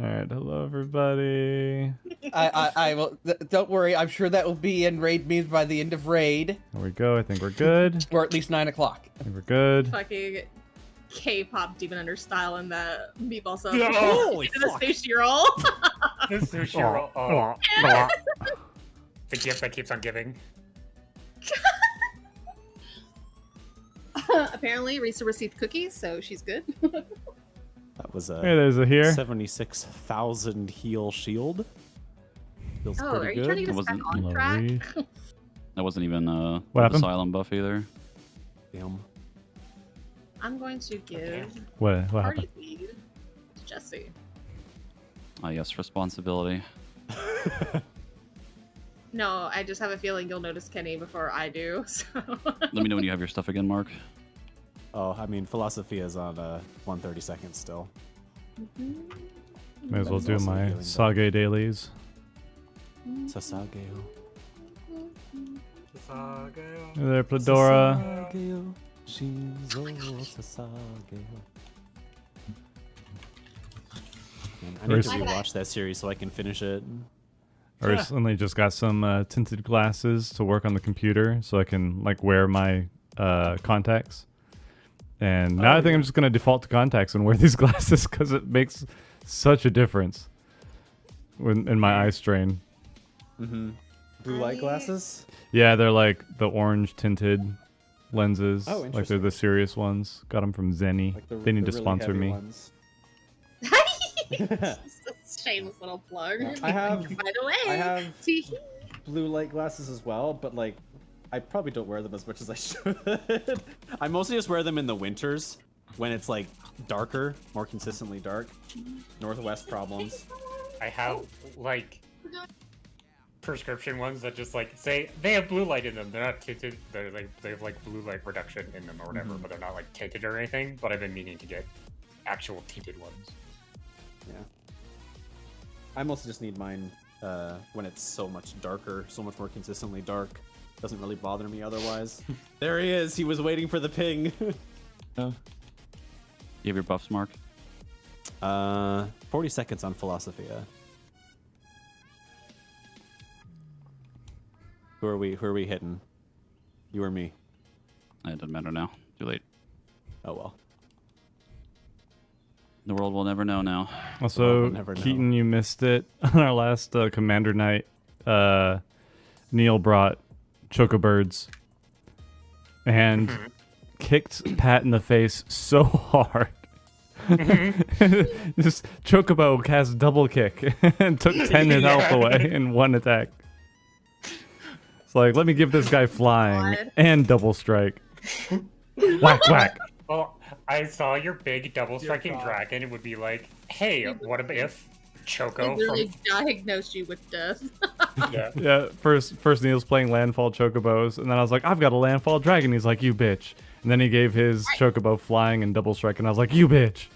All right, hello everybody. I will. Don't worry. I'm sure that will be in raid memes by the end of raid. There we go. I think we're good. Or at least 9 o'clock. I think we're good. Fucking K-pop Demon Hunter style in the meatball sub. Yeah, holy the fuck. sushi roll. The sushi roll. Oh, the gift that keeps on giving. Apparently, Risa received cookies, so she's good. That was a Hey, there's a here. 76,000 heal shield. Feels Oh, pretty are you good. trying to get It us back wasn't on track? Maurice. That wasn't even What happened? Asylum buff either. Damn. I'm going to give What party happened? lead to Jesse. Ah, yes, responsibility. No, I just have a feeling you'll notice Kenny before I do. So. Let me know when you have your stuff again, Mark. Oh, I mean, philosophy is on 130 seconds still. May as well That's do also my healing Sage dailies. Sasageo. Hey there, Plodora. Sasageo. Shinzo Sasageo. Man, I need to rewatch that series so I can finish it. I recently just got some tinted glasses to work on the computer, so I can like wear my contacts. And now I think I'm just gonna default to contacts and wear these glasses because it makes such a difference in my eye strain. Mm-hmm. Blue light glasses? Yeah, they're like the orange tinted lenses. Oh, like they're interesting. the serious ones. Got them from Zenny. Like They need the to really sponsor heavy me. ones. Shameless little plug. I have- By the way, I have see? blue light glasses as well, but like I probably don't wear them as much as I should. I mostly just wear them in the winters when it's like darker, more consistently dark. Northwest problems. I have like prescription ones that just like say they have blue light in them. They're not tinted. They're like they have like blue light reduction in them or whatever, but they're not like tinted or anything. But I've been meaning to get actual tinted ones. Yeah. I mostly just need mine when it's so much darker, so much more consistently dark. Doesn't really bother me otherwise. There he is. He was waiting for the ping. You have your buffs, Mark? 40 seconds on Philosophia. Who are we hitting? You or me? It doesn't matter now. Too late. Oh well. The world will never know now. Also, we'll never know. Keaton, you missed it on our last Commander night. Neil brought Chocobirds and kicked Pat in the face so hard. This Chocobo cast double kick and took 10 hit health away in one attack. It's like, let me give this guy flying and double strike. Whack, whack. Well, I saw your big double striking dragon. It would be like, hey, what if I Choco literally from diagnosed you with death. yeah. Yeah, first Neil's playing Landfall Chocobos, and then I was like, I've got a Landfall Dragon. He's like, you bitch. And then he gave his Chocobo flying and double strike, and I was like, you bitch.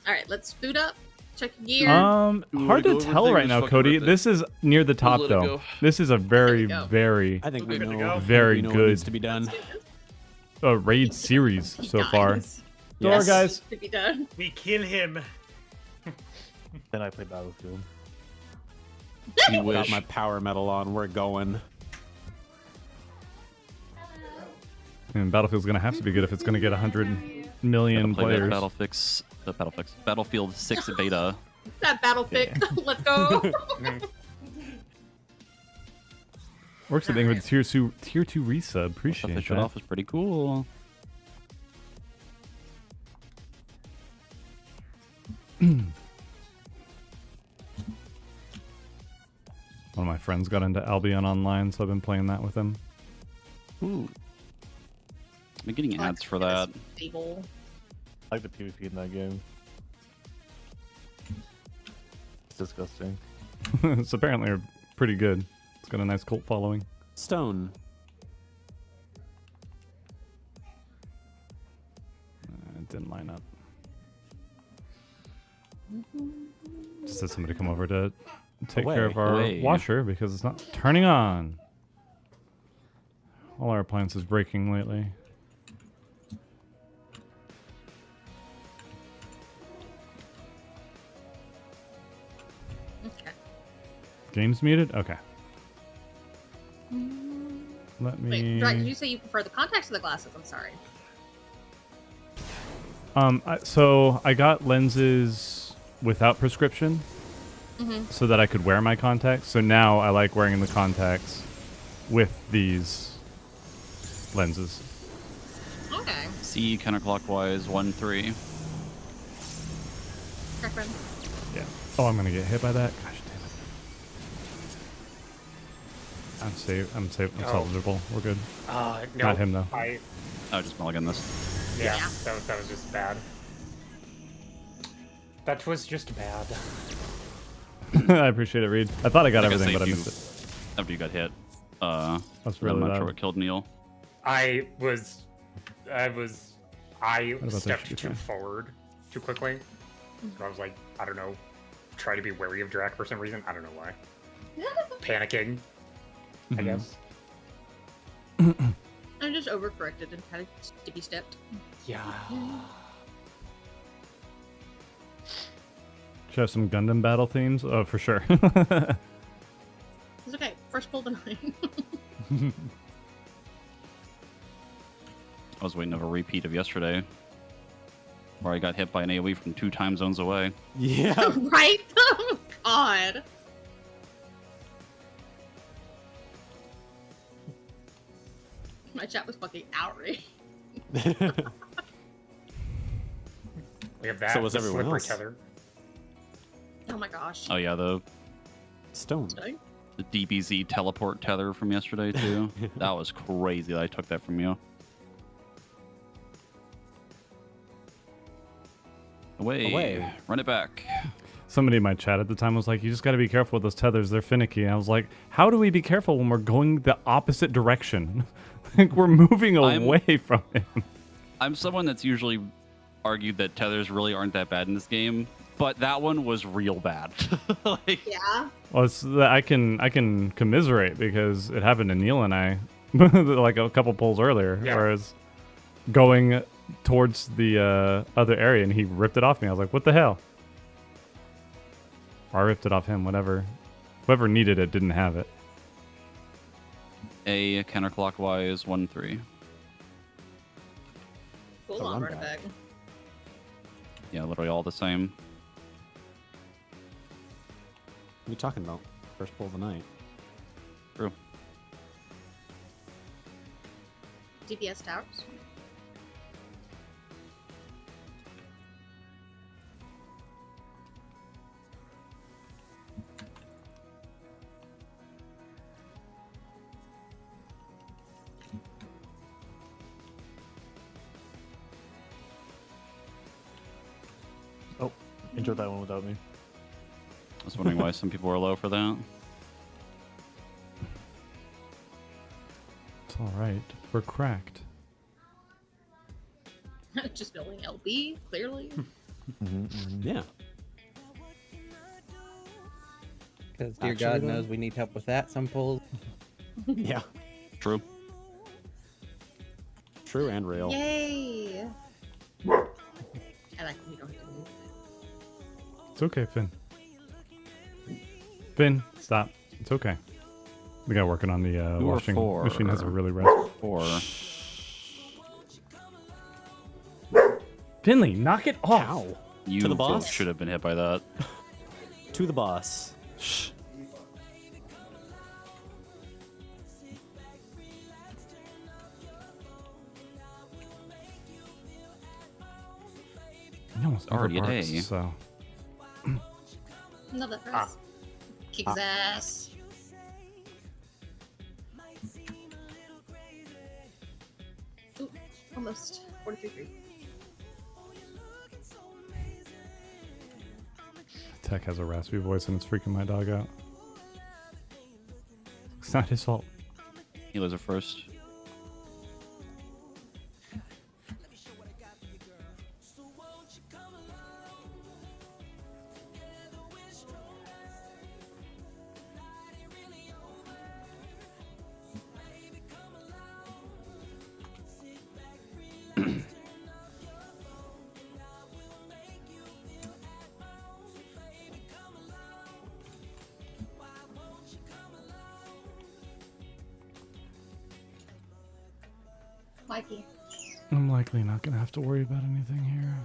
Alright, let's food up. Check gear. Hard to go tell over right things, now, fucking Cody. birthday. This is near the top, let it though. go. This is a very, go. very I think we Good to know. go. Very we know what good. needs to be done. raid series so far. Guys, Door, Yes. guys. to be done. We kill him. Then I play Battlefield. You Got wish. my power metal on. We're going. And Battlefield's gonna have to be good if it's gonna get 100 million Gotta play players. Battlefield 6 beta. That battlefield. Let's go. Works at the with tier 2 resub. Appreciate Stuff they showed that. off was pretty cool. One of my friends got into Albion Online, so I've been playing that with him. Ooh. I've been getting ads for that. Stable. I like the PvP in that game. It's disgusting. It's apparently pretty good. It's got a nice cult following. Stone. It didn't line up. Just had somebody come over to take care of our Away. washer because it's not turning on. All our appliances breaking lately. Game's muted? Okay. Let me... Wait, Drak, did you say you prefer the contacts or the glasses? I'm sorry. So I got lenses without prescription so that I could wear my contacts. So now I like wearing the contacts with these lenses. Okay. C counterclockwise 1-3. Drak friend. Yeah. Oh, I'm gonna get hit by that. Gosh damn it. I'm safe. I'm safe. I'm Oh. salvageable. We're good. No, Not him, though. Oh, just mulligan this. Yeah, Yeah. that was just bad. That was just bad. I appreciate it, Reed. I thought I got Like I everything, say, but I if missed it. After you got hit, That's really I'm not loud. sure what killed Neil. I about stepped that? too forward too quickly. So I was like, I don't know, try to be wary of Drak for some reason. I don't know why. Panicking, I guess. I just overcorrected and kind of sticky stepped. Yeah. Should have some Gundam battle themes? Oh, for sure. It's okay. First pull the 9. I was waiting for a repeat of yesterday, where I got hit by an AoE from 2 time zones away. Yeah. Right? Oh, God. My chat was fucking outraged. We have that. So was the everyone slippery else. tether. Oh my gosh. Oh yeah, the Stone. DBZ teleport tether from yesterday too. That was crazy that I took that from you. Away. Run it back. Somebody in my chat at the time was like, you just got to be careful with those tethers. They're finicky. And I was like, how do we be careful when we're going the opposite direction? Like, we're moving away from him. I'm someone that's usually argued that tethers really aren't that bad in this game, but that one was real bad. Like, Yeah. Well, it's that I can commiserate because it happened to Neil and I like a couple pulls earlier. Yeah. Whereas going towards the other area and he ripped it off me. I was like, what the hell? Or I ripped it off him, whatever. Whoever needed it didn't have it. A counterclockwise 1-3. Cool A on run run it back. back. Yeah, literally all the same. What are you talking about? First pull of the night. True. DPS towers. Oh, enjoy that one without me. I was wondering why some people were low for that. It's all right. We're cracked. Just building LB, clearly. Yeah. Because dear Actually, God though- knows we need help with that. Some pulls. Yeah. True. True and real. Yay! I like when you don't have to move. It's okay, Finn. Finn, stop. It's okay. We got working on the Two or washing four. machine has a really rest. 4. Finley, knock it off. Ow. You To the boss? should have been hit by that. To the boss. Shh. He almost never Already a barks, day. So Love that first. Kick his ass. Ooh, almost 43-3. Tech has a raspy voice and it's freaking my dog out. It's not his fault. Healers are first. Mikey. I'm likely not gonna have to worry about anything here.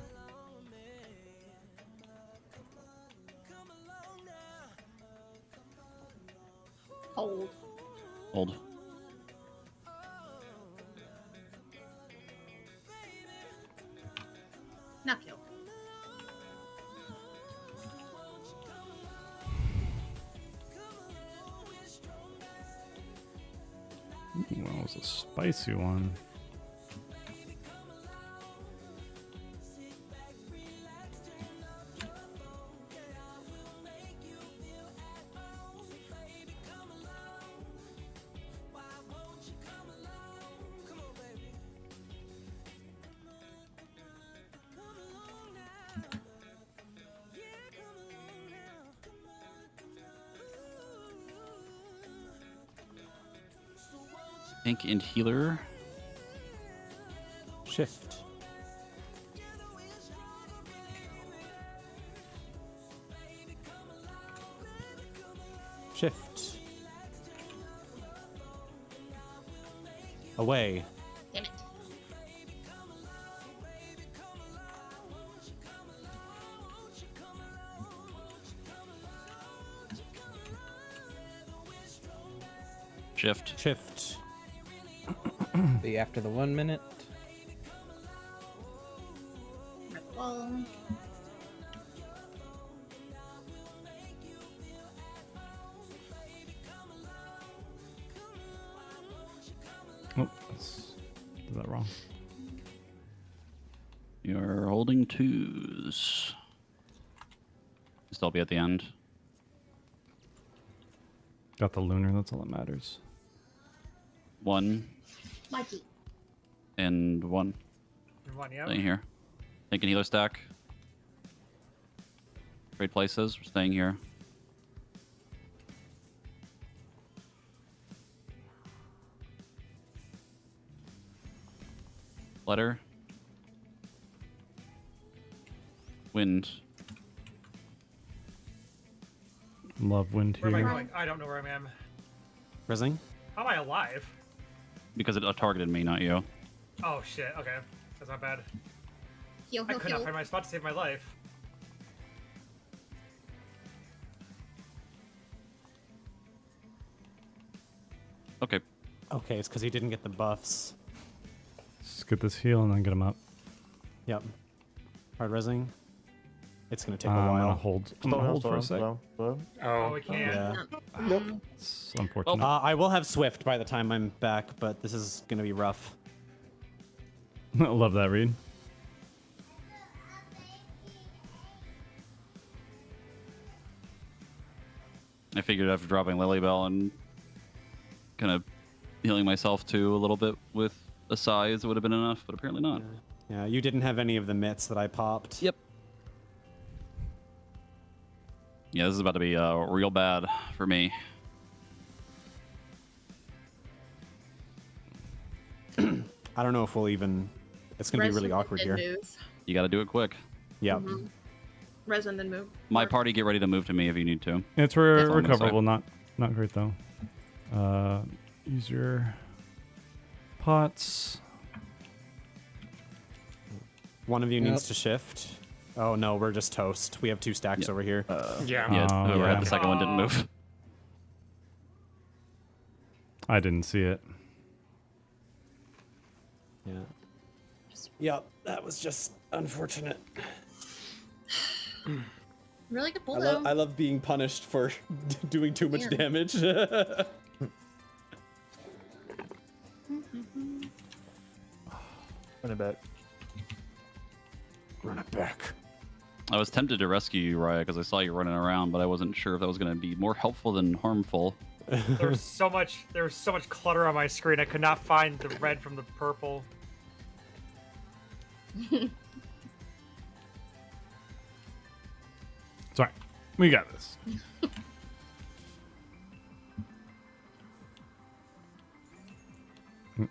Hold. Hold. Now kill. Ooh, that was a spicy one. Tank and healer. Shift. Shift. Away. Damn it. Shift. Shift. Be after the 1 minute. Red wall. Oh, did that wrong. You're holding twos. Still be at the end. Got the lunar, that's all that matters. 1 Mikey. and 1. Staying here. Tank and healer stack. Trade places. We're staying here. Letter. Wind. Love wind Where am I here. going? I don't know where I am. Rising. How am I alive? Because it targeted me, not you. Oh shit, okay. That's not bad. Heal, I heal, could not heal. find my spot to save my life. Okay. Okay, it's because he didn't get the buffs. Let's get this heal and then get him up. Yep. Hard resing. It's gonna take I'm a gonna while. hold. I'm gonna hold for a sec. Oh, we can't. Yeah. It's unfortunate. I will have Swift by the time I'm back, but this is gonna be rough. Love that read. I figured after dropping Lilybell and kind of healing myself too a little bit with a size, it would have been enough, but apparently not. Yeah, you didn't have any of the mitts that I popped. Yep. Yeah, this is about to be real bad for me. I don't know if we'll even. It's gonna be really Resin, awkward then here. Move. You got to do it quick. Yep. Resin, then move. My party, get ready to move to me if you need to. It's That's all I'm gonna recoverable. say. Not great though. Use your pots. One of you needs to shift. Oh no, we're just toast. We have 2 stacks Yep. over here. Yeah. Yeah, Oh, whoever yeah. had the second one didn't move. I didn't see it. Yeah. Yep, that was just unfortunate. Really good pull though. I love being punished for doing too much Yeah. damage. Run it back. Run it back. I was tempted to rescue you, Raya, because I saw you running around, but I wasn't sure if that was going to be more helpful than harmful. There was so much clutter on my screen. I could not find the red from the purple. Sorry, we got this. Alright,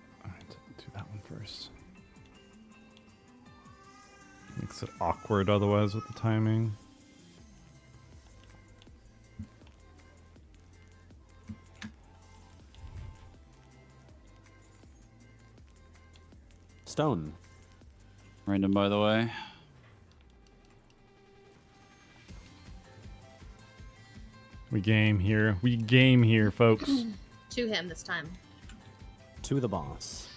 do that one first. Makes it awkward otherwise with the timing. Stone. Random, by the way. We game here. We game here, folks. To him this time. To the boss.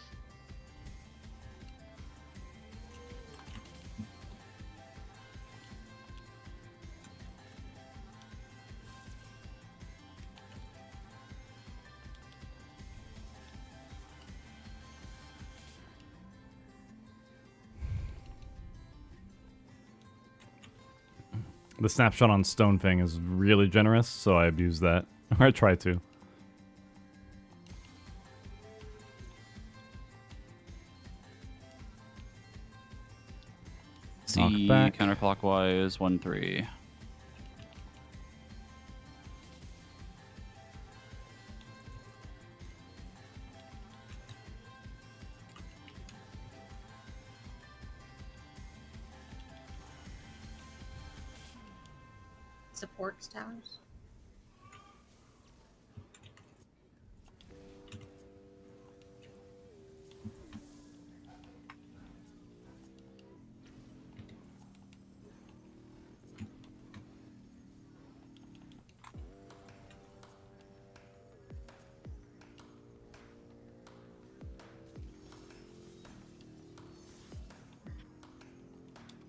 The snapshot on Stonefang is really generous, so I abuse that. Or I try to. Knock See, back. counterclockwise, 1-3. Supports towers.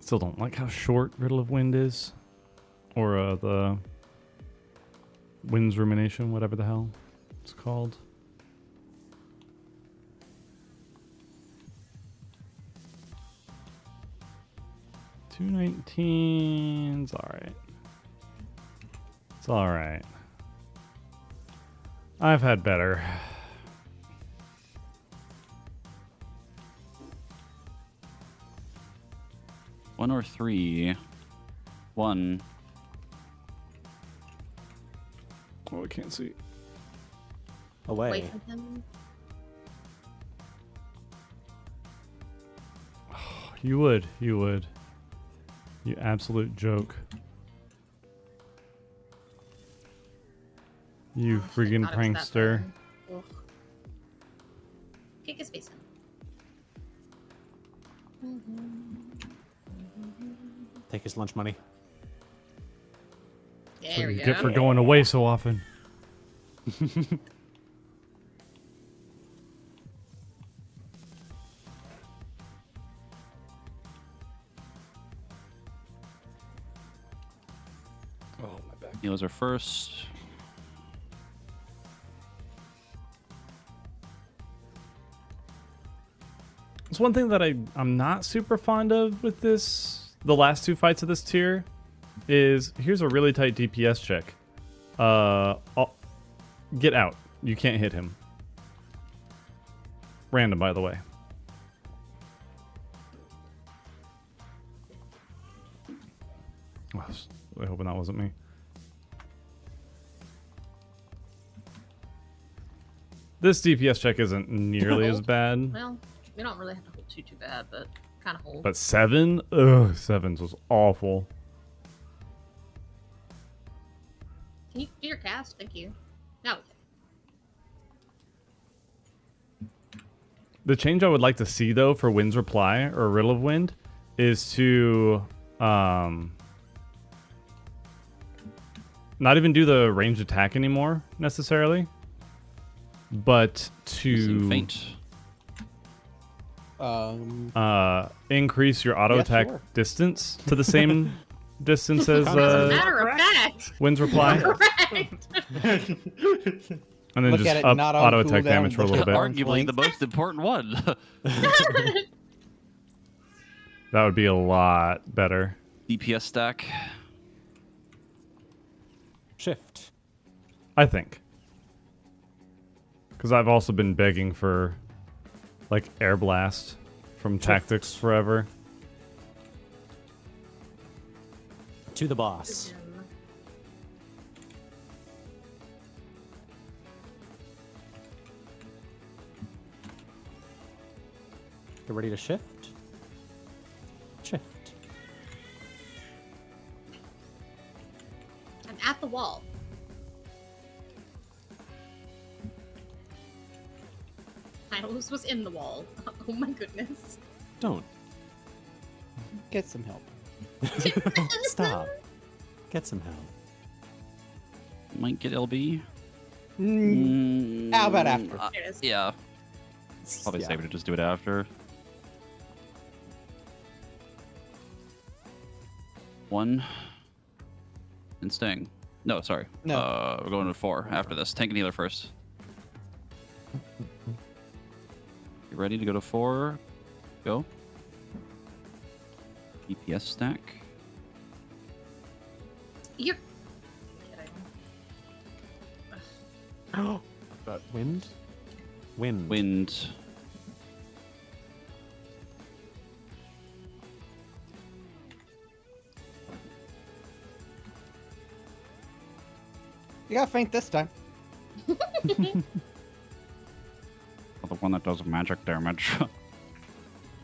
Still don't like how short Riddle of Wind is. Or the Wind's Rumination, whatever the hell it's called. $219's alright. It's alright. I've had better. One or three. One. Oh, I can't see. Away. Away from him. You would. You would. You absolute joke. You Oh, friggin' should've thought it was that prankster. bad. Ugh. Kick his face in. Take his lunch money. That's There what we you go. get for going away so often. Oh, my back. Healers are first. It's one thing that I'm not super fond of with this, the last two fights of this tier, is here's a really tight DPS check. Get out. You can't hit him. Random, by the way. Oh, I was really hoping that wasn't me. This DPS check isn't nearly as bad. Well, we don't really have to hold too bad, but kind of hold. But 7? Ugh, 7s was awful. Can you do your cast? Thank you. No. The change I would like to see, though, for Wind's Reply or Riddle of Wind is to not even do the ranged attack anymore, necessarily, but to Faint. increase your auto Yeah, attack sure. distance to the same distance as Matter of fact. Wind's Reply, Correct. and then Look just at it, up not on auto attack cooldown, damage for a but little bit. Arguably the most important one. That would be a lot better. DPS stack. Shift. I think. Because I've also been begging for, like, Air Blast from Tactics forever. To the boss. Get ready to shift. Shift. I'm at the wall. I almost was in the wall. Oh my goodness. Don't. Get some help. Stop. Get some help. Might get LB. How about after? There it is. Yeah. Probably Yeah. safer to just do it after. 1. And staying. No, sorry. No. We're going to 4 after this. Tank and healer first. You ready to go to 4? Go. EPS stack. You're kidding. But Wind? Wind. Wind. You got faint this time. The one that does magic damage. Got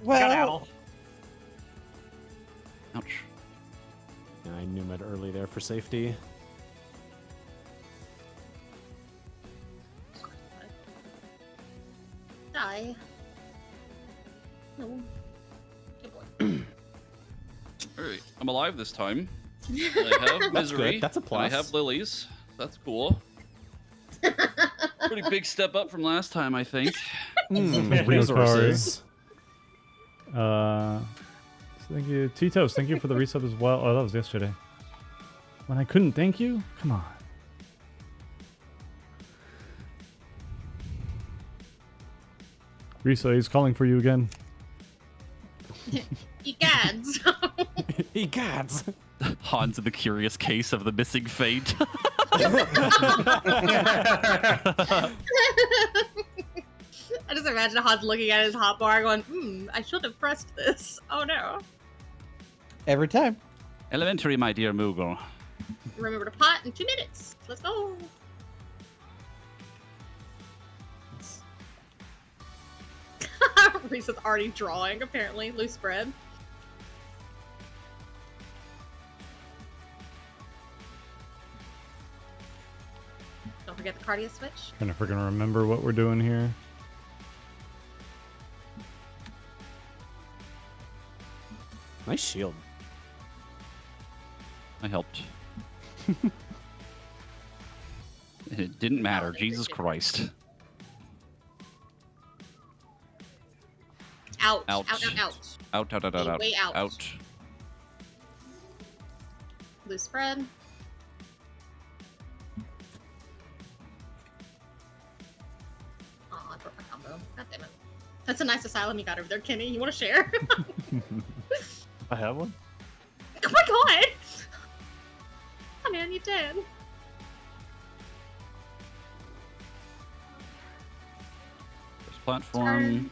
Well, owl. Ouch. Yeah, I knew it early there for safety. Die. No. Good boy. Alright, I'm alive this time. I have That's misery. good. That's a and I plus. have lilies. That's cool. Pretty big step up from last time, I think. Resources. Thank you, Titos. Thank you for the resub as well. Oh, that was yesterday. When I couldn't thank you? Come on. Risa, he's calling for you again. Egads. Egads. Hans in the curious case of the missing fate. I just imagine Hans looking at his hotbar going, I should have pressed this. Oh no. every time. Elementary, my dear Moogle. Remember to pot in 2 minutes. Let's go. Reese's already drawing, apparently. Loose bread. Don't forget the cardio switch. Trying to freaking remember what we're doing here. Nice shield. I helped. It didn't matter. Jesus Christ. Ouch. Ouch. Ouch, ouch, ouch. Out, out, out, out, out. Way out. Out. Loose bread. Aw, I broke my combo. God damn it. That's a nice asylum you got over there, Kenny. You want to share? I have one. Oh my god! Oh man, you did. First platform. Turn.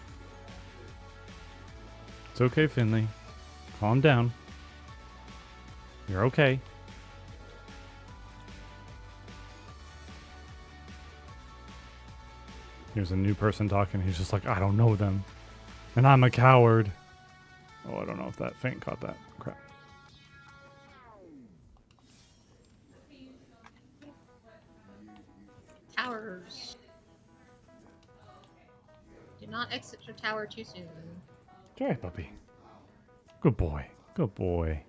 It's okay, Finley. Calm down. You're okay. Here's a new person talking. He's just like, I don't know them. And I'm a coward. Oh, I don't know if that feint caught that. Crap. Towers. Do not exit your tower too soon. It's all right, puppy. Good boy. Good boy.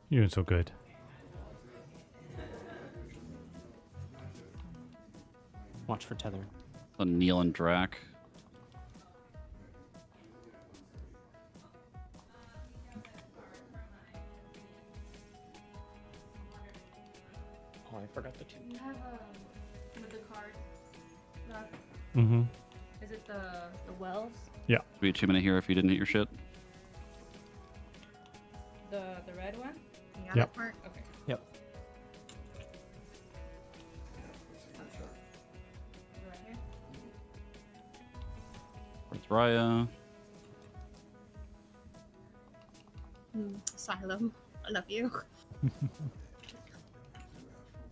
You're doing so good. Watch for Tether. A Neil and Drak. Oh, I forgot the two. You have with the card. Mm-hmm. Is it the wells? Be a 2-minute here if you didn't hit your shit. The red one? You got Yep. that part? Okay. Yep. Right here. Where's Raya? Asylum. I love you.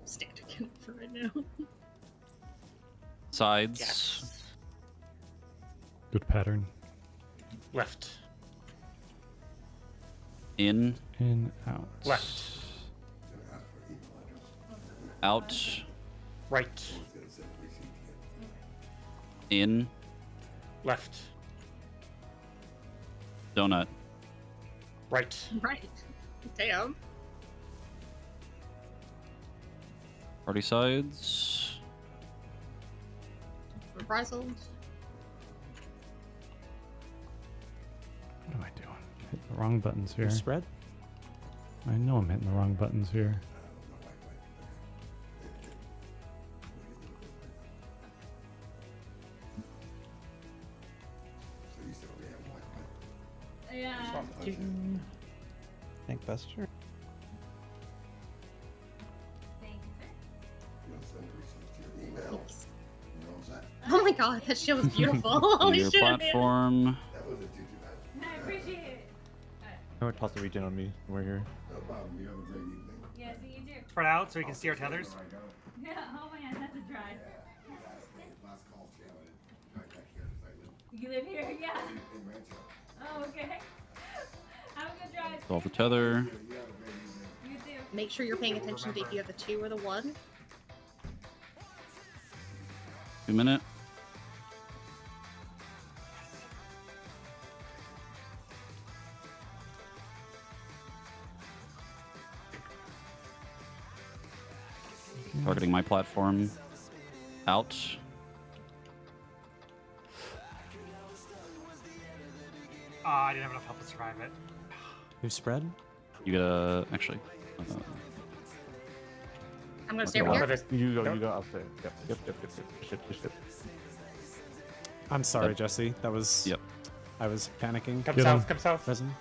Stick to Kenny for right now. Sides. Yes. Good pattern. Left. In. In, out. Left. Out. Right. In. Left. Donut. Right. Right. Damn. Party sides. Reprisals. What am I doing? Hitting the wrong buttons here. Spread. I know I'm hitting the wrong buttons here. Yeah. Thank Buster. Thank you, sir. Thanks. Oh my god, that shit was beautiful. Holy Your shit, man. platform. I appreciate it. No, toss the regen on me. We're here. Yeah, so you do. Spread out so we can see our tethers. Yeah, oh man, that's a drive. You live here? Yeah. Oh, okay. Have a good drive. Solve the tether. You too. Make sure you're paying attention to if you have the 2 or the 1. 2 minute. Targeting my platform. Out. I didn't have enough help to survive it. Who spread? You gotta actually. I'm gonna stay Okay, over well, here. You go upstairs. Yep. Shit. I'm sorry, Yep. Jesse. That was. Yep. I was panicking. Come Get south. him. Come south. Resin.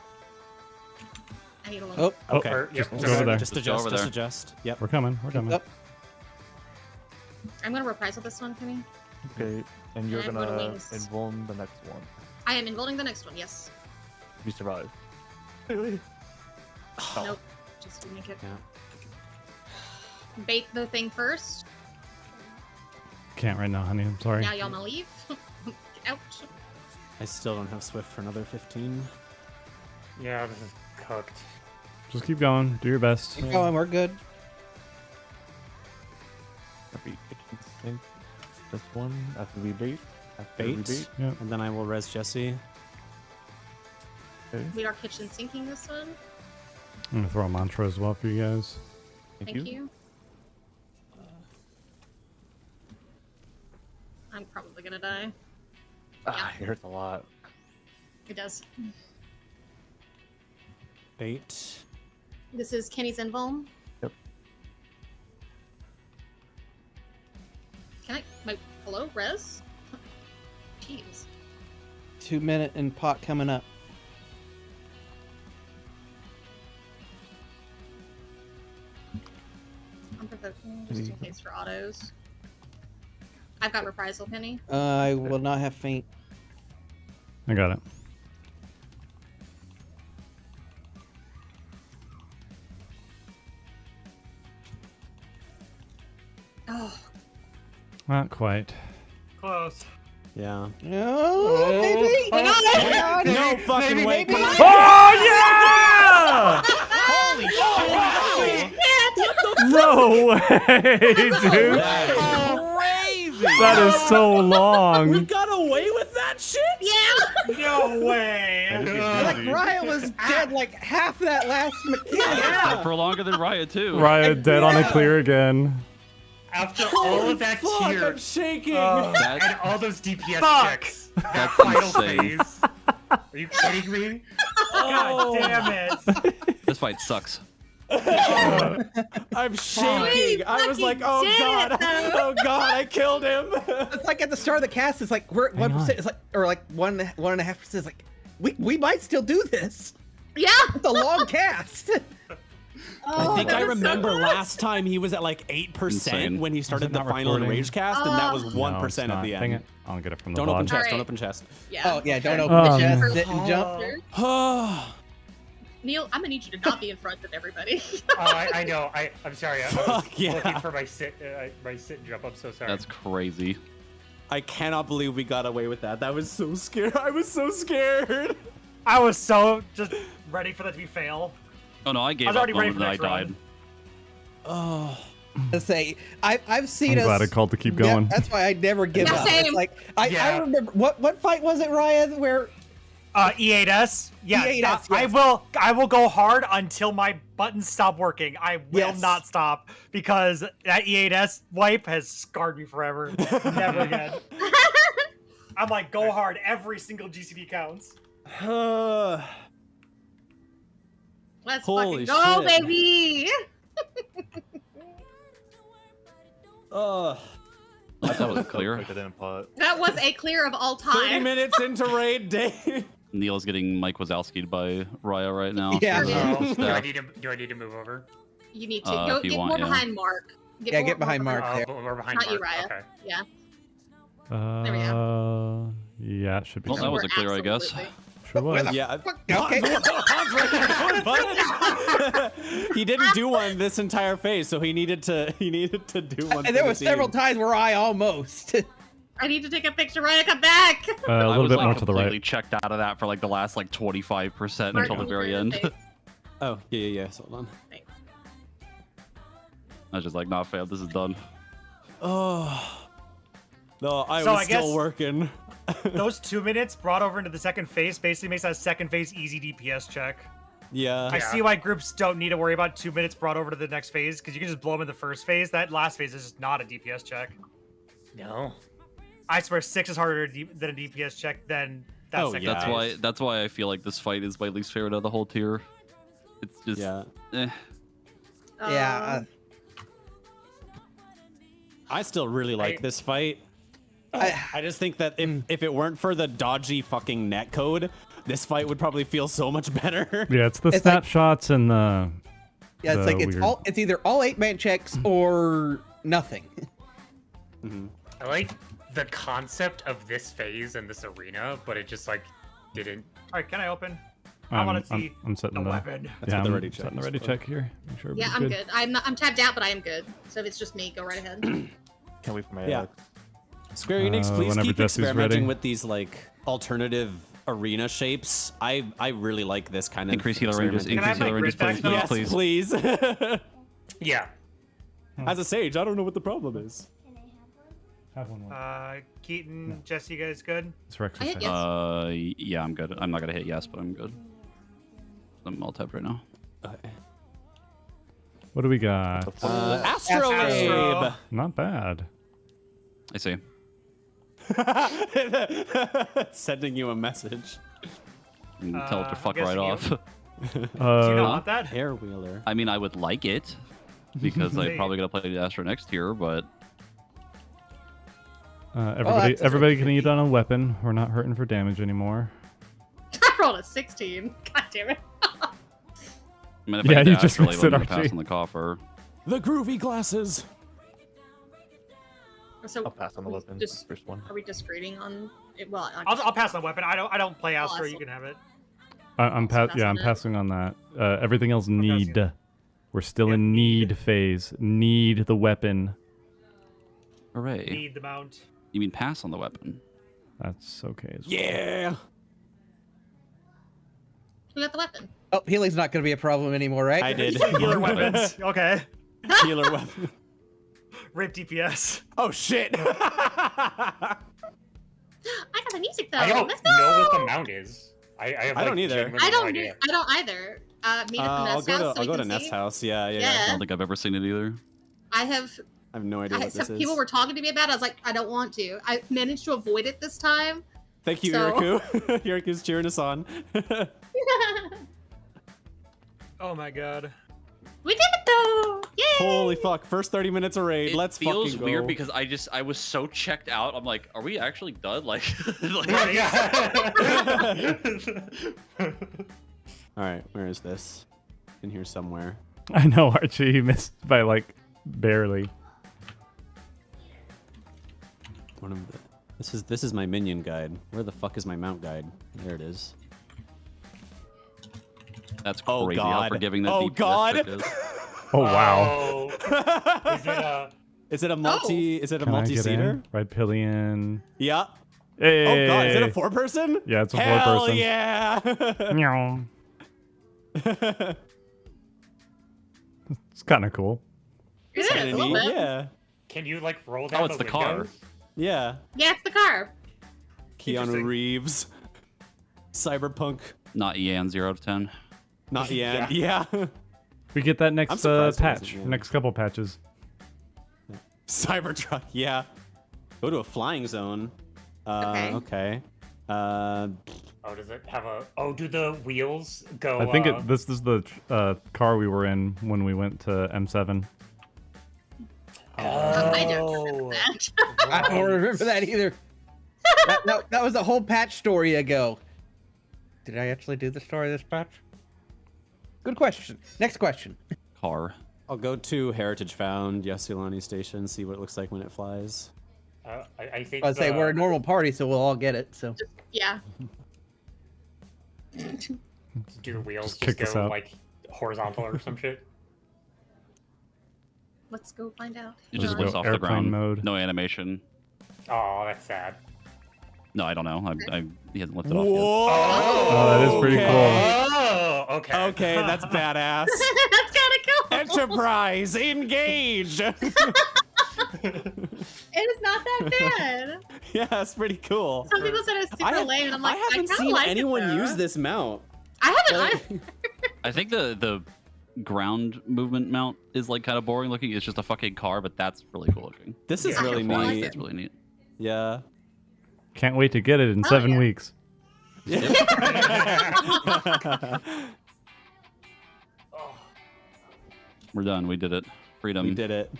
I need a look. Oh, Oh, Okay. Or, just yep, go over there. Just Just go adjust. over Just there. adjust. Yep. We're coming. We're coming. up. I'm gonna reprisal this one, Penny. Okay, and you're And I'm gonna going wings. invuln the next one. I am enrolling the next one, yes. You survive. Nope. Just make it. Yeah. Bait the thing first. Can't right now, honey. I'm sorry. Now y'all wanna leave? Ouch. I still don't have Swift for another 15. Yeah, this is cooked. Just keep going. Do your best. Keep going. We're good. Happy kitchen sink. This one after we bait. After we Bait. bait. Yep. And then I will res Jesse. Okay. We are kitchen sinking this one. I'm gonna throw a mantra as well for you guys. Thank you. I'm probably gonna die. Ah, it hurts a lot. It does. Bait. This is Kenny's invuln. Yep. Can I? Hello, res? Jeez. 2 minute and pot coming up. I'm provoking just in case for autos. I've got reprisal, Penny. I will not have faint. I got it. Oh, Not quite. Close. Yeah. No, maybe. hang on! Hang on. No fucking way. maybe. Come on. Oh yeah! Holy shit! No way, dude. Crazy. That is so We long. got away with that shit? Yeah! No way. Like Riot was dead like half that last mechanic. For longer than Riot too. Riot dead on a clear again. After all of that Fuck, tier I'm shaking. and all those DPS Fuck. checks, that That's final insane. phase. Are you kidding me? God damn it. This fight sucks. I'm shaking. I was like, oh did god. it, though. Oh god, I killed him. It's like at the start of the cast, it's like we're at 1%. It's like, or like 1.5%. It's like we might still do this. Yeah! It's a long cast. I think that I was so remember close. last time he was at like 8% Insane. when he started it the not final recording? Rage cast, and that was Oh. 1% No, it's at not. the Dang end. it. I'll get it from the Don't open VOD. chest. Alright. Don't open chest. Yeah. Oh yeah, don't Okay. open the Oh, chest. man. Sit and jump. Neil, I'm gonna need you to not be in front of everybody. I know. I'm sorry. I was Fuck yeah. looking for my sit and jump. I'm so sorry. That's crazy. I cannot believe we got away with that. That was so scared. I was so scared. I was so just ready for that to be fail. Oh no, I gave I was up already the ready moment for that I next died. round. Oh, to say I've seen I'm us. glad I called to keep going. That's why I never give Yeah, up. same. It's like I Yeah. remember what fight was it, Ryan? Where E8S. Yeah, E8S, I yes. will go hard until my buttons stop working. I will Yes. not stop because that E8S wipe has scarred me forever. Never again. I'm like, go hard. Every single GCD counts. Let's Holy fucking go, shit. baby. That was clear. Like I didn't pot. That was a clear of all 30 time. minutes into raid day. Neil's getting Mike Wazowski'd by Raya right now. Yeah. for the Yeah. Do I staff. need to move over? You need to go if you get want, more yeah. behind Mark. Yeah, get behind Mark. Oh, there. but we're behind Not you, Mark. Raya. Okay. Yeah. There we Yeah, it should be. Well, that fine. was a clear, I guess. Absolutely. Sure was. Yeah. Okay. He didn't do one this entire phase, so he needed to do one. And there was several times where I almost. I need to take a picture. Ryan, come back. A I little was bit like more to the completely right. checked out of that for like the last like 25% Mark, until the can you very turn end. the face? Oh, yeah. So hold on. Thanks. I was just like, nah, fam, this is done. Oh. No, I So was I guess- still working. Those 2 minutes brought over into the second phase basically makes that second phase easy DPS check. Yeah. I see why groups don't need to worry about 2 minutes brought over to the next phase because you can just blow them in the first phase. That last phase is just not a DPS check. No. I swear 6 is harder than a DPS check than that Oh, second yeah. That's phase. why I feel like this fight is my least favorite of the whole tier. It's just Yeah. Yeah. I still really like this fight. I just think that if it weren't for the dodgy fucking netcode, this fight would probably feel so much better. Yeah, it's the It's like- snapshots and the. Yeah, it's like it's weird- all. It's either all 8-man checks or nothing. I like the concept of this phase and this arena, but it just like didn't. All right, can I open? I want to see I'm setting the the weapon. That's yeah, what the I'm ready check setting the is ready for. check here. Make sure Yeah, everybody's I'm good. I'm tapped out, but I am good. So if it's just me, go right ahead. Can't wait for my Yeah. Alex. Square Enix, please whenever keep Jesse's experimenting ready. with these like alternative arena shapes. I really like this kind of increase healer ranges, Can I have increase my healer ranges, grid back please, now? please, Yes, please. please. Yeah. As a sage, I don't know what the problem is. Have one more. Keaton, Jesse, you guys good? It's Rex. I hit yes. Yeah, I'm good. I'm not gonna hit yes, but I'm good. I'm all tapped right now. Okay. What do we got? Astrolabe. Not bad. I see. Sending you a message. You can tell it to I'm fuck right guessing off. Do you not Uh, want that? Hair wheeler. I mean, I would like it because I'm Hey. probably gonna play the Astro next tier, but everybody, that's a everybody can 50. eat on a weapon. We're not hurting for damage anymore. I rolled a 16. God damn it. I mean, if Yeah, I get you the just Astrolabe, missed I'm it, gonna pass Archie. on the coffer. The groovy glasses. So I'll pass on the weapon. Just, First one. are we just grading on it? Well, I'll pass on the weapon. I don't play I'll Astro. ask You can have it. I'm pass yeah, on I'm it. passing on that. Everything else need. passing. We're still Yeah, in need phase. Need the weapon. Hooray! Need the mount. You mean pass on the weapon? That's okay as well. Yeah. Who got the weapon? Oh, healing's not going to be a problem anymore, right? I did. Healer weapons. Okay. Healer weapon. Rip DPS. Oh shit. I got the music though. I don't Let's go. know what the mount is. I have. I like, don't either. genuinely I no don't. idea. I don't either. Meet at the I'll Nest go house. to so I'll we go to can Nest see. house. Yeah. I don't think I've ever seen it either. I have. I have no idea what this Some is. people were talking to me about it. I was like, I don't want to. I managed to avoid it this time. Thank you, so- Iriku. Iriku's cheering us on. Oh my god. We did it though! Yay! Holy fuck! First 30 minutes of raid. It Let's feels fucking go. weird because I was so checked out. I'm like, are we actually done? Like, Yeah. All right, where is this? In here somewhere. I know, Archie. You missed by like barely. One of the. This is my minion guide. Where the fuck is my mount guide? There it is. That's Oh, crazy how God. forgiving that Oh, DPS God. trick is. Oh wow. Oh. Is it Is it a multi? Is it a Can I get multi-seater? in? Red pillion. Yeah. Hey. Oh god, is it a 4-person? Yeah, it's a Hell 4-person. yeah. Meow. It's kind of cool. It is, Kinda a little neat, bit. yeah. Can you like roll down it's the car. windows? Yeah. Yeah, it's the car. Keanu Interesting. Reeves. Cyberpunk. Not Ian 0 out of 10. Not the end. Yeah. We get that I'm next surprised it wasn't patch, you. next couple patches. Cybertruck. Yeah. Go to a flying zone. Okay. Oh, does it have a? Oh, do the wheels go? I think this is the car we were in when we went to M7. I don't remember that. I don't remember that either. that was a whole patch story ago. Did I actually do the story of this patch? Good question. Next question. Car. I'll go to Heritage Found, Yasulani Station, see what it looks like when it flies. I think. I'd say we're a normal party, so we'll all get it. So. Yeah. Do the wheels Just kick just this go out. like horizontal or some shit? Let's go find out. It just Go lifts off the airplane ground. mode. No animation. Oh, that's sad. No, I don't know. He hasn't lifted off yet. Oh, that is pretty Oh, okay. Okay, that's badass. That's kind of cool. Enterprise, engage! It is not that bad. Yeah, that's pretty cool. Some people said it was super lame, and I'm like, I haven't kinda seen like anyone it, though. use this mount. I haven't. Like- either. I think the ground movement mount is like kind of boring looking. It's just a fucking car, but that's really cool looking. This is Yeah, really I like neat. it. It's really neat. Yeah. Can't wait to get it in Oh, 7 yeah. weeks. We're done. We did it. Freedom. We did it.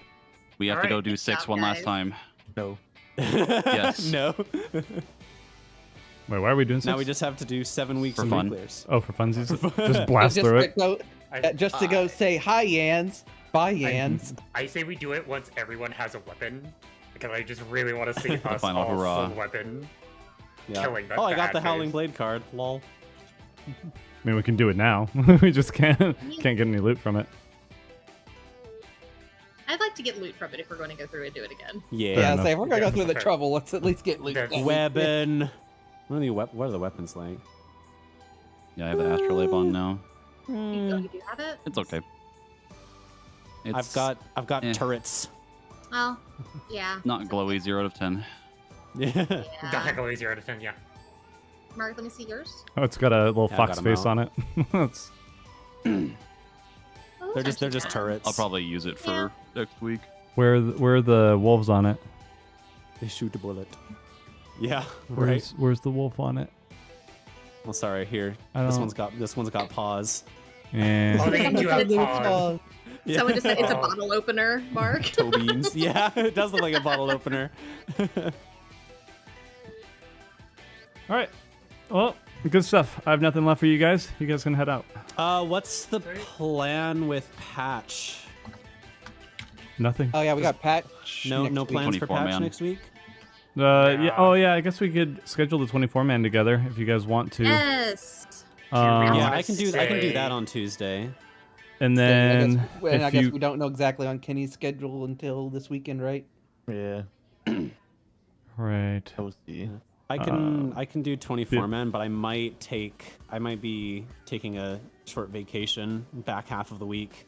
We have to Alright. go do Good 6 job, one last guys. time. No. Yes. No. Wait, why are we doing 6? Now we just have to do 7 weeks For of fun. nuclears. Oh, for funsies? Just blast just through to it. go, just to go say hi, Yans. Bye, Yans. I say we do it once everyone has a weapon, because I just really want to see us Final all hurrah. full weapon. Yeah. Killing that Oh, I got bad the Howling face. Blade card. Lol. I mean, we can do it now. We just can't get any loot from it. I'd like to get loot from it if we're going to go through and do it again. Yeah. Yeah, enough. say if we're gonna go Yeah, through the fair. trouble, let's at least get loot. That's- Weapon. What are the weapons like? Yeah, I have an astrolabe on now. You do have it? It's okay. It's I've got eh. turrets. Well, yeah. not glowy 0 out of 10. Yeah. Yeah. Diagonally 0 to 10, yeah. Mark, let me see yours. Oh, it's got a little Yeah, I fox got 'em face on it. That's- Oh, They're those just aren't too bad. turrets. I'll probably use it for next week. where are the wolves on it? They shoot a bullet. Yeah. Right. Where's the wolf on it? Well, sorry. Here. I This don't- one's got paws. Eh. Oh, they do have paws. Yeah. Someone just said it's a Oh. bottle opener, Mark. Toe beans. Yeah, it does look like a bottle opener. All right. Well, good stuff. I have nothing left for you guys. You guys can head out. What's the plan with patch? Nothing. Oh yeah, we got patch. No, next no week. plans for 24 patch man. next week. Yeah. Oh yeah. I guess we could schedule the 24-man together if you guys want to. Yes. Um, Yeah, wanna I can do say- that on Tuesday. And So, I then guess, and I if guess you we don't know exactly on Kenny's schedule until this weekend, right? Yeah. right. We'll see. I can do 24 men, but I might be taking a short vacation back half of the week.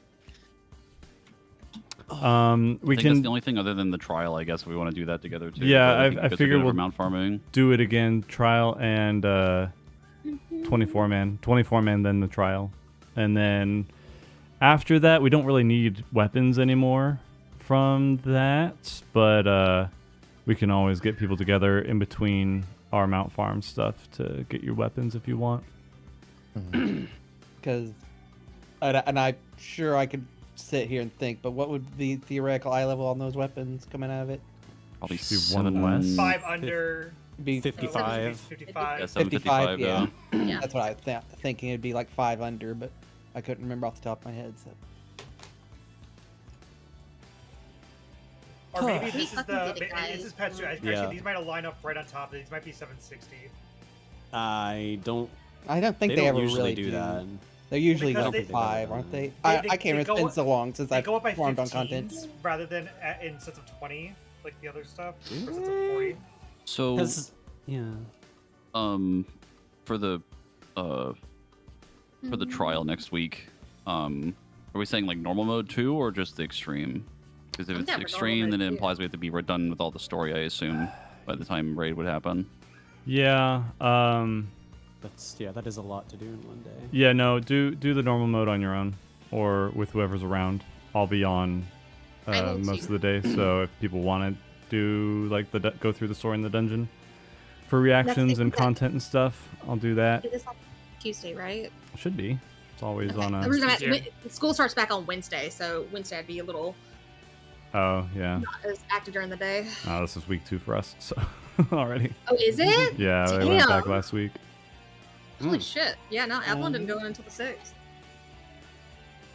We I think that's can the only thing other than the trial, I guess, if we want to do that together too. Yeah, because I think it's a figure bit of a we'll- mount farming. do it again. Trial and 24-man. 24-man, then the trial, and then after that, we don't really need weapons anymore from that, but we can always get people together in between our mount farm stuff to get your weapons if you want. Because, and I'm sure I could sit here and think, but what would the theoretical eye level on those weapons coming out of it? Probably Should be 1 less. 5 under. Be 55. 55. Yeah, 55, 755, yeah. Yeah. That's what I thinking it'd be like 5 under, but I couldn't remember off the top of my head. So Or maybe We this is fucking the. did it, guys. This is patch 2. Actually, Yeah. these might line up right on top. These might be 760. I don't think they they don't ever usually really do that. They're usually Because up they- to 5, aren't they? They- I they can't remember. go It's been up- so long since They I've go up by farmed on 15s content. rather than in sets of 20, like the other stuff. Or sets of 40. So, 'Cause- yeah. for the trial next week, are we saying like normal mode too, or just the extreme? Because if I'm it's down for extreme, normal then it mode, too. implies we have to be done with all the story, I assume, by the time raid would happen. Yeah. That is a lot to do in one day. Yeah. No. Do the normal mode on your own, or with whoever's around. I'll be on I will most too. of the day. So if people want to do like go through the story in the dungeon for reactions and okay. content and stuff, I'll do that. Do this on Tuesday, right? Should be. It's always Okay. on The a. reason Yeah. school starts back on Wednesday, so Wednesday I'd be a little Oh yeah. not as active during the day. Oh, this is week 2 for us. So already. Oh, is it? Yeah, I went back Damn. last week. Holy shit! Yeah, no, Evelyn didn't go in until the 6th.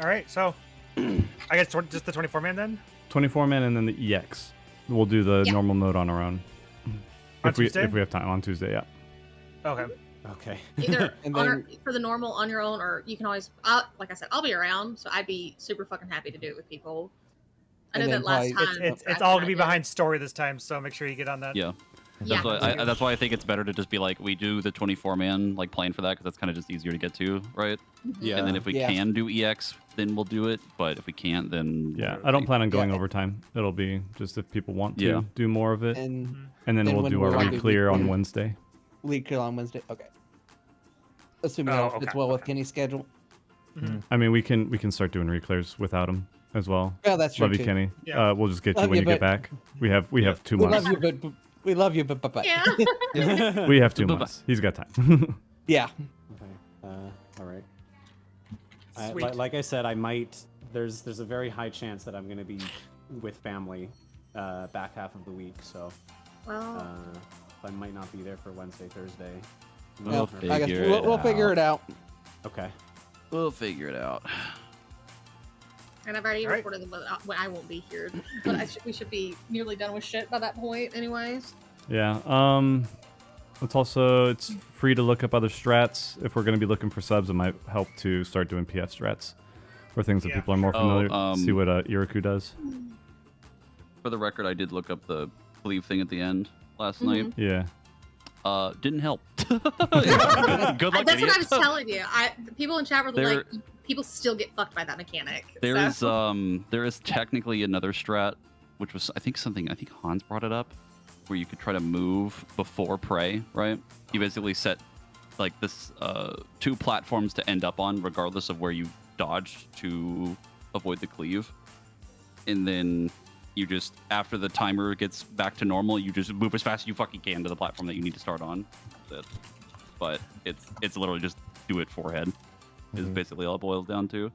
All right, so I guess just the 24-man then. 24 man and then the EX. We'll do the Yeah. normal mode on our own. On Tuesday? If we have time on Tuesday, yeah. Okay. Okay. Either And for the normal on your own, or you can always, like I said, I'll be around, so I'd be super fucking happy to do it with people. I know And that then last probably- time. It's all gonna be behind story this time, so make sure you get on that. Yeah. Yeah. That's why I think it's better to just be like, we do the 24-man like plan for that, because that's kind of just easier to get to, right? Yeah. And then if we Yeah. can do EX, then we'll do it. But if we can't, then Yeah, I don't plan on going Yeah. overtime. It'll be just if people want to Yeah. do more of it. And And then then we'll when do our we're on re-clear on Wednesday. lead kill on Wednesday. Okay. Assuming Oh, all fits okay, well with okay. Kenny's schedule. I mean, we can start doing re-clears without him as well. Yeah, that's true Love you, too. Kenny. Yeah. We'll just get you Love when you, you get but- back. We have 2 We months. love you, but we love you, but Yeah. We have 2 Bye-bye. months. He's got time. yeah. Okay. All right. Sweet. Like I said, I might. There's a very high chance that I'm gonna be with family back half of the week, so Well, I might not be there for Wednesday, Thursday. We'll I guess figure we'll it figure out. it out. Okay. We'll figure it out. and I've already All right. reported that when I won't be here, but we should be nearly done with shit by that point, anyways. Yeah. It's free to look up other strats. If we're going to be looking for subs, it might help to start doing PF strats or things that Yeah. people are more Oh, familiar. See what Iraku does. For the record, I did look up the believe thing at the end last night. Yeah. Didn't help. Good luck, That's what idiot. I was telling you. The people in chat were There- like, people still get fucked by that mechanic. There so. is technically another strat, which was I think Hans brought it up, where you could try to move before prey, right? You basically set like this 2 platforms to end up on, regardless of where you dodge to avoid the cleave, and then you just after the timer gets back to normal, you just move as fast as you fucking can to the platform that you need to start on. That's it. But it's literally just do it forehead. Is basically all it boils down to.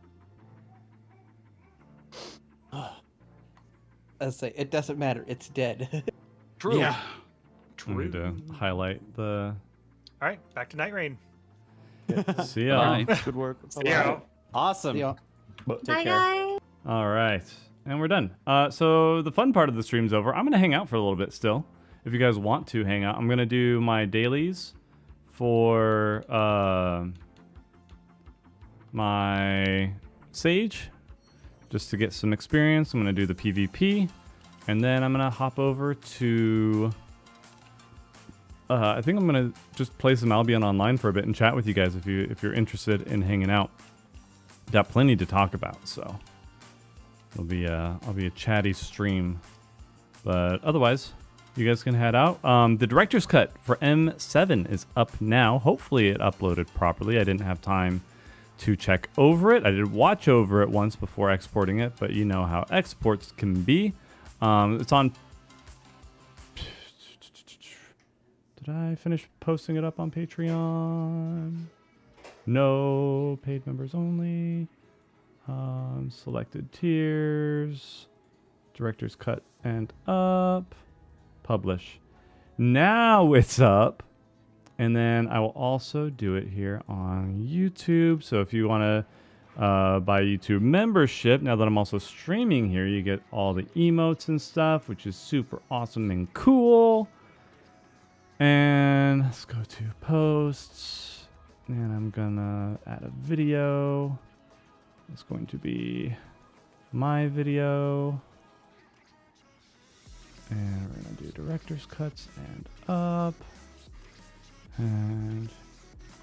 Let's say it doesn't matter. It's dead. True. Yeah. I need to highlight the. All right, back to Night Rain. See ya. Bye. Good work. Yeah. Awesome. Yeah. Take Bye, care. guys. All right, and we're done. So the fun part of the stream's over. I'm gonna hang out for a little bit still. If you guys want to hang out, I'm gonna do my dailies for my Sage, just to get some experience. I'm gonna do the PvP, and then I'm gonna hop over to. I think I'm gonna just play some Albion Online for a bit and chat with you guys if you're interested in hanging out. Got plenty to talk about, so I'll be a chatty stream. But otherwise, you guys can head out. The director's cut for M7 is up now. Hopefully it uploaded properly. I didn't have time to check over it. I did watch over it once before exporting it, but you know how exports can be. It's on. Did I finish posting it up on Patreon? No, paid members only. Selected tiers. Director's cut and up. Publish. Now it's up. And then I will also do it here on YouTube. So if you want to buy YouTube membership, now that I'm also streaming here, you get all the emotes and stuff, which is super awesome and cool. And let's go to posts. And I'm gonna add a video. It's going to be my video. And we're gonna do director's cuts and up. And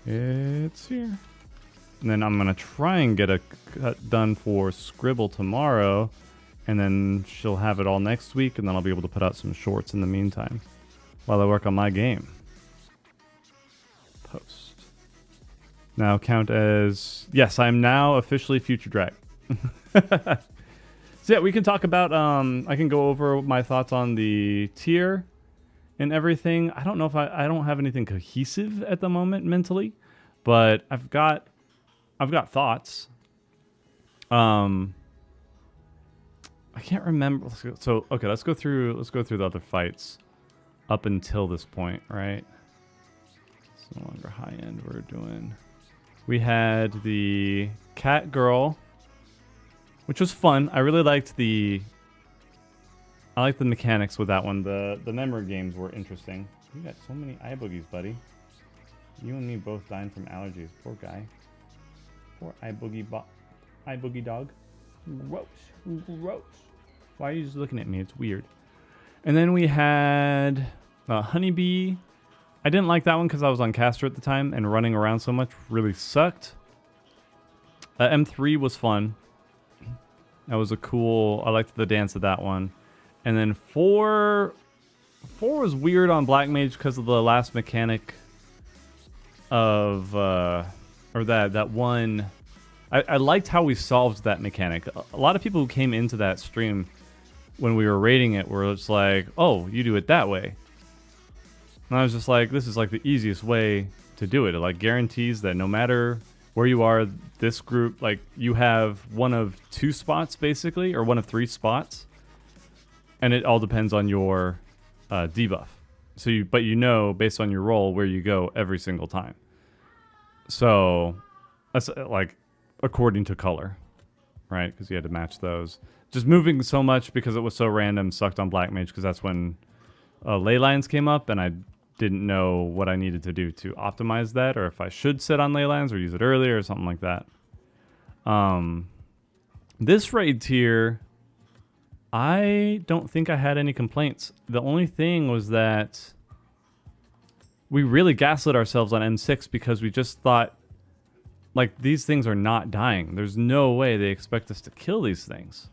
it's here. And then I'm gonna try and get a cut done for Scribble tomorrow. and then she'll have it all next week, and then I'll be able to put out some shorts in the meantime while I work on my game. Post. Now count as... Yes, I'm now officially Future Drak. So yeah, we can talk about... I can go over my thoughts on the tier and everything. I don't know if I don't have anything cohesive at the moment mentally, but I've got thoughts. I can't remember. So okay, let's go through the other fights up until this point, right? It's no longer high end. We're doing. We had the cat girl, which was fun. I really liked the mechanics with that one. The memory games were interesting. You got so many eye boogies, buddy. You and me both dying from allergies. Poor guy. Poor eye boogie dog. Gross. Gross. Why are you just looking at me? It's weird. And then we had Honeybee. I didn't like that one because I was on caster at the time and running around so much really sucked. M3 was fun. That was a cool... I liked the dance of that one. And then 4 was weird on Black Mage because of the last mechanic of... or that one... I liked how we solved that mechanic. A lot of people who came into that stream when we were rating it were just like, oh, you do it that way. And I was just like, this is like the easiest way to do it. It like guarantees that no matter where you are, this group, like you have one of 2 spots basically, or one of 3 spots. And it all depends on your debuff. So but you know, based on your role, where you go every single time. So that's like according to color, right? Because you had to match those. Just moving so much because it was so random sucked on Black Mage because that's when ley lines came up and I didn't know what I needed to do to optimize that, or if I should sit on ley lines or use it earlier or something like that. This raid tier, I don't think I had any complaints. The only thing was that we really gaslit ourselves on M6 because we just thought, like, these things are not dying. There's no way they expect us to kill these things.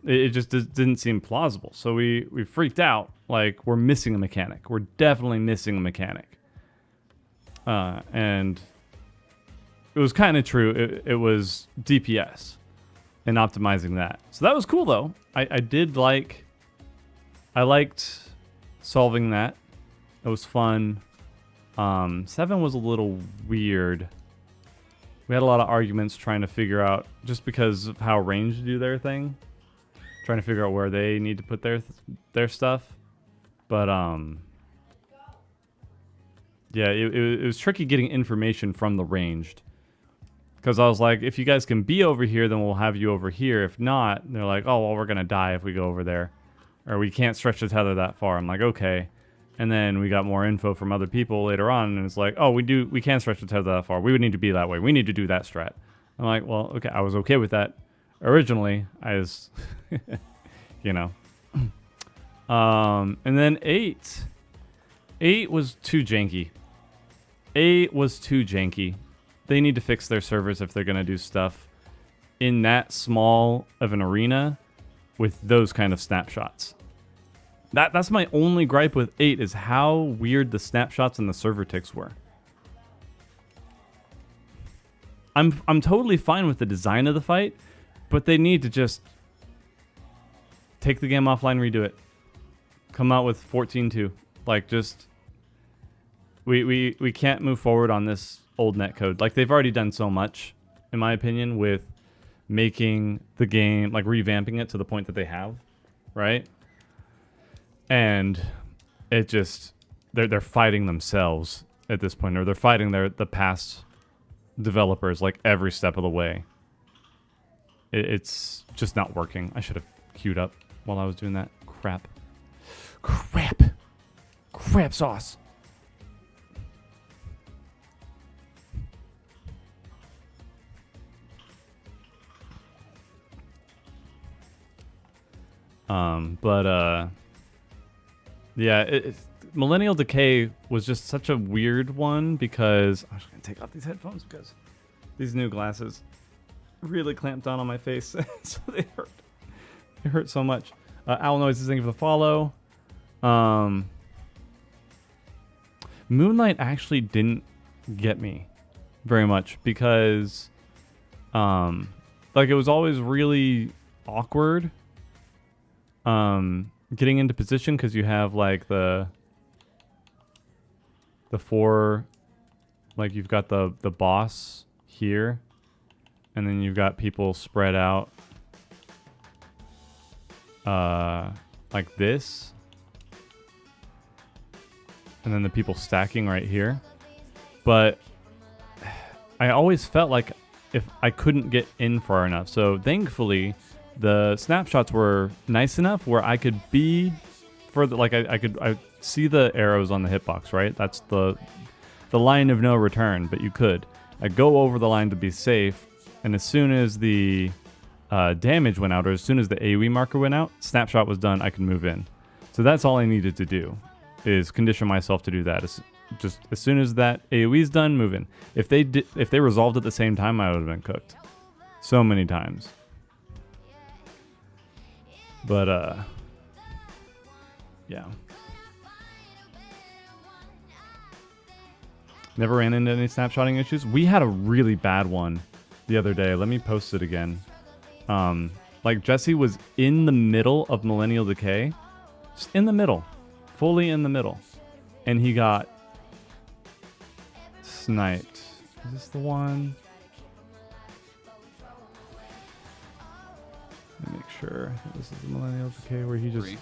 It just didn't seem plausible. So we freaked out. Like, we're missing a mechanic. We're definitely missing a mechanic. And it was kind of true. It was DPS and optimizing that. So that was cool, though. I liked solving that. It was fun. 7 was a little weird. We had a lot of arguments trying to figure out, just because of how ranged do their thing, trying to figure out where they need to put their stuff. But yeah, it was tricky getting information from the ranged, because I was like, if you guys can be over here, then we'll have you over here. If not, they're like, oh well, we're gonna die if we go over there, or we can't stretch the tether that far. I'm like, okay. And then we got more info from other people later on, and it's like, oh, we can stretch the tether that far. We would need to be that way. We need to do that strat. I'm like, well, okay, I was okay with that originally. I was, you know. And then 8 was too janky. 8 was too janky. They need to fix their servers if they're gonna do stuff in that small of an arena with those kind of snapshots. That's my only gripe with 8, is how weird the snapshots and the server ticks were. I'm totally fine with the design of the fight, but they need to just take the game offline, redo it. Come out with 14.2. Like, just we can't move forward on this old netcode. Like, they've already done so much, in my opinion, with making the game, like revamping it to the point that they have, right? And it just, they're fighting themselves at this point, or they're fighting the past developers like every step of the way. It's just not working. I should have queued up while I was doing that. Crap sauce. Yeah, Millennial Decay was just such a weird one, because I'm just gonna take off these headphones because these new glasses really clamped down on my face, so they hurt. It hurts so much. Owl Noises, thank you for the follow. Moonlight actually didn't get me very much because like it was always really awkward getting into position because you have like the four, like you've got the boss here and then you've got people spread out like this, and then the people stacking right here. But I always felt like if I couldn't get in far enough. So thankfully the snapshots were nice enough where I could be further, like I see the arrows on the hitbox, right? That's the line of no return, but you could. I go over the line to be safe, and as soon as the damage went out, or as soon as the AoE marker went out, snapshot was done, I could move in. So that's all I needed to do, is condition myself to do that. Just as soon as that AoE is done, move in. If they resolved at the same time, I would have been cooked. So many times. But yeah. Never ran into any snapshotting issues. We had a really bad one the other day. Let me post it again. Like Jesse was in the middle of Millennial Decay. Just in the middle. Fully in the middle. And he got sniped. Is this the one? Let me make sure. I think this is the Millennial Decay where he just...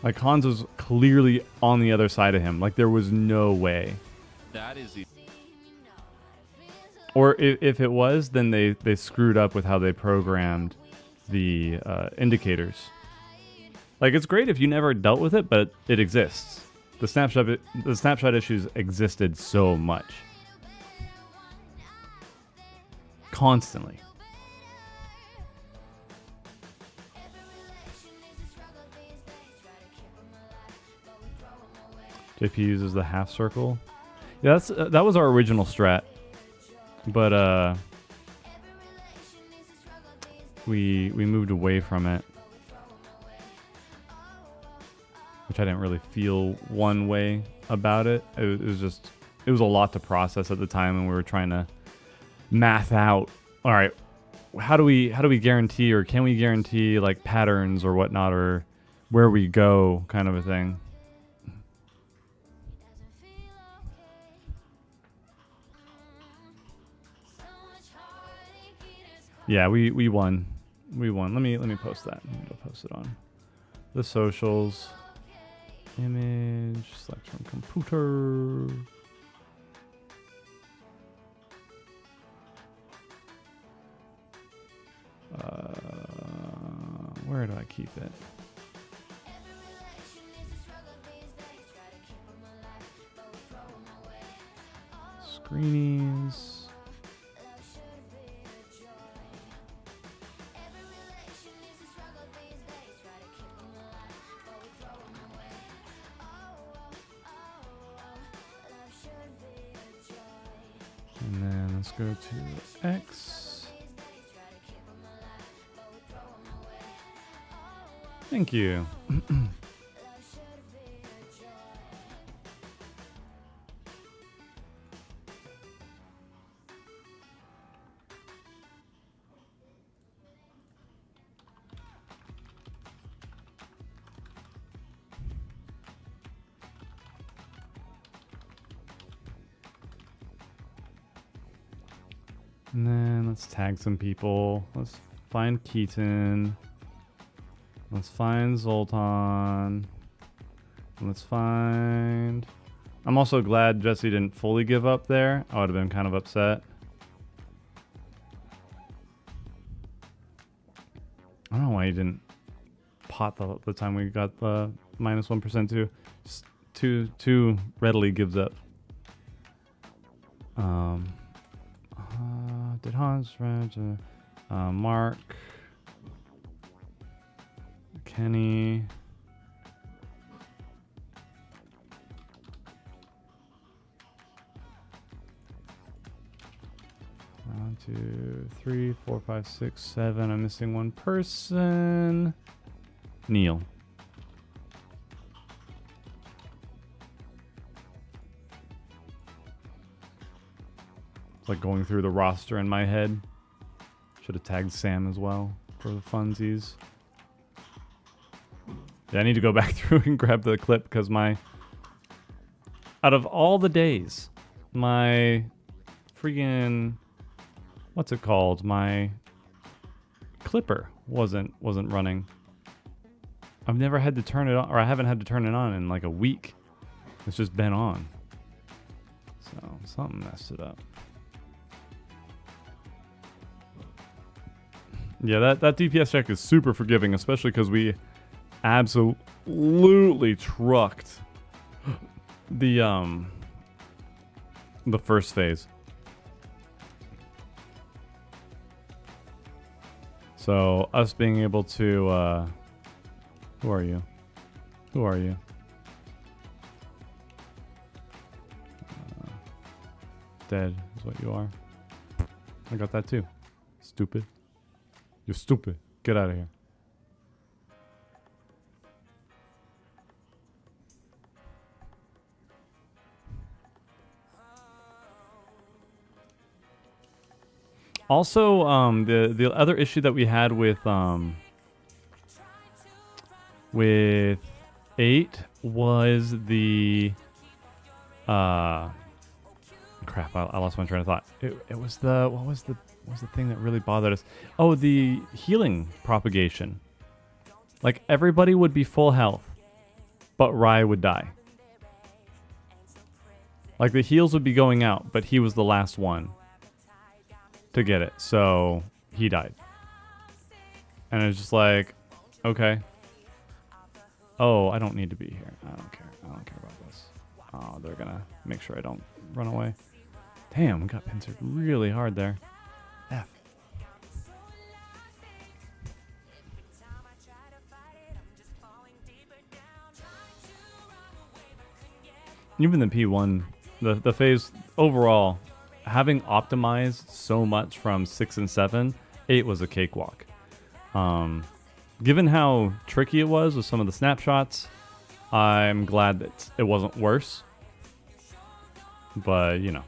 Like Hans was clearly on the other side of him. Like there was no way. That is the... Or if it was, then they screwed up with how they programmed the indicators. Like it's great if you never dealt with it, but it exists. The snapshot issues existed so much. Constantly. JP uses the half circle. Yeah, that was our original strat. But we moved away from it, which I didn't really feel one way about it. It was a lot to process at the time, and we were trying to math out. All right, how do we guarantee, or can we guarantee like patterns or whatnot, or where we go, kind of a thing. Yeah, we won. We won. Let me post that. I'm gonna post it on the socials. Image, select from computer. Where do I keep it? Screenies. And then let's go to X. Thank you. And then let's tag some people. Let's find Keaton. Let's find Zoltan. Let's find... I'm also glad Jesse didn't fully give up there. I would have been kind of upset. I don't know why he didn't pot the time we got the -1% too. Just too readily gives up. Did Hans, Mark, Kenny, 2, 3, 4, 5, 6, 7. I'm missing one person. Neil. It's like going through the roster in my head. Should have tagged Sam as well for the funsies. Yeah, I need to go back through and grab the clip because out of all the days, my freaking, what's it called? My clipper wasn't running. I've never had to turn it on, or I haven't had to turn it on in like a week. It's just been on. So something messed it up. Yeah, that DPS check is super forgiving, especially because we absolutely trucked the first phase. So us being able to who are you? Who are you? Dead is what you are. I got that too. Stupid. You're stupid. Get out of here. Also, the other issue that we had with 8 was the crap. I lost my train of thought. It was what was the thing that really bothered us? Oh, the healing propagation. Like everybody would be full health, but Rai would die. Like the heals would be going out, but he was the last one to get it, so he died. And it was just like, okay. Oh, I don't need to be here. I don't care. I don't care about this. Oh, they're gonna make sure I don't run away. Damn, we got pincered really hard there. F. Even the P1, the phase overall, having optimized so much from 6 and 7, 8 was a cakewalk. Given how tricky it was with some of the snapshots, I'm glad that it wasn't worse. But, you know.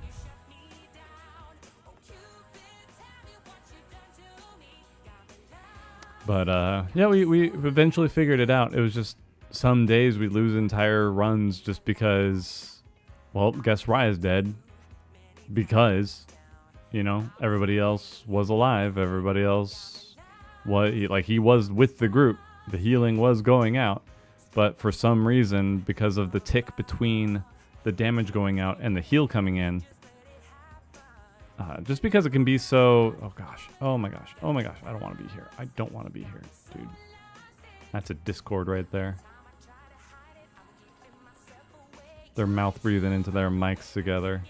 But, yeah, we eventually figured it out. It was just some days we lose entire runs just because, well, guess Raya's dead. Because, you know, everybody else was alive. Everybody else was, like, he was with the group. The healing was going out. But for some reason, because of the tick between the damage going out and the heal coming in, just because it can be so... Oh, gosh. Oh, my gosh. Oh, my gosh. I don't want to be here. I don't want to be here, dude. That's a Discord right there. They're mouth breathing into their mics together.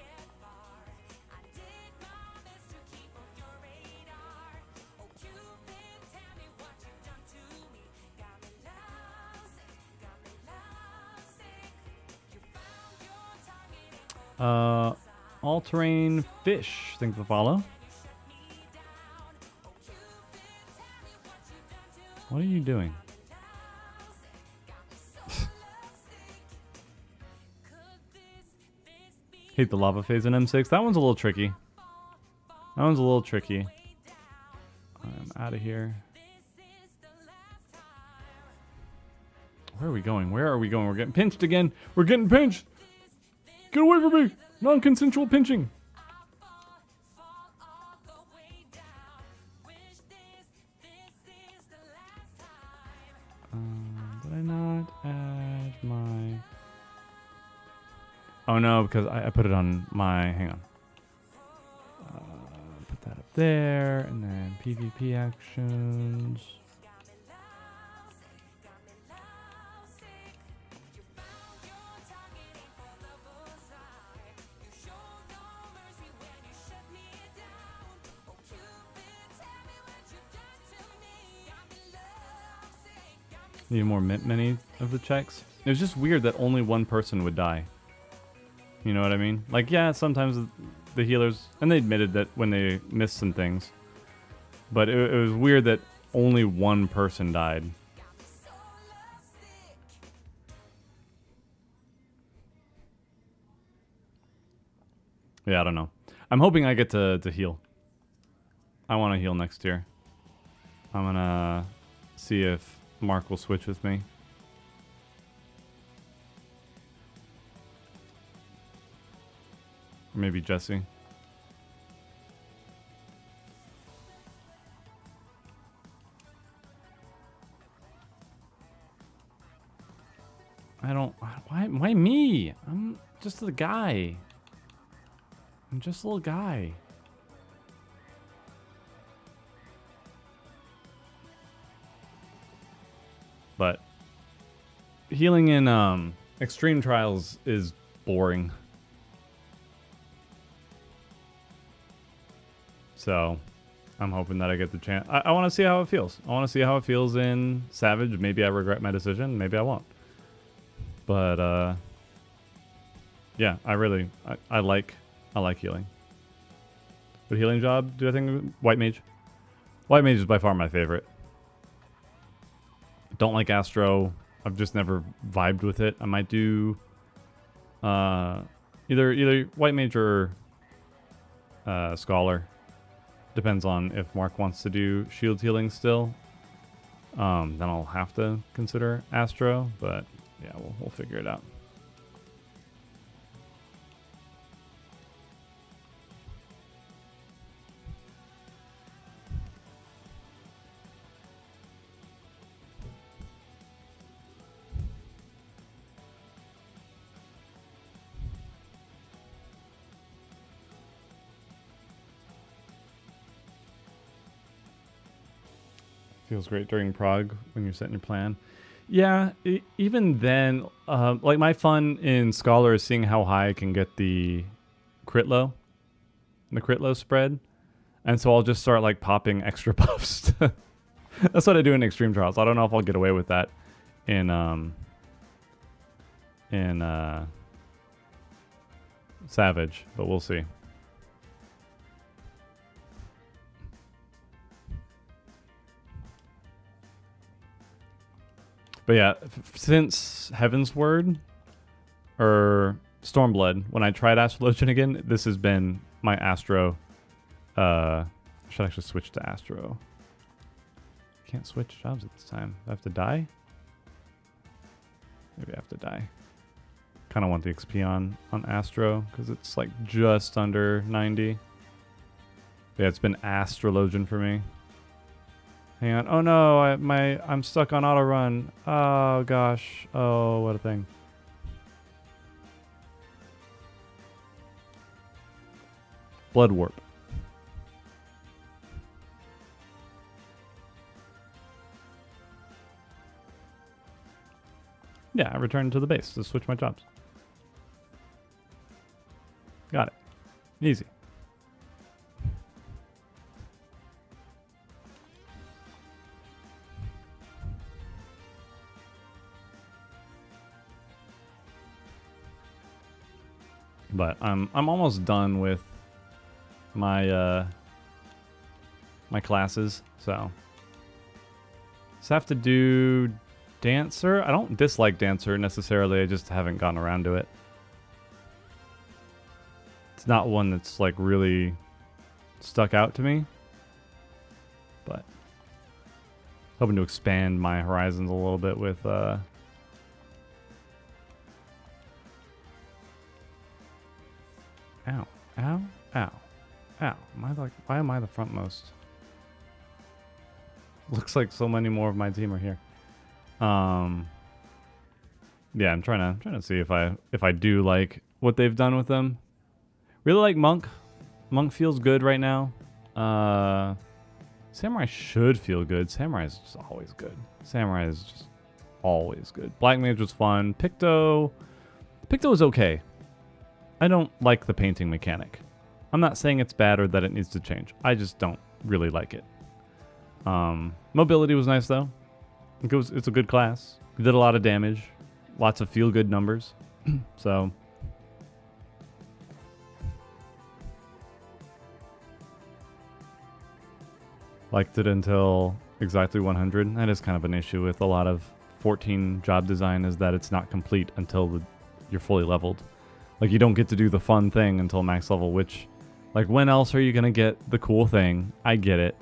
All-terrain fish. Thanks for the follow. What are you doing? Hate the lava phase in M6. That one's a little tricky. That one's a little tricky. I'm out of here. Where are we going? Where are we going? We're getting pinched again. We're getting pinched. Get away from me. Non-consensual pinching. Did I not add my... Oh no, because I put it on my... Hang on. Put that up there, and then PvP actions. Need more mint many of the checks. It was just weird that only one person would die. You know what I mean? Like, yeah, sometimes the healers, and they admitted that when they missed some things, but it was weird that only one person died. Yeah, I don't know. I'm hoping I get to heal. I want to heal next year. I'm gonna see if Mark will switch with me. Or maybe Jesse. I don't... Why me? I'm just the guy. I'm just a little guy. But healing in extreme trials is boring. So I'm hoping that I get the chance. I want to see how it feels. I want to see how it feels in Savage. Maybe I regret my decision. Maybe I won't. But yeah, I like healing. But healing job, do I think White Mage? White Mage is by far my favorite. Don't like Astro. I've just never vibed with it. I might do either White Mage or Scholar. Depends on if Mark wants to do shield healing still. Then I'll have to consider Astro, but yeah, we'll figure it out. Feels great during prog when you're setting your plan. Yeah, even then, like my fun in Scholar is seeing how high I can get the crit low spread. And so I'll just start like popping extra buffs. That's what I do in Extreme Trials. I don't know if I'll get away with that in Savage, but we'll see. But yeah, since Heaven's Word or Stormblood, when I tried Astrologian again, this has been my Astro. I should actually switch to Astro. Can't switch jobs at this time. Do I have to die? Maybe I have to die. Kind of want the XP on Astro because it's like just under 90. But yeah, it's been Astrologian for me. Hang on. Oh no, I'm stuck on auto run. Oh gosh. Oh, what a thing. Blood warp. Yeah, I returned to the base to switch my jobs. Got it. Easy. But I'm almost done with my my classes, so just have to do Dancer. I don't dislike Dancer necessarily. I just haven't gotten around to it. It's not one that's like really stuck out to me, but hoping to expand my horizons a little bit with Ow, ow, ow, ow. Why am I the frontmost? Looks like so many more of my team are here. Yeah, I'm trying to see if I do like what they've done with them. Really like Monk. Monk feels good right now. Samurai should feel good. Samurai is just always good. Samurai is just always good. Black Mage was fun. Picto is okay. I don't like the painting mechanic. I'm not saying it's bad or that it needs to change. I just don't really like it. Mobility was nice though. It's a good class. It did a lot of damage. Lots of feel-good numbers. So, liked it until exactly 100. That is kind of an issue with a lot of 14 job design, is that it's not complete until you're fully leveled. Like, you don't get to do the fun thing until max level, which, like, when else are you going to get the cool thing? I get it.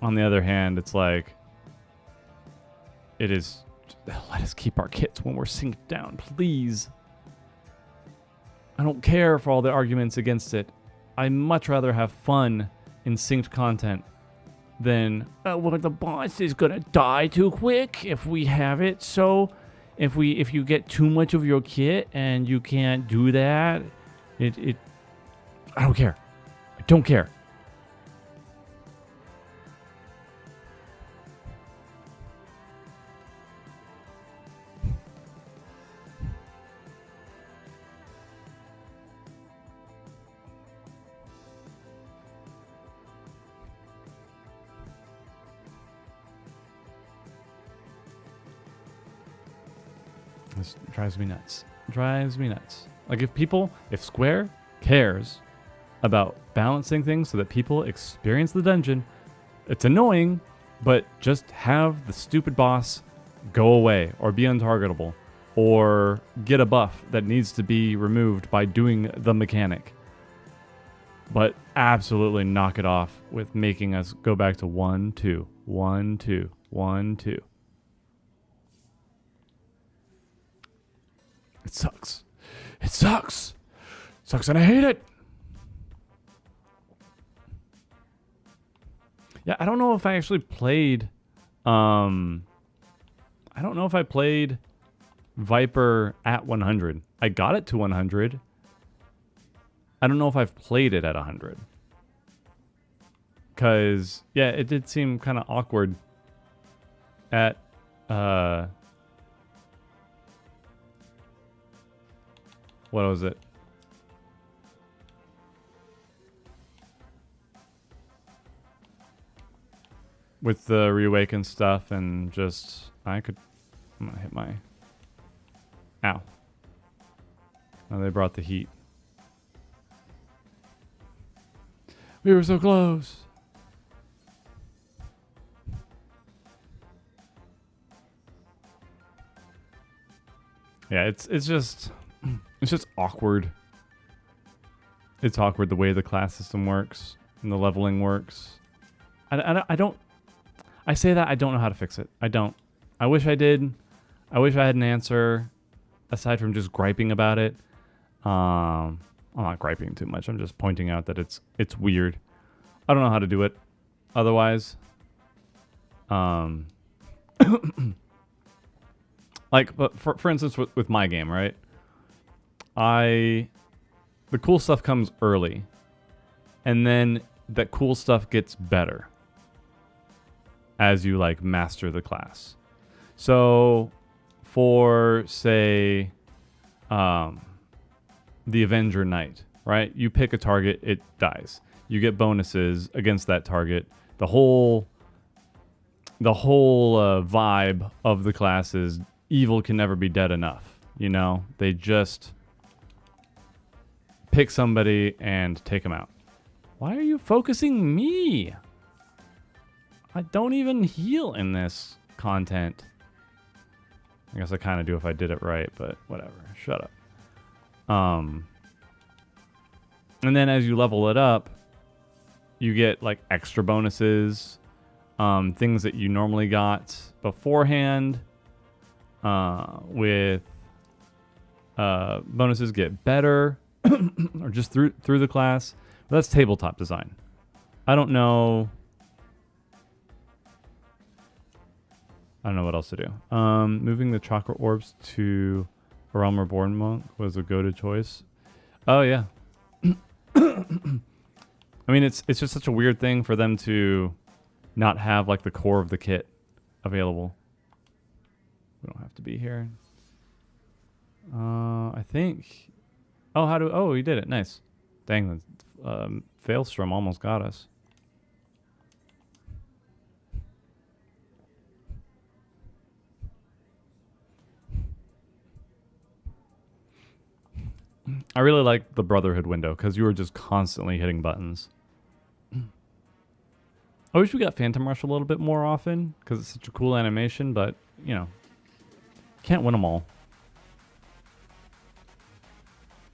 On the other hand, it's like, it is, let us keep our kits when we're synced down, please. I don't care for all the arguments against it. I much rather have fun in synced content than, well, the boss is gonna die too quick if we have it. So, if you get too much of your kit and you can't do that, I don't care. I don't care. This drives me nuts. Drives me nuts. Like, if Square cares about balancing things so that people experience the dungeon, it's annoying, but just have the stupid boss go away or be untargetable or get a buff that needs to be removed by doing the mechanic. But absolutely knock it off with making us go back to 1, 2, 1, 2, 1, 2. It sucks. It sucks. It sucks and I hate it. Yeah, I don't know if I actually played I don't know if I played Viper at 100. I got it to 100. I don't know if I've played it at 100. Cause yeah, it did seem kind of awkward at what was it? With the reawaken stuff and just, I'm gonna hit my, ow. Oh, they brought the heat. We were so close. Yeah, it's just awkward. It's awkward the way the class system works and the leveling works. I say that I don't know how to fix it. I don't. I wish I did. I wish I had an answer aside from just griping about it. I'm not griping too much. I'm just pointing out that it's weird. I don't know how to do it otherwise. Like, but for instance, with my game, right? The cool stuff comes early, and then that cool stuff gets better as you like master the class. So for say the Avenger Knight, right? You pick a target, it dies. You get bonuses against that target. The whole vibe of the class is evil can never be dead enough. You know, they just pick somebody and take them out. Why are you focusing me? I don't even heal in this content. I guess I kind of do if I did it right, but whatever. Shut up. And then as you level it up, you get like extra bonuses, things that you normally got beforehand. With bonuses get better, or just through the class. But that's tabletop design. I don't know what else to do. Moving the chakra orbs to a Realm Reborn monk was a go-to choice. Oh yeah. I mean, it's just such a weird thing for them to not have like the core of the kit available. We don't have to be here. I think. Oh, he did it. Nice. Dang, the Failstrom almost got us. I really like the Brotherhood window because you were just constantly hitting buttons. I wish we got Phantom Rush a little bit more often because it's such a cool animation, but you know, can't win them all.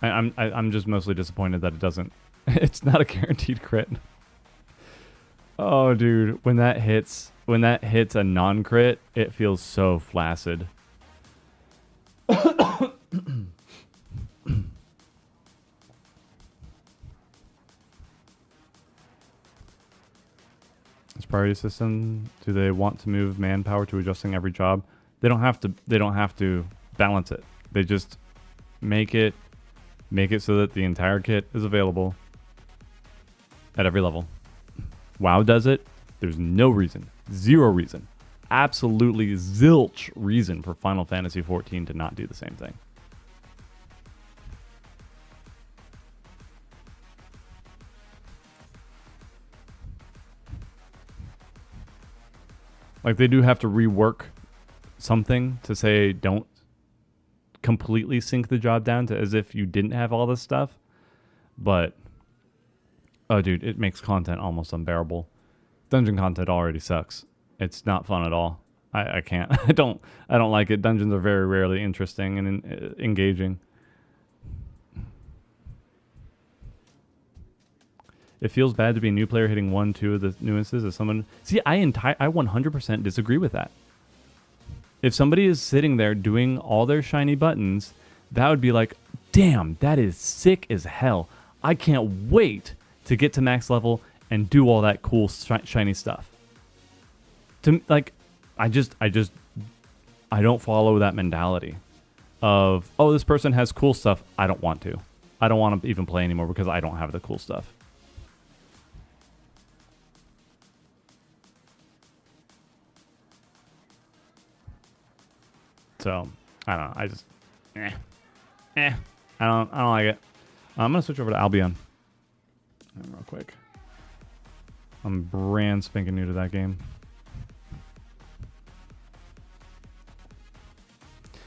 I'm just mostly disappointed that it doesn't. It's not a guaranteed crit. Oh, dude, when that hits a non-crit, it feels so flaccid. This priority system, do they want to move manpower to adjusting every job? They don't have to. They don't have to balance it. They just make it so that the entire kit is available at every level. WoW does it. There's no reason, zero reason, absolutely zilch reason for Final Fantasy XIV to not do the same thing. Like, they do have to rework something to say don't completely sink the job down to as if you didn't have all this stuff. But, oh, dude, it makes content almost unbearable. Dungeon content already sucks. It's not fun at all. I can't. I don't like it. Dungeons are very rarely interesting and engaging. It feels bad to be a new player hitting 1-2 of the nuances as someone... See, I 100% disagree with that. If somebody is sitting there doing all their shiny buttons, that would be like, damn, that is sick as hell. I can't wait to get to max level and do all that cool shiny stuff. To like, I don't follow that mentality of, oh, this person has cool stuff. I don't want to. I don't want to even play anymore because I don't have the cool stuff. So, I don't know. I just, I don't like it. I'm going to switch over to Albion real quick. I'm brand spanking new to that game.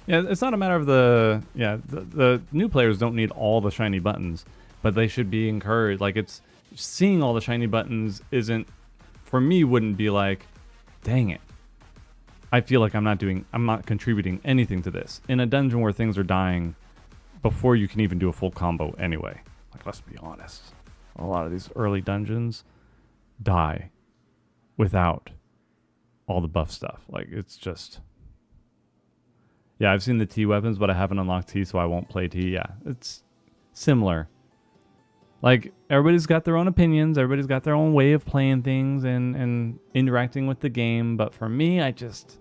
Yeah, it's not a matter of the new players don't need all the shiny buttons, but they should be encouraged. Like, it's seeing all the shiny buttons isn't, for me, wouldn't be like, dang it. I feel like I'm not contributing anything to this. In a dungeon where things are dying before you can even do a full combo anyway. Like, let's be honest. A lot of these early dungeons die without all the buff stuff. Like, it's just... Yeah, I've seen the T weapons, but I haven't unlocked T, so I won't play T. Yeah, it's similar. Like, everybody's got their own opinions. Everybody's got their own way of playing things and interacting with the game. But for me, I just...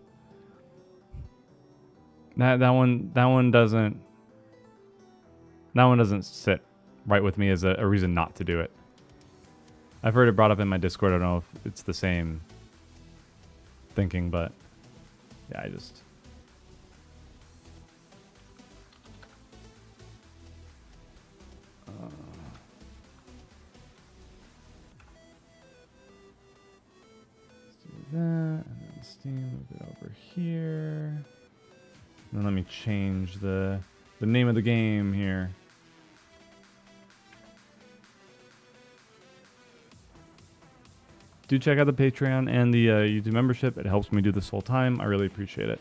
That one doesn't sit right with me as a reason not to do it. I've heard it brought up in my Discord. I don't know if it's the same thinking, but yeah, I just... that, and then Steam, move it over here. And then let me change the name of the game here. Do check out the Patreon and the YouTube membership. It helps me do this full time. I really appreciate it.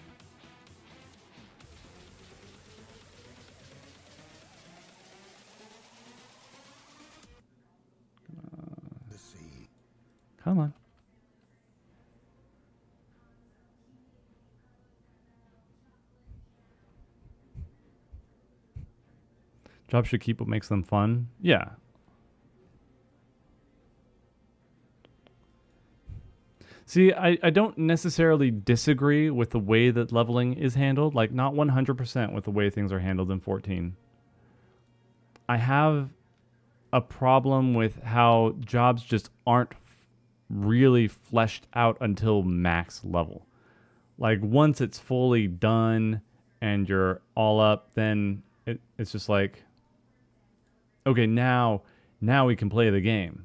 Come on. Jobs should keep what makes them fun. Yeah. See, I don't necessarily disagree with the way that leveling is handled. Like, not 100% with the way things are handled in 14. I have a problem with how jobs just aren't really fleshed out until max level. Like, once it's fully done and you're all up, then it's just like... Okay, now we can play the game.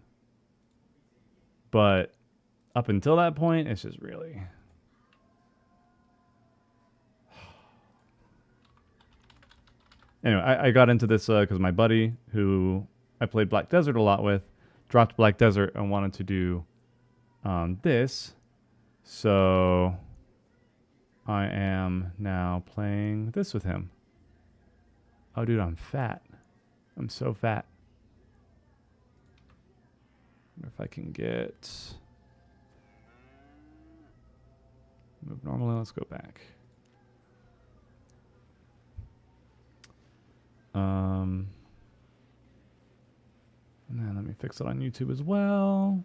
But up until that point, it's just really... Anyway, I got into this because my buddy, who I played Black Desert a lot with, dropped Black Desert and wanted to do on this. So I am now playing this with him. Oh, dude, I'm fat. I'm so fat. Wonder if I can get... Move normally. Let's go back. And then let me fix it on YouTube as well.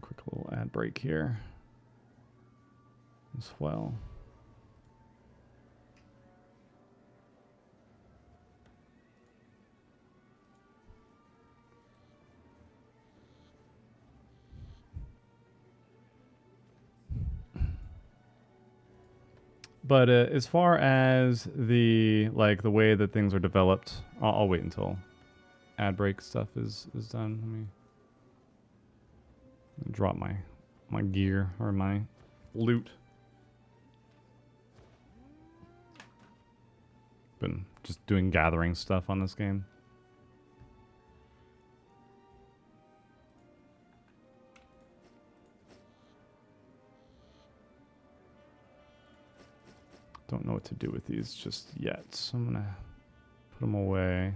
Quick little ad break here as well. But as far as the the way that things are developed, I'll wait until ad break stuff is done. Let me drop my gear or my loot. Been just doing gathering stuff on this game. Don't know what to do with these just yet, so I'm gonna put them away.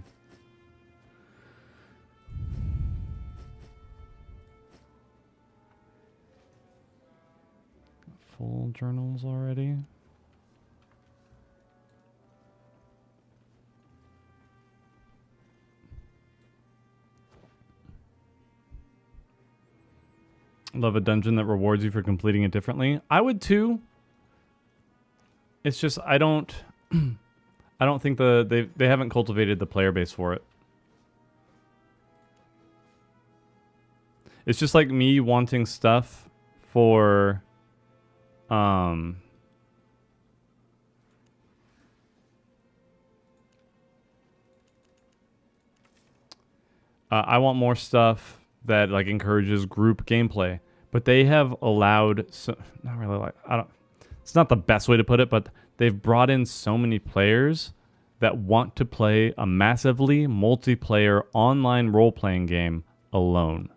Full journals already. Love a dungeon that rewards you for completing it differently. I would too. It's just I don't think they haven't cultivated the player base for it. It's just like me wanting stuff for I want more stuff that like encourages group gameplay, but they have allowed not really like it's not the best way to put it, but they've brought in so many players that want to play a massively multiplayer online role-playing game alone.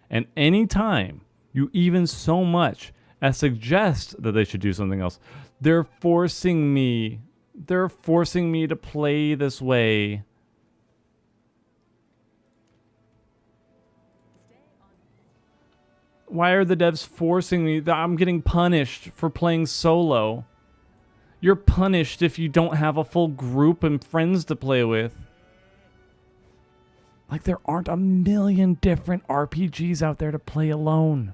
And anytime you even so much as suggest that they should do something else, they're forcing me to play this way. Why are the devs forcing me? I'm getting punished for playing solo. You're punished if you don't have a full group and friends to play with. Like there aren't a million different RPGs out there to play alone.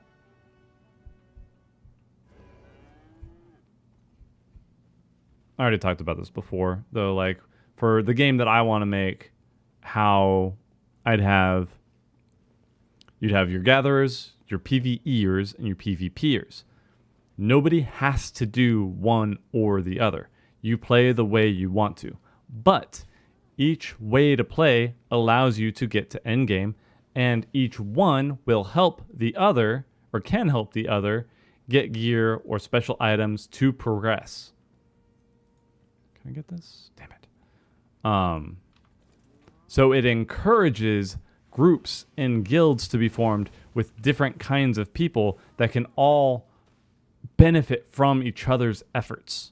I already talked about this before, though, like for the game that I want to make, how you'd have your gatherers, your PvEers, and your PvPers. Nobody has to do one or the other. You play the way you want to. But each way to play allows you to get to endgame, and each one will help the other, or can help the other, get gear or special items to progress. Can I get this? Damn it. So it encourages groups and guilds to be formed with different kinds of people that can all benefit from each other's efforts.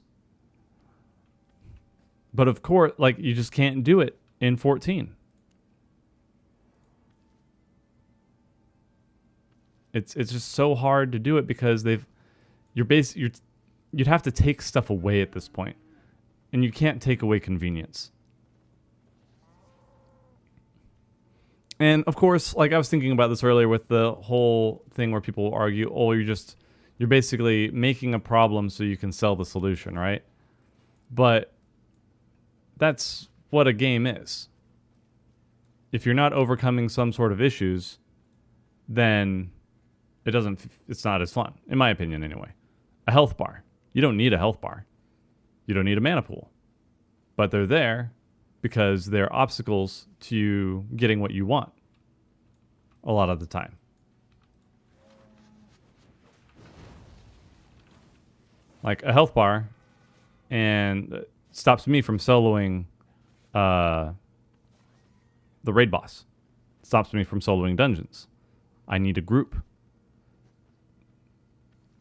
But of course, like you just can't do it in 14. It's just so hard to do it because you'd have to take stuff away at this point. And you can't take away convenience. And of course, like I was thinking about this earlier with the whole thing where people argue, oh, you're basically making a problem so you can sell the solution, right? But that's what a game is. If you're not overcoming some sort of issues, then it's not as fun, in my opinion anyway. a health bar. You don't need a health bar. You don't need a mana pool. But they're there because they're obstacles to you getting what you want a lot of the time. Like a health bar and stops me from soloing the raid boss. Stops me from soloing dungeons. I need a group.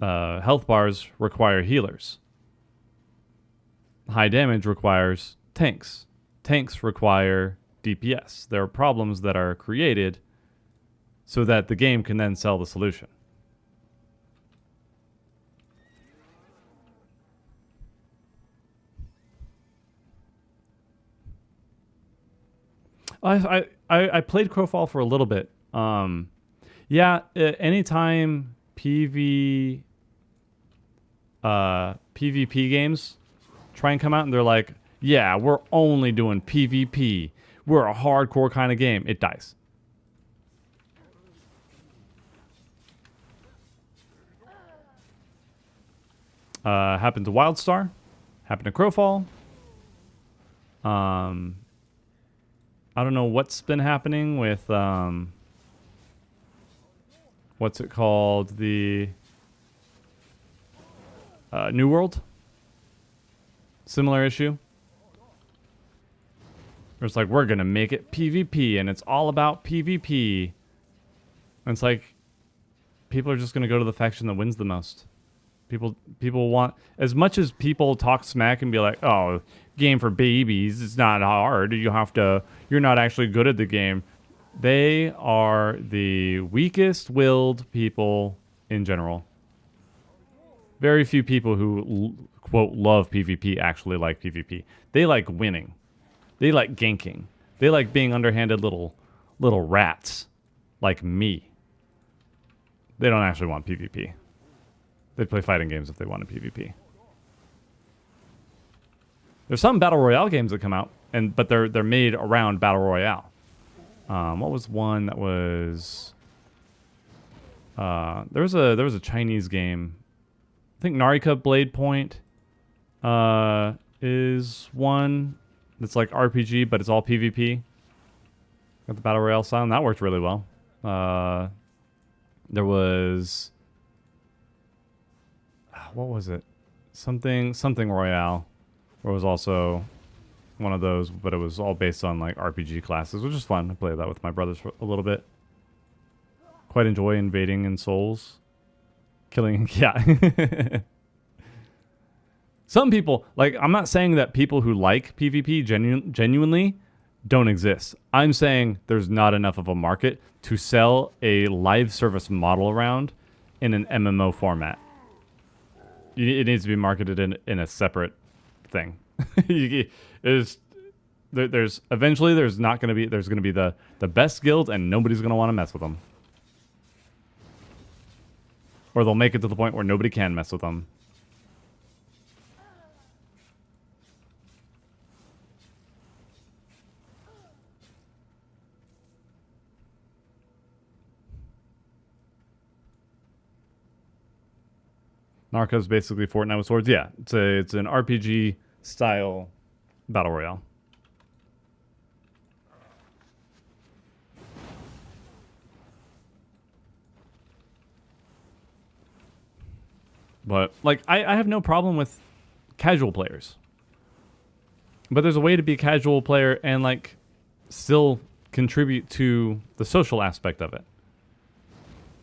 Health bars require healers. High damage requires tanks. Tanks require DPS. There are problems that are created so that the game can then sell the solution. I played Crowfall for a little bit. Anytime PvP games try and come out and they're like, yeah, we're only doing PvP. We're a hardcore kind of game. It dies. Happened to Wildstar. Happened to Crowfall. I don't know what's been happening with what's it called? The New World. Similar issue. It's like, we're gonna make it PvP and it's all about PvP. And it's like, people are just gonna go to the faction that wins the most. People want, as much as people talk smack and be like, oh, game for babies, it's not hard, you're not actually good at the game. They are the weakest willed people in general. Very few people who, quote, love PvP actually like PvP. They like winning. They like ganking. They like being underhanded little rats like me. They don't actually want PvP. They'd play fighting games if they wanted PvP. There's some battle royale games that come out, but they're made around battle royale. What was one that was? There was a Chinese game. I think Narika Blade Point is one that's like RPG, but it's all PvP. Got the battle royale sound that worked really well. There was, what was it? Something Royale, where it was also one of those, but it was all based on like RPG classes, which is fun. I played that with my brothers for a little bit. Quite enjoy invading in Souls. Killing, yeah. Some people, like, I'm not saying that people who like PvP genuinely don't exist. I'm saying there's not enough of a market to sell a live service model around in an MMO format. It needs to be marketed in a separate thing. There's eventually there's going to be the best guild and nobody's going to want to mess with them. Or they'll make it to the point where nobody can mess with them. Narco's basically Fortnite with swords. Yeah, it's an RPG style battle royale. But like, I have no problem with casual players. But there's a way to be a casual player and like still contribute to the social aspect of it.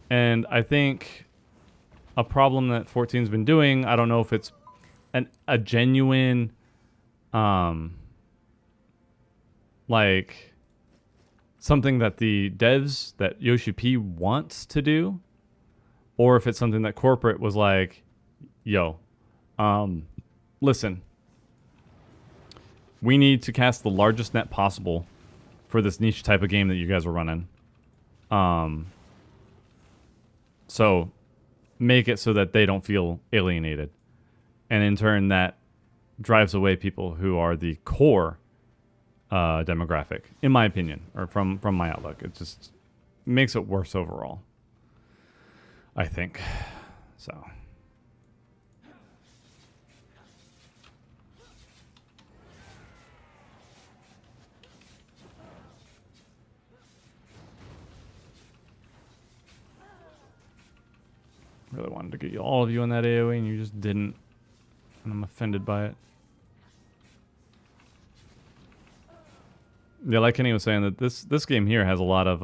And I think a problem that 14's been doing, I don't know if it's a genuine like something that the devs that Yoshi P wants to do, or if it's something that corporate was like, yo, listen, we need to cast the largest net possible for this niche type of game that you guys are running. So make it so that they don't feel alienated. And in turn, that drives away people who are the core demographic, in my opinion, or from my outlook. It just makes it worse overall, I think. So really wanted to get you, all of you in that AoE, and you just didn't. And I'm offended by it. Yeah, like Kenny was saying, that this game here has a lot of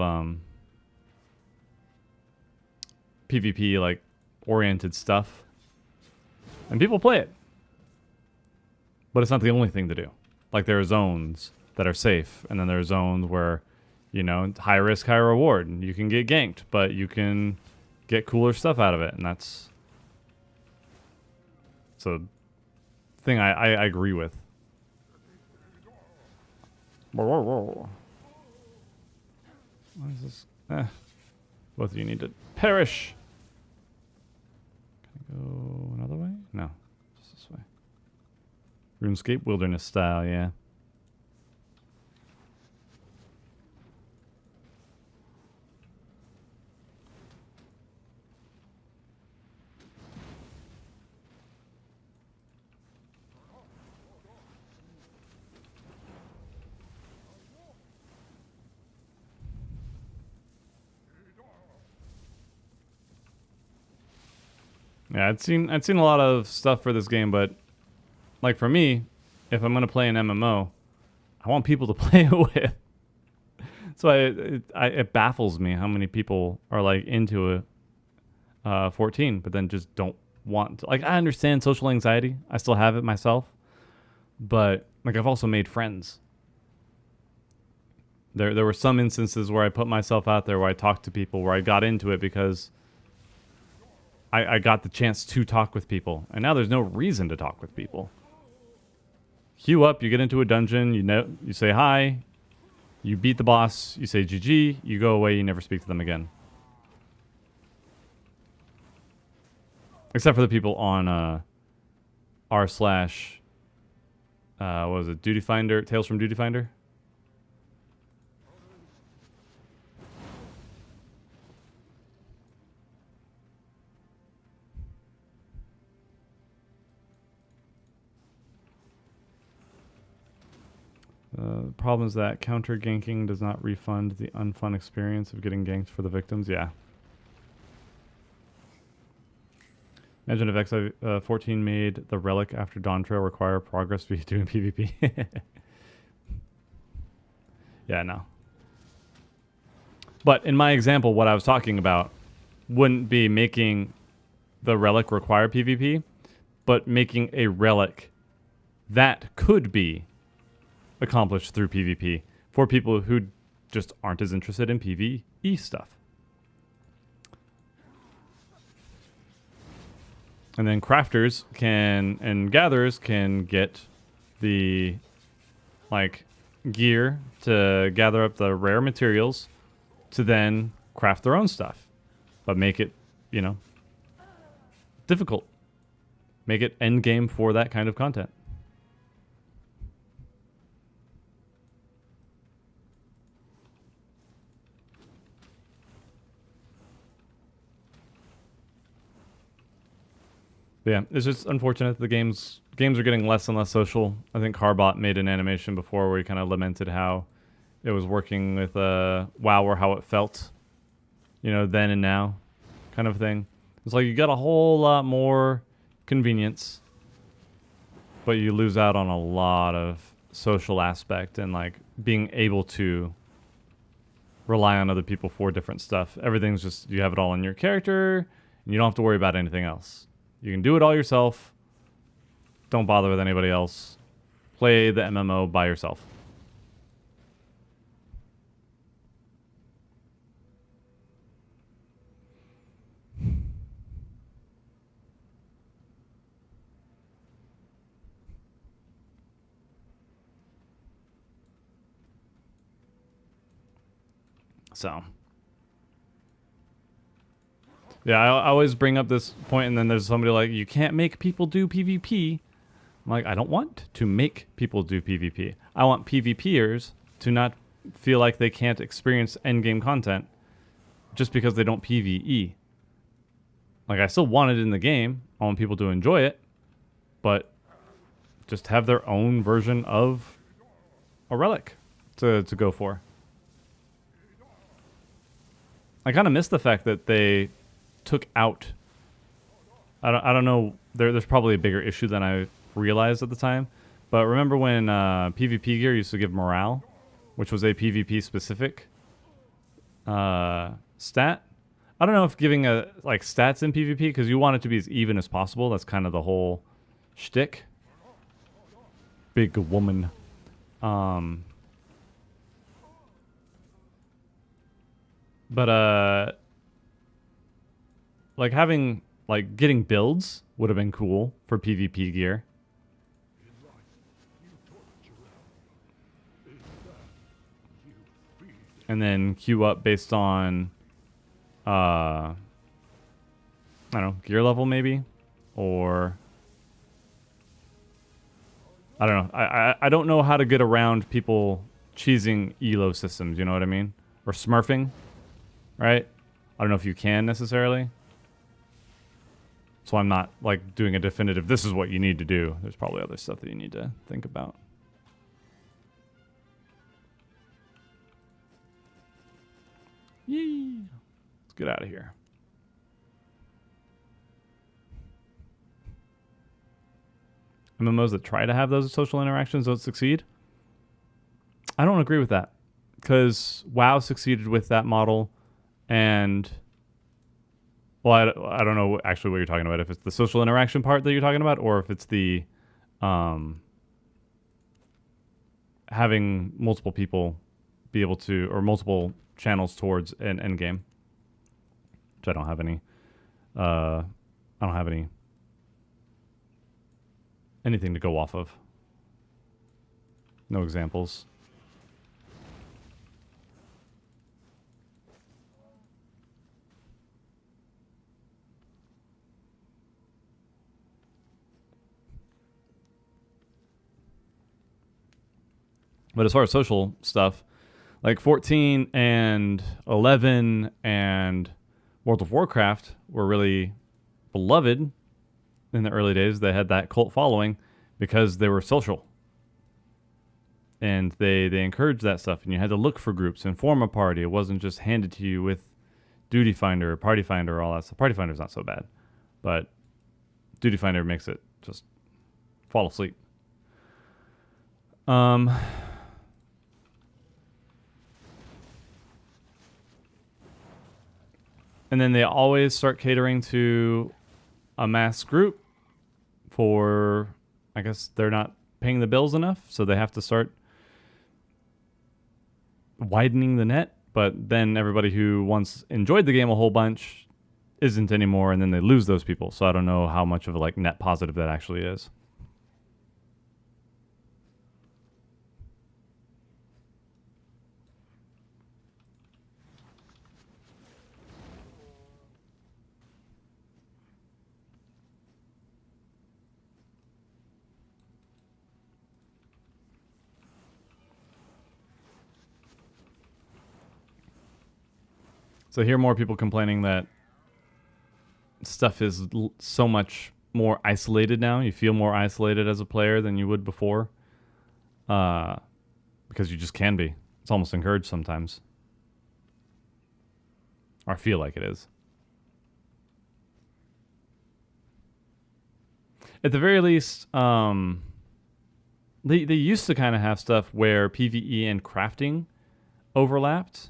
PvP like oriented stuff, and people play it, but it's not the only thing to do. Like, there are zones that are safe, and then there are zones where, you know, high risk, high reward, and you can get ganked, but you can get cooler stuff out of it, and that's a thing I agree with. What is this? Both of you need to perish. Can I go another way? No, just this way. RuneScape wilderness style, yeah. Yeah, I'd seen a lot of stuff for this game, but like for me, if I'm gonna play an MMO, I want people to play it with. So it baffles me how many people are like into a 14, but then just don't want to. Like, I understand social anxiety. I still have it myself, but like, I've also made friends. There were some instances where I put myself out there, where I talked to people, where I got into it because I got the chance to talk with people, and now there's no reason to talk with people. Queue up, you get into a dungeon, you say hi, you beat the boss, you say GG, you go away, you never speak to them again. Except for the people on r/, what was it, Duty Finder, Tales from Duty Finder? The problem is that counter ganking does not refund the unfun experience of getting ganked for the victims. Yeah. Imagine if XI14 made the relic after Dawn Trail require progress to be doing PvP. Yeah, no. But in my example, what I was talking about wouldn't be making the relic require PvP, but making a relic that could be accomplished through PvP for people who just aren't as interested in PvE stuff. And then crafters and gatherers can get the like gear to gather up the rare materials to then craft their own stuff, but make it, you know, difficult. Make it end game for that kind of content. But yeah, it's just unfortunate. The games are getting less and less social. I think Carbot made an animation before where he kind of lamented how it was working with WoW, or how it felt, you know, then and now, kind of thing. It's like you got a whole lot more convenience, but you lose out on a lot of social aspect and like being able to rely on other people for different stuff. Everything's just, you have it all in your character, and you don't have to worry about anything else. You can do it all yourself. Don't bother with anybody else. Play the MMO by yourself. So, yeah, I always bring up this point, and then there's somebody like, you can't make people do PvP. I'm like, I don't want to make people do PvP. I want PvPers to not feel like they can't experience endgame content just because they don't PvE. Like, I still want it in the game. I want people to enjoy it, but just have their own version of a relic to go for. I kind of miss the fact that they took out I don't know. There's probably a bigger issue than I realized at the time. But remember when PvP gear used to give morale, which was a PvP specific stat? I don't know if giving like stats in PvP, because you want it to be as even as possible. That's kind of the whole shtick. Big woman. But like getting builds would have been cool for PvP gear. And then queue up based on I don't know, gear level maybe, or I don't know. I don't know how to get around people cheesing elo systems, you know what I mean? Or smurfing, right? I don't know if you can necessarily. So I'm not like doing a definitive, this is what you need to do. There's probably other stuff that you need to think about. Yee. Let's get out of here. MMOs that try to have those social interactions don't succeed. I don't agree with that, because WoW succeeded with that model, and well, I don't know actually what you're talking about. If it's the social interaction part that you're talking about, or if it's the having multiple people be able to, or multiple channels towards an end game, which I don't have any. I don't have anything to go off of. No examples. But as far as social stuff, like 14 and 11 and World of Warcraft were really beloved in the early days. They had that cult following because they were social. And they encouraged that stuff. And you had to look for groups and form a party. It wasn't just handed to you with Duty Finder, Party Finder, all that stuff. Party Finder's not so bad. But Duty Finder makes it just fall asleep. And then they always start catering to a mass group for, I guess they're not paying the bills enough, so they have to start widening the net. But then everybody who once enjoyed the game a whole bunch isn't anymore, and then they lose those people. So I don't know how much of a like net positive that actually is. So I hear more people complaining that stuff is so much more isolated now. You feel more isolated as a player than you would before. Because you just can be. It's almost encouraged sometimes. Or I feel like it is. At the very least, they used to kind of have stuff where PvE and crafting overlapped.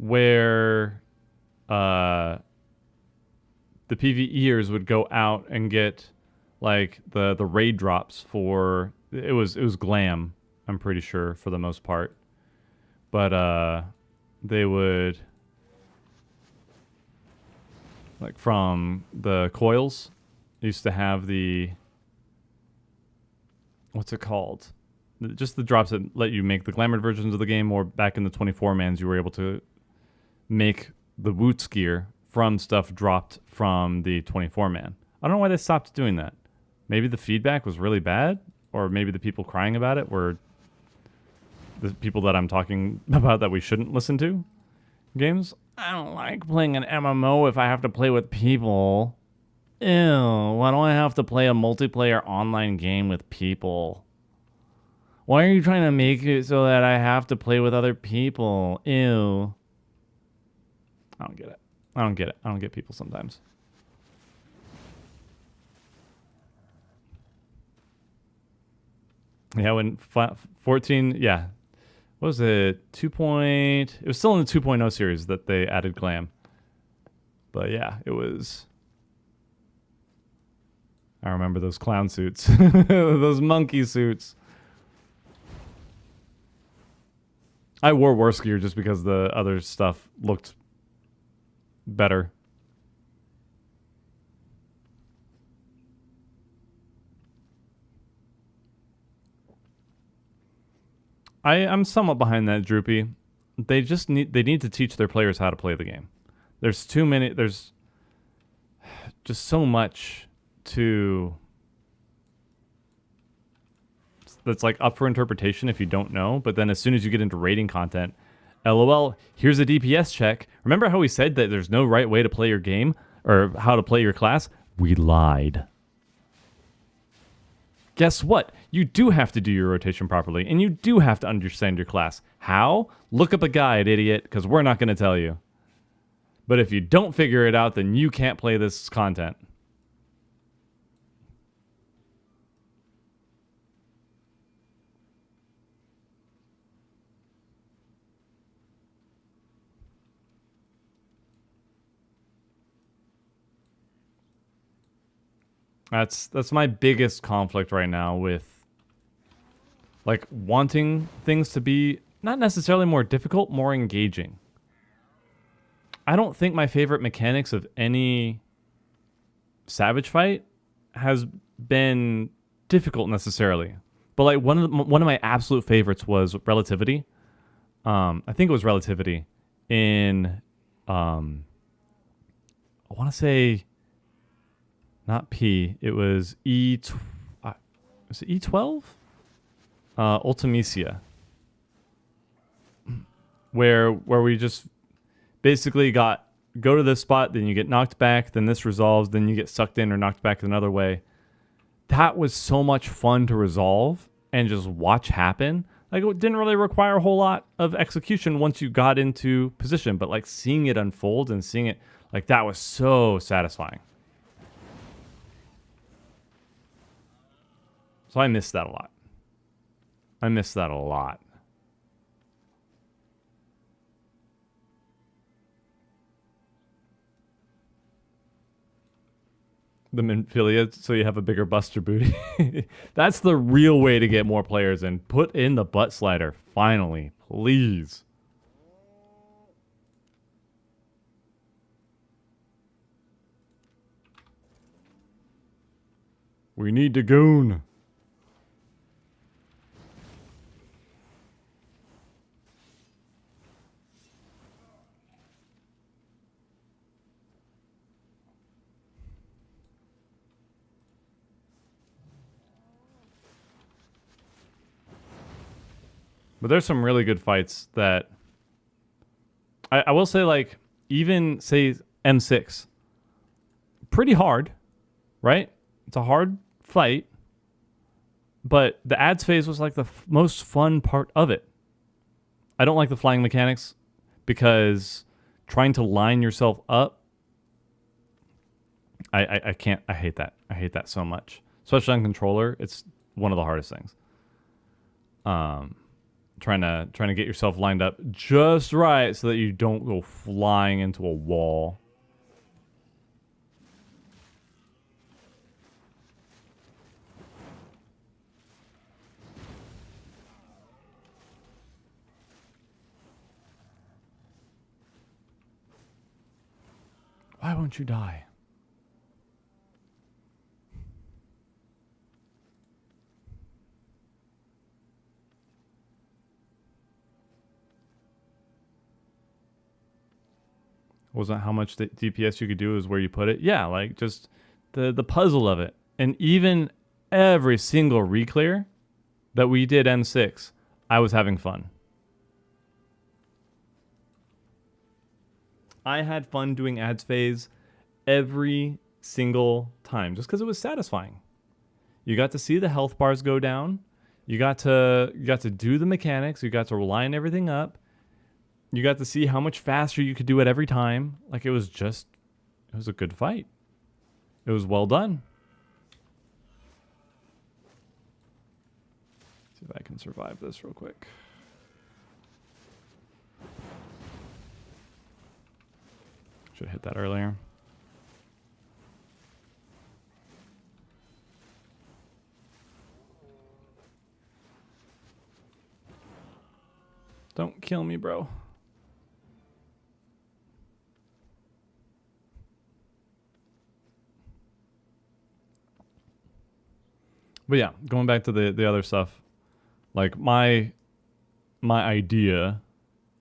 Where the PvEers would go out and get like the raid drops for it was glam, I'm pretty sure, for the most part. But they would like from the coils used to have the what's it called? Just the drops that let you make the glamored versions of the game, or back in the 24-mans you were able to make the Woots gear from stuff dropped from the 24-man. I don't know why they stopped doing that. Maybe the feedback was really bad, or maybe the people crying about it were the people that I'm talking about that we shouldn't listen to. Games? I don't like playing an MMO if I have to play with people. Ew, why do I have to play a multiplayer online game with people? Why are you trying to make it so that I have to play with other people? Ew. I don't get it. I don't get it. I don't get people sometimes. Yeah, when 14, yeah. What was it? It was still in the 2.0 series that they added glam. But yeah, it was... I remember those clown suits. Those monkey suits. I wore worse gear just because the other stuff looked better. I'm somewhat behind that, Droopy. They need to teach their players how to play the game. There's just so much that's like up for interpretation if you don't know, but then as soon as you get into raiding content, LOL, here's a DPS check. Remember how we said that there's no right way to play your game or how to play your class? We lied. Guess what? You do have to do your rotation properly, and you do have to understand your class. How? Look up a guide, idiot, because we're not going to tell you. But if you don't figure it out, then you can't play this content. That's my biggest conflict right now with like wanting things to be not necessarily more difficult, more engaging. I don't think my favorite mechanics of any Savage fight has been difficult necessarily. But like one of my absolute favorites was Relativity. I think it was Relativity in I want to say not P. It was was it E12? Ultimecia. Where we just basically go to this spot, then you get knocked back, then this resolves, then you get sucked in or knocked back another way. That was so much fun to resolve and just watch happen. Like, it didn't really require a whole lot of execution once you got into position, but like seeing it unfold and seeing it, like, that was so satisfying. So I miss that a lot. I miss that a lot. The Minfilia, so you have a bigger buster booty. That's the real way to get more players in. Put in the butt slider, finally, please. We need to goon. But there's some really good fights that I will say, like, even say M6, pretty hard, right? It's a hard fight, but the ads phase was like the most fun part of it. I don't like the flying mechanics because trying to line yourself up, I can't. I hate that. I hate that so much, especially on controller. It's one of the hardest things. Trying to get yourself lined up just right so that you don't go flying into a wall. Why won't you die? Wasn't how much the DPS you could do is where you put it. Yeah, like just the puzzle of it. And even every single reclear that we did M6, I was having fun. I had fun doing ads phase every single time just because it was satisfying. You got to see the health bars go down. You got to do the mechanics. You got to line everything up. You got to see how much faster you could do it every time. Like it was a good fight. It was well done. See if I can survive this real quick. Should have hit that earlier. Don't kill me, bro. But yeah, going back to the other stuff, like my idea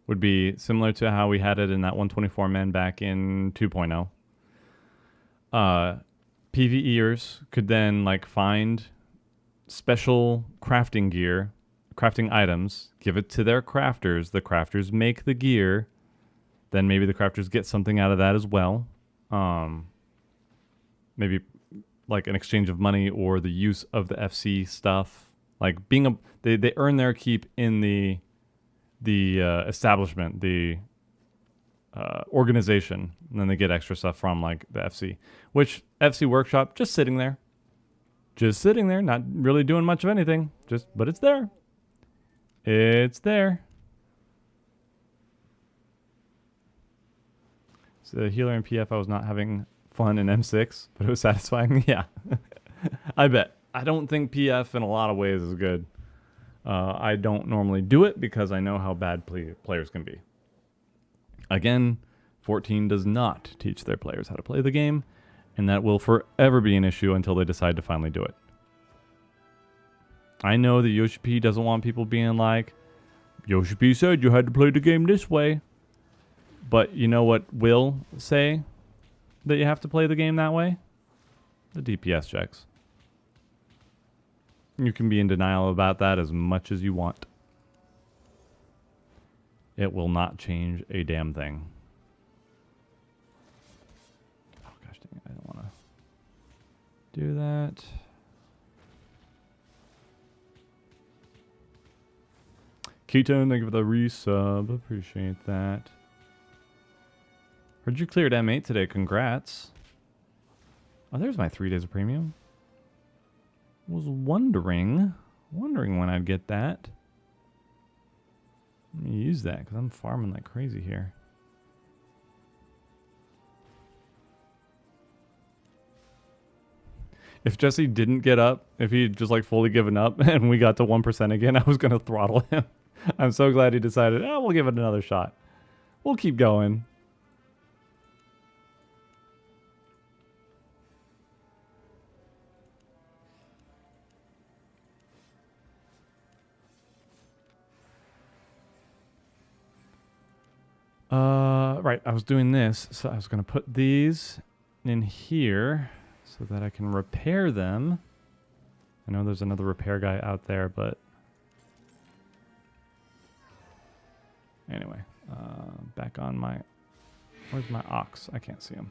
would be similar to how we had it in that 124 man back in 2.0. PvEers could then like find special crafting gear, crafting items, give it to their crafters. The crafters make the gear. Then maybe the crafters get something out of that as well. Maybe like an exchange of money or the use of the FC stuff. Like being they earn their keep in the establishment, the organization, and then they get extra stuff from like the FC, which FC Workshop just sitting there, not really doing much of anything, but it's there. It's there. So the healer in PF, I was not having fun in M6, but it was satisfying. Yeah, I bet. I don't think PF in a lot of ways is good. I don't normally do it because I know how bad players can be. Again, 14 does not teach their players how to play the game, and that will forever be an issue until they decide to finally do it. I know that Yoshi P doesn't want people being like, Yoshi P said you had to play the game this way. But you know what will say that you have to play the game that way? The DPS checks. You can be in denial about that as much as you want. It will not change a damn thing. Oh gosh dang it, I don't want to do that. Ketone, thank you for the resub. Appreciate that. Heard you cleared M8 today. Congrats. Oh, there's my 3 days of premium. Was wondering when I'd get that. Let me use that because I'm farming like crazy here. If Jesse didn't get up, if he'd just like fully given up and we got to 1% again, I was going to throttle him. I'm so glad he decided, oh, we'll give it another shot. We'll keep going. Right, I was doing this, so I was going to put these in here so that I can repair them. I know there's another repair guy out there, but anyway, back on my, where's my ox? I can't see him.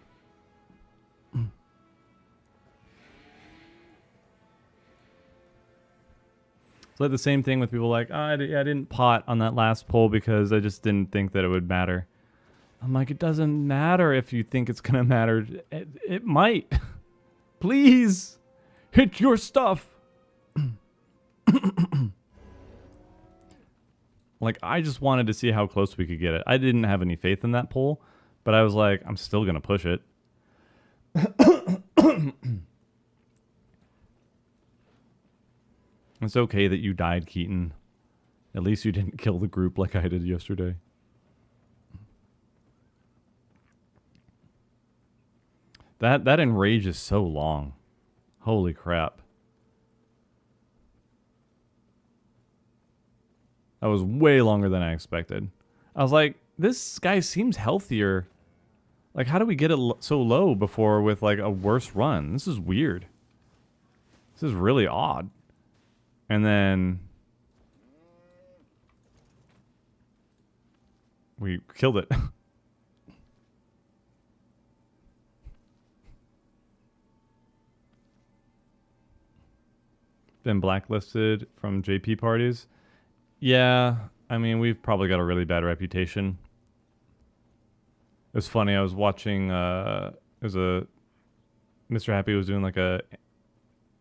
It's like the same thing with people like, oh, I didn't pot on that last poll because I just didn't think that it would matter. I'm like, it doesn't matter if you think it's going to matter. It might. Please, hit your stuff. Like, I just wanted to see how close we could get it. I didn't have any faith in that poll, but I was like, I'm still going to push it. It's okay that you died, Keaton. At least you didn't kill the group like I did yesterday. That enrage is so long. Holy crap. That was way longer than I expected. I was like, this guy seems healthier. Like, how do we get it so low before with like a worse run? This is weird. This is really odd. And then we killed it. Been blacklisted from JP parties. Yeah, I mean, we've probably got a really bad reputation. was funny. I was watching. There's a Mr. Happy was doing like a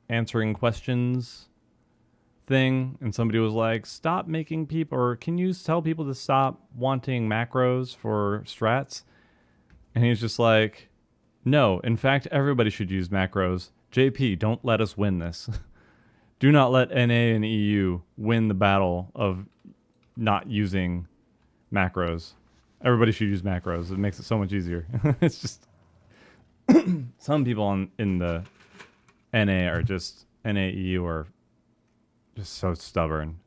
answering questions thing, and somebody was like, "Stop making people, or can you tell people to stop wanting macros for strats?" And he's just like, "No, in fact, everybody should use macros. JP, don't let us win this. Do not let NA and EU win the battle of not using macros. Everybody should use macros. It makes it so much easier." It's just some people in the NA are just NAEU are just so stubborn.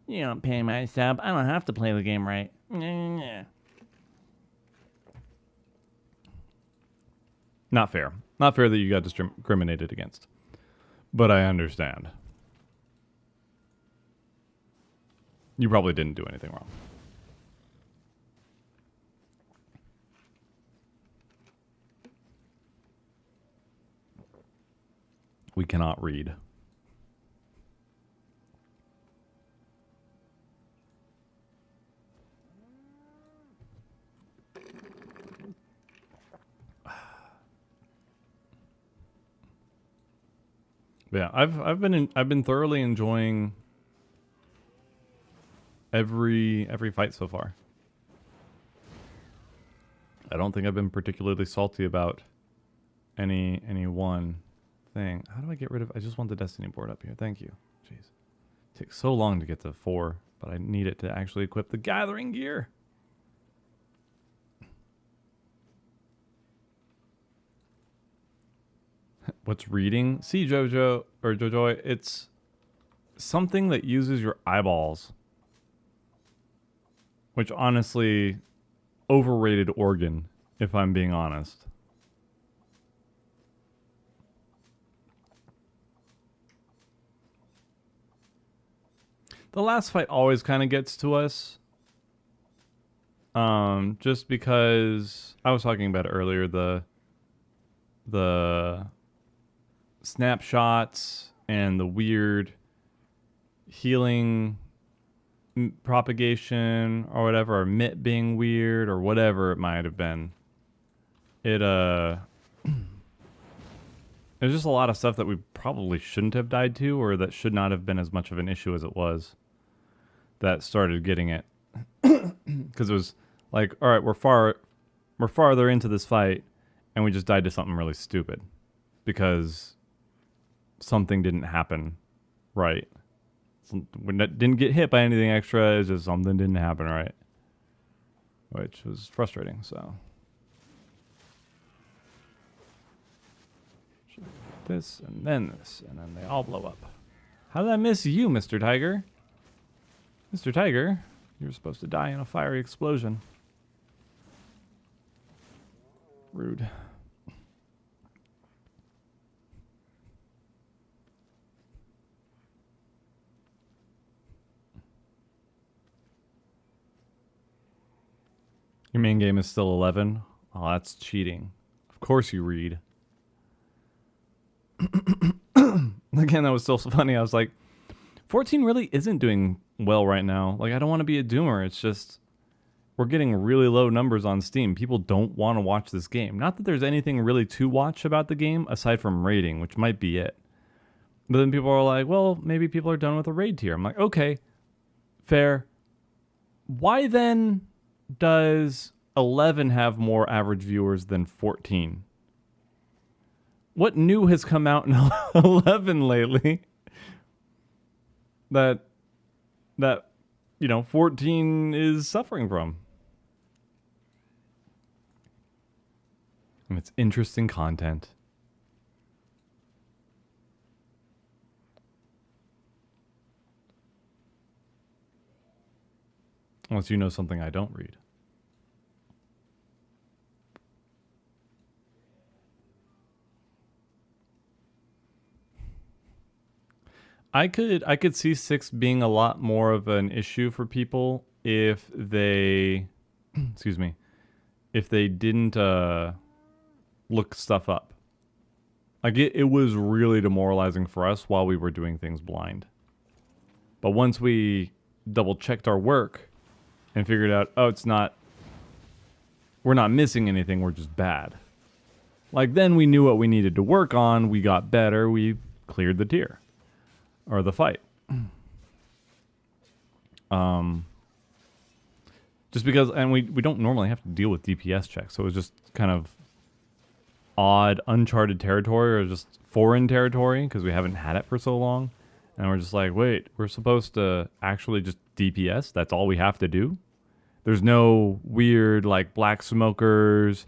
You don't pay my sub. I don't have to play the game right. Not fair. Not fair that you got discriminated against. But I understand. You probably didn't do anything wrong. We cannot read. Yeah, I've been thoroughly enjoying every fight so far. I don't think I've been particularly salty about any one thing. How do I get rid of? I just want the Destiny board up here. Thank you. Jeez, it takes so long to get to 4, but I need it to actually equip the gathering gear. What's reading? See, Jojo or Jojoy, it's something that uses your eyeballs, which honestly, overrated organ, if I'm being honest. The last fight always kind of gets to us. Just because I was talking about it earlier, the snapshots and the weird healing propagation or whatever, or MIT being weird or whatever it might have been. There's just a lot of stuff that we probably shouldn't have died to, or that should not have been as much of an issue as it was, that started getting it. Because it was like, all right, we're farther into this fight, and we just died to something really stupid because something didn't happen right. We didn't get hit by anything extra. It's just something didn't happen right, which was frustrating. So this, and then they all blow up. How did I miss you, Mr. Tiger? Mr. Tiger, you were supposed to die in a fiery explosion. Rude. Your main game is still 11? Oh, that's cheating. Of course you read. Again, that was still so funny. I was like, 14 really isn't doing well right now. Like, I don't want to be a doomer. It's just, we're getting really low numbers on Steam. People don't want to watch this game. Not that there's anything really to watch about the game, aside from raiding, which might be it. But then people are like, well, maybe people are done with the raid tier. I'm like, okay, fair. Why then does 11 have more average viewers than 14? What new has come out in 11 lately that 14 is suffering from? And it's interesting content. Unless you know something I don't read. I could see 6 being a lot more of an issue for people if they if they didn't look stuff up. Like it was really demoralizing for us while we were doing things blind. But once we double checked our work and figured out, oh, it's not we're not missing anything, we're just bad. Like, then we knew what we needed to work on, we got better, we cleared the tier. Or the fight. Just because, and we don't normally have to deal with DPS checks, so it was just kind of odd, uncharted territory, or just foreign territory, because we haven't had it for so long. And we're just like, wait, we're supposed to actually just DPS? That's all we have to do? There's no weird, like, black smokers,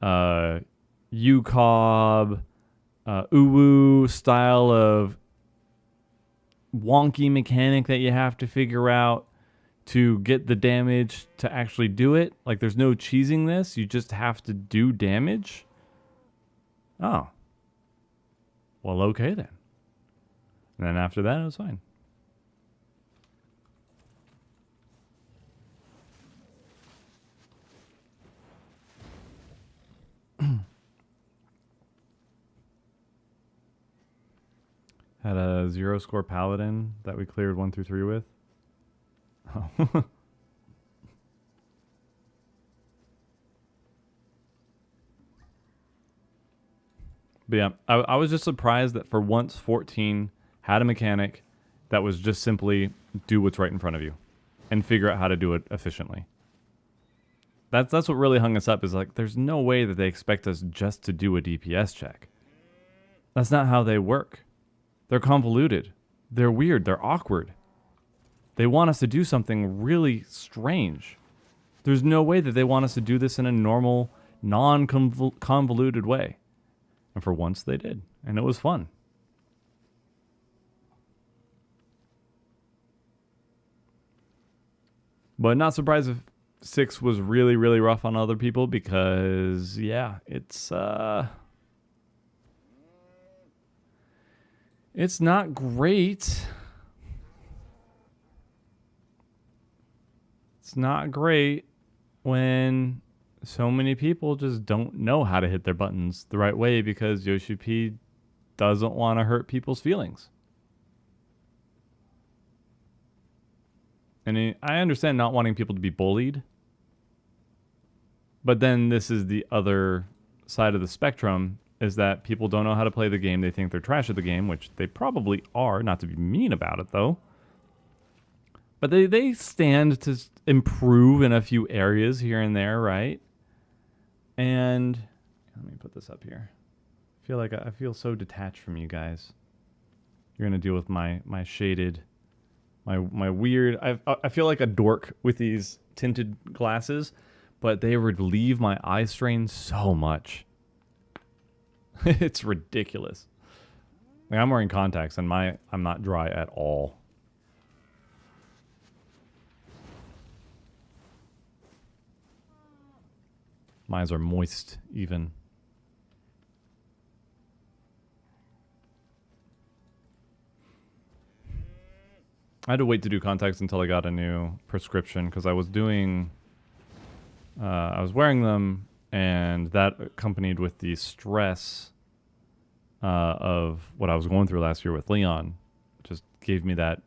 UCOB, uwu style of wonky mechanic that you have to figure out to get the damage to actually do it. Like, there's no cheesing this. You just have to do damage. Oh. Well, okay then. And then after that, it was fine. Had a 0 score paladin that we cleared 1 through 3 with. Oh. But yeah, I was just surprised that for once 14 had a mechanic that was just simply do what's right in front of you and figure out how to do it efficiently. That's what really hung us up, is like, there's no way that they expect us just to do a DPS check. That's not how they work. They're convoluted. They're weird. They're awkward. They want us to do something really strange. There's no way that they want us to do this in a normal, non-convoluted way. And for once they did. And it was fun. But not surprised if 6 was really, really rough on other people, because, yeah, it's not great. It's not great when so many people just don't know how to hit their buttons the right way, because Yoshi P doesn't want to hurt people's feelings. And I understand not wanting people to be bullied, but then this is the other side of the spectrum, is that people don't know how to play the game. They think they're trash at the game, which they probably are, not to be mean about it though. But they stand to improve in a few areas here and there, right? And let me put this up here. I feel so detached from you guys. You're gonna deal with my shaded, my weird. I feel like a dork with these tinted glasses, but they relieve my eye strain so much. It's ridiculous. Like, I'm wearing contacts and I'm not dry at all. My eyes are moist even. I had to wait to do contacts until I got a new prescription, because I was doing I was wearing them, and that accompanied with the stress of what I was going through last year with Leon, just gave me that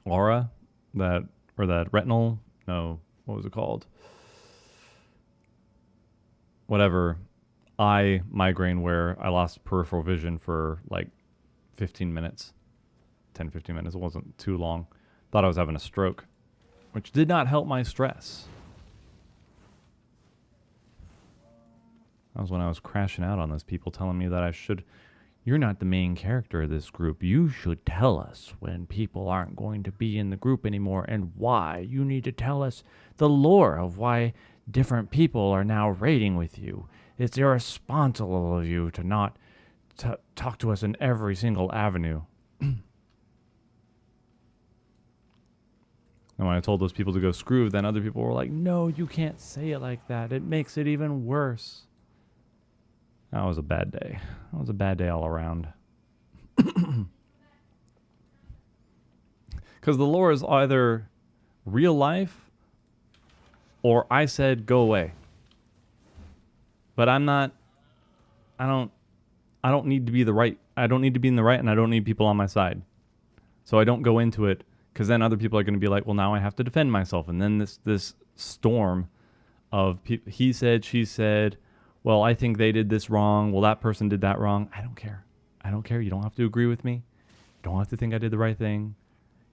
aura, that retinal, no, what was it called? Whatever, eye migraine, where I lost peripheral vision for like 15 minutes, 10-15 minutes. It wasn't too long. Thought I was having a stroke, which did not help my stress. That was when I was crashing out on those people telling me that you're not the main character of this group. You should tell us when people aren't going to be in the group anymore, and why. You need to tell us the lore of why different people are now raiding with you. It's irresponsible of you to not talk to us in every single avenue. And when I told those people to go screw, then other people were like, no, you can't say it like that. It makes it even worse. That was a bad day. That was a bad day all around. Because the lore is either real life or I said go away. But I don't need to be I don't need to be in the right, and I don't need people on my side. So I don't go into it, because then other people are going to be like, well, now I have to defend myself. And then this storm of he said, she said, well, I think they did this wrong. Well, that person did that wrong. I don't care. I don't care. You don't have to agree with me. You don't have to think I did the right thing.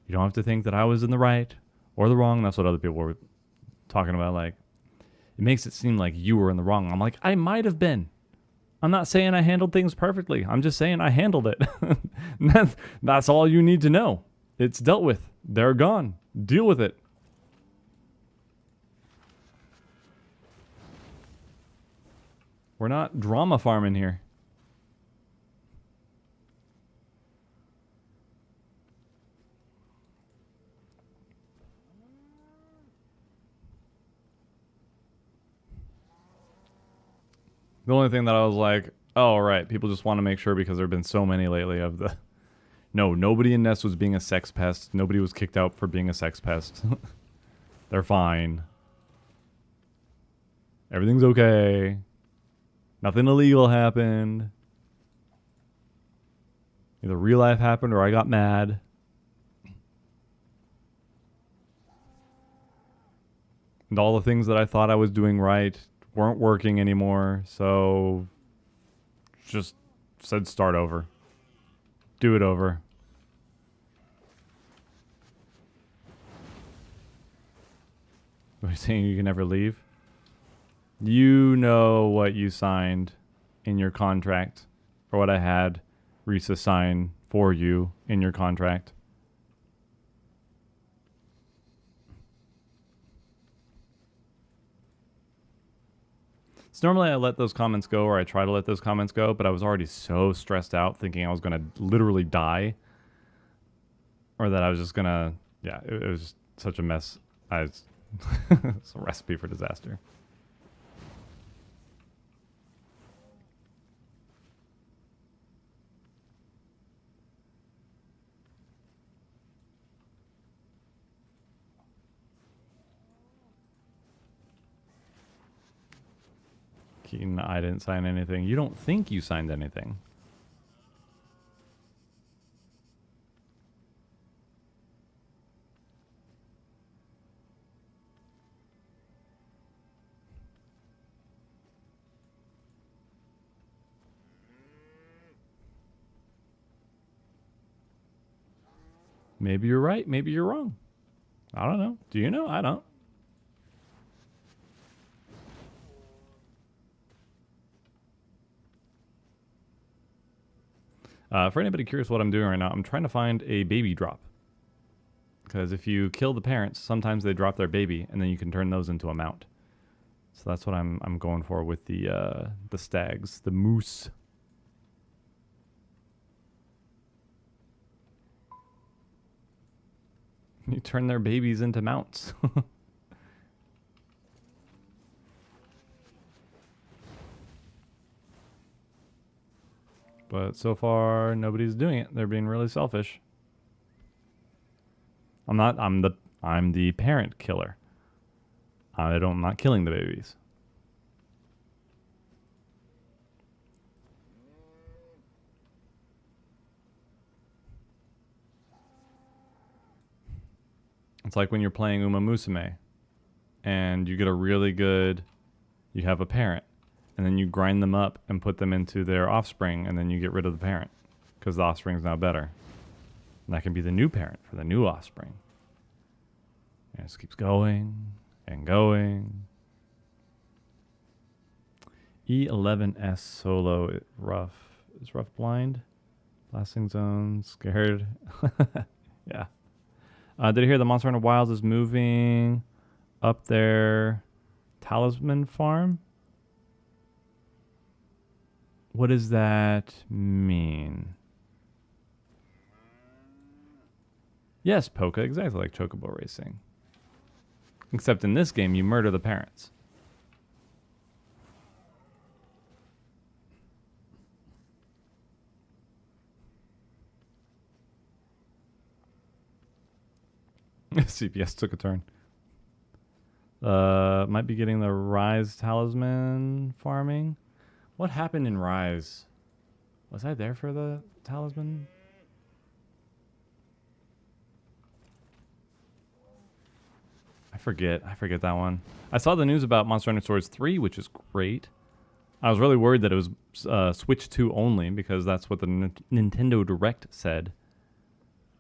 You don't have to think that I was in the right or the wrong. That's what other people were talking about. Like, it makes it seem like you were in the wrong. I'm like, I might have been. I'm not saying I handled things perfectly. I'm just saying I handled it. That's all you need to know. It's dealt with. They're gone. Deal with it. We're not drama farming here. The only thing that I was like, oh, right, people just want to make sure because there have been so many lately of the... No, nobody in Nest was being a sex pest. Nobody was kicked out for being a sex pest. They're fine. Everything's okay. Nothing illegal happened. Either real life happened or I got mad. And all the things that I thought I was doing right weren't working anymore, so just said start over. Do it over. Are you saying you can never leave? You know what you signed in your contract, or what I had Risa sign for you in your contract. So normally I let those comments go, or I try to let those comments go, but I was already so stressed out thinking I was going to literally die, or that I was just going to, yeah, it was just such a mess. It's a recipe for disaster. Keaton, I didn't sign anything. You don't think you signed anything. Maybe you're right. Maybe you're wrong. I don't know. Do you know? I don't. For anybody curious what I'm doing right now, I'm trying to find a baby drop. Because if you kill the parents, sometimes they drop their baby, and then you can turn those into a mount. So that's what I'm going for with the stags, the moose. You turn their babies into mounts. But so far, nobody's doing it. They're being really selfish. I'm the parent killer. I'm not killing the babies. It's like when you're playing Uma Musume and you get a really good, you have a parent, and then you grind them up and put them into their offspring, and then you get rid of the parent because the offspring's now better. And that can be the new parent for the new offspring. And it just keeps going and going. E11S solo, rough. Is rough blind? Blasting zone, scared. Yeah. Did you hear the Monster Hunter Wilds is moving up their Talisman farm? What does that mean? Yes, Poka, exactly like Chocobo Racing. Except in this game, you murder the parents. CPS took a turn. Might be getting the Rise Talisman farming. What happened in Rise? Was I there for the Talisman? I forget that one. I saw the news about Monster Hunter Swords 3, which is great. I was really worried that it was Switch 2 only because that's what the Nintendo Direct said.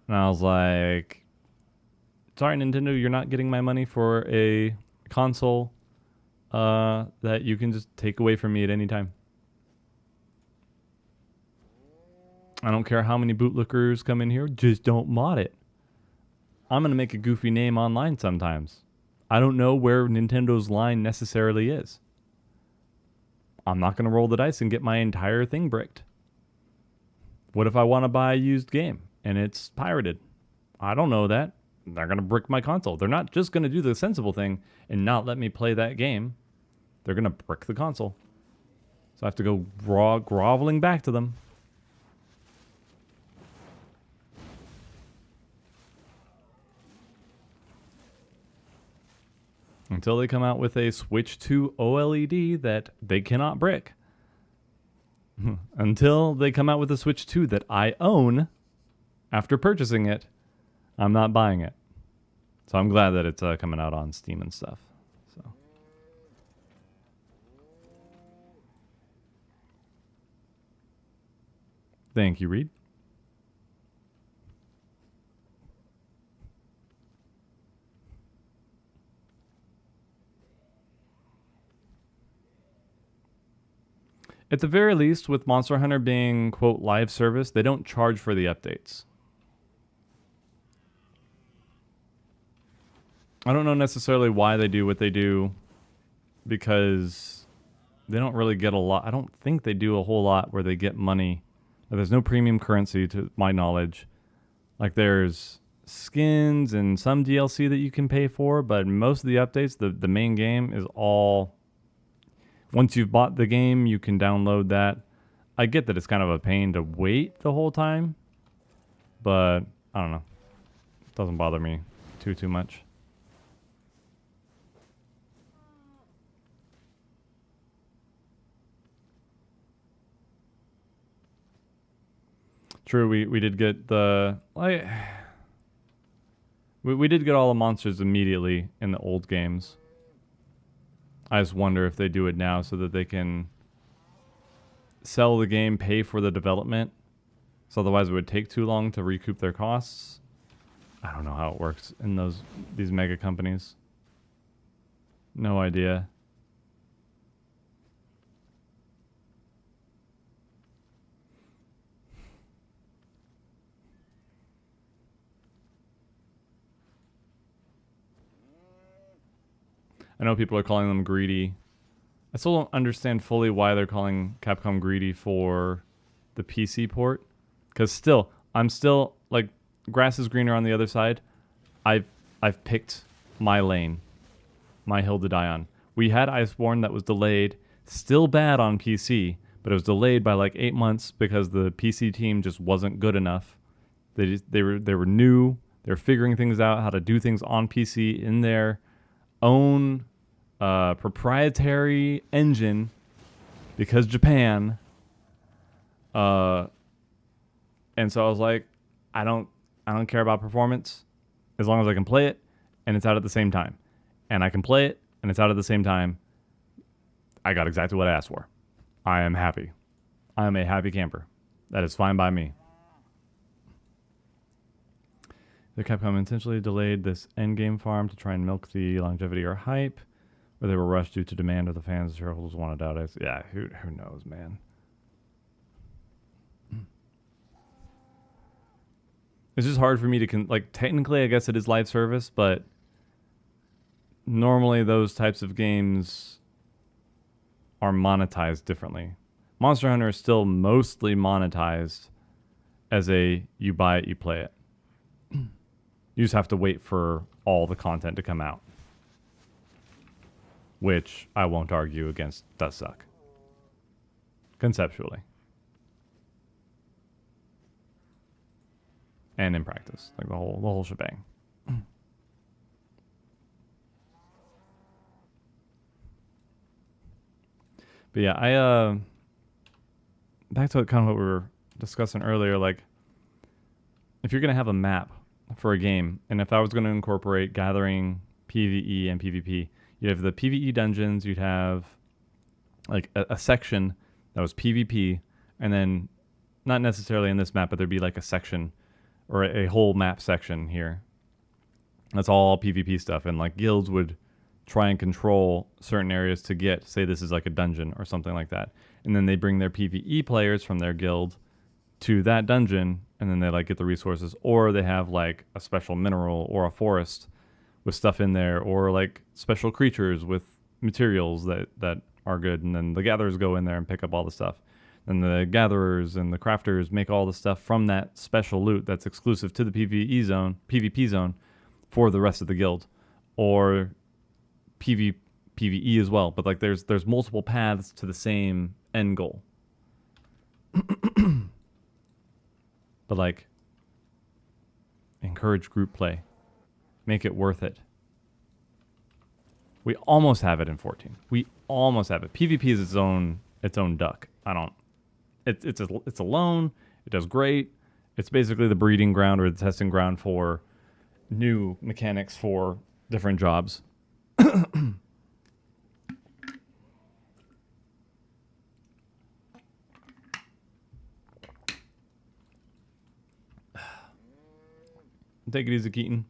And I was like, sorry, Nintendo, you're not getting my money for a console that you can just take away from me at any time. I don't care how many bootlickers come in here, just don't mod it. I'm going to make a goofy name online sometimes. I don't know where Nintendo's line necessarily is. I'm not going to roll the dice and get my entire thing bricked. What if I want to buy a used game and it's pirated? I don't know that. They're going to brick my console. They're not just going to do the sensible thing and not let me play that game. They're going to brick the console. So I have to go groveling back to them. Until they come out with a Switch 2 OLED that they cannot brick. Until they come out with a Switch 2 that I own after purchasing it, I'm not buying it. So I'm glad that it's coming out on Steam and stuff. So. Thank you, Reed. At the very least, with Monster Hunter being, quote, live service, they don't charge for the updates. I don't know necessarily why they do what they do, because they don't really get a lot. I don't think they do a whole lot where they get money. There's no premium currency, to my knowledge. Like, there's skins and some DLC that you can pay for, but most of the updates, the main game is all... Once you've bought the game, you can download that. I get that it's kind of a pain to wait the whole time, but I don't know. It doesn't bother me too much. True, we did get the... We did get all the monsters immediately in the old games. I just wonder if they do it now so that they can sell the game, pay for the development. So otherwise it would take too long to recoup their costs. I don't know how it works in these mega companies. No idea. I know people are calling them greedy. I still don't understand fully why they're calling Capcom greedy for the PC port. Because I'm still, like, grass is greener on the other side. I've picked my lane, my hill to die on. We had Iceborne that was delayed, still bad on PC, but it was delayed by like 8 months because the PC team just wasn't good enough. They were new. They were figuring things out, how to do things on PC in their own proprietary engine because Japan. And so I was like, I don't care about performance as long as I can play it and it's out at the same time. And I can play it and it's out at the same time. I got exactly what I asked for. I am happy. I am a happy camper. That is fine by me. The Capcom intentionally delayed this endgame farm to try and milk the longevity or hype, or they were rushed due to demand of the fans. Shareholders wanted out. Yeah, who knows, man. It's just hard for me to like. Technically, I guess it is live service, but normally those types of games are monetized differently. Monster Hunter is still mostly monetized as a you buy it, you play it. You just have to wait for all the content to come out, which I won't argue against does suck conceptually and in practice, like the whole shebang. But yeah, back to kind of what we were discussing earlier, like if you're gonna have a map for a game, and if I was going to incorporate gathering PvE and PvP. You have the PvE dungeons. You'd have like a section that was PvP, and then not necessarily in this map, but there'd be like a section or a whole map section here. That's all PvP stuff, and like guilds would try and control certain areas to get, say this is like a dungeon or something like that, and then they bring their PvE players from their guild to that dungeon, and then they like get the resources, or they have like a special mineral or a forest with stuff in there, or like special creatures with materials that are good, and then the gatherers go in there and pick up all the stuff. And the gatherers and the crafters make all the stuff from that special loot that's exclusive to the PvP zone for the rest of the guild, or PvE as well. But like there's multiple paths to the same end goal. But like, encourage group play, make it worth it. We almost have it in 14. We almost have it. PvP is its own duck. It's alone. It does great. It's basically the breeding ground or the testing ground for new mechanics for different jobs. Take it easy, Keaton.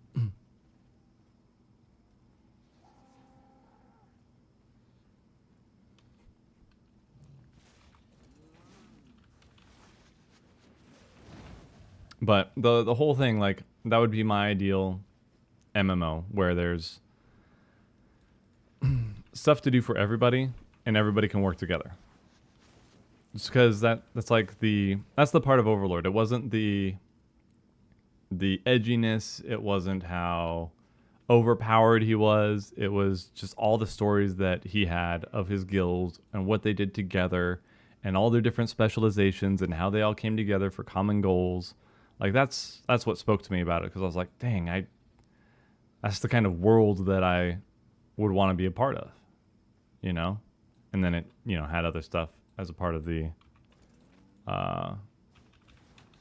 But the whole thing, like, that would be my ideal MMO, where there's stuff to do for everybody, and everybody can work together. Just because that's the part of Overlord. It wasn't the edginess. It wasn't how overpowered he was. It was just all the stories that he had of his guild and what they did together, and all their different specializations and how they all came together for common goals. Like that's what spoke to me about it, because I was like, dang, that's the kind of world that I would want to be a part of, you know? And then it, had other stuff as a part of the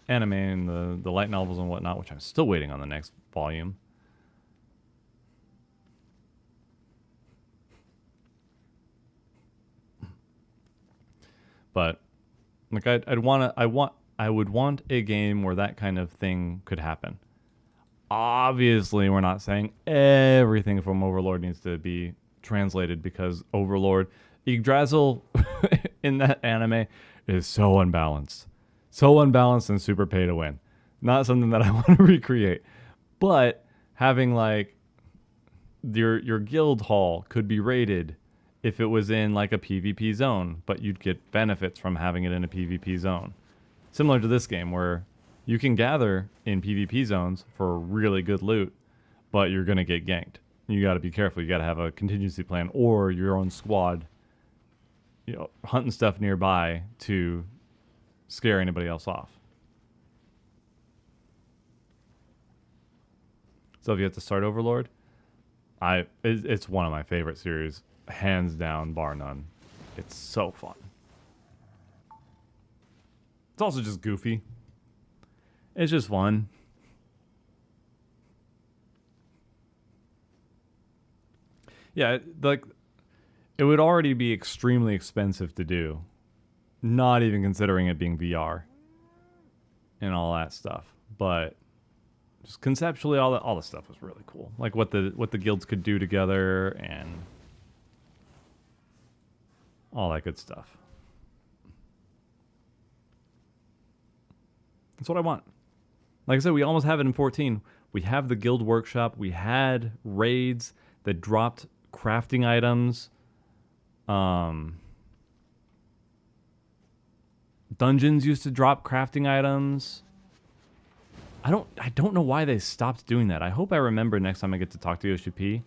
anime and the light novels and whatnot, which I'm still waiting on the next volume. But like I would want a game where that kind of thing could happen. Obviously, we're not saying everything from Overlord needs to be translated, because Overlord, Yggdrasil in that anime is so unbalanced. So unbalanced and super pay to win. Not something that I want to recreate. But having like your guild hall could be raided if it was in like a PvP zone, but you'd get benefits from having it in a PvP zone. Similar to this game, where you can gather in PvP zones for really good loot, but you're going to get ganked. You got to be careful. You got to have a contingency plan or your own squad, hunting stuff nearby to scare anybody else off. So if you have to start Overlord, it's one of my favorite series, hands down, bar none. It's so fun. It's also just goofy. It's just fun. Yeah, like it would already be extremely expensive to do, not even considering it being VR and all that stuff. But just conceptually, all the stuff was really cool. Like what the guilds could do together and all that good stuff. That's what I want. Like I said, we almost have it in 14. We have the guild workshop. We had raids that dropped crafting items. Dungeons used to drop crafting items. I don't know why they stopped doing that. I hope I remember next time I get to talk to Yoshi P.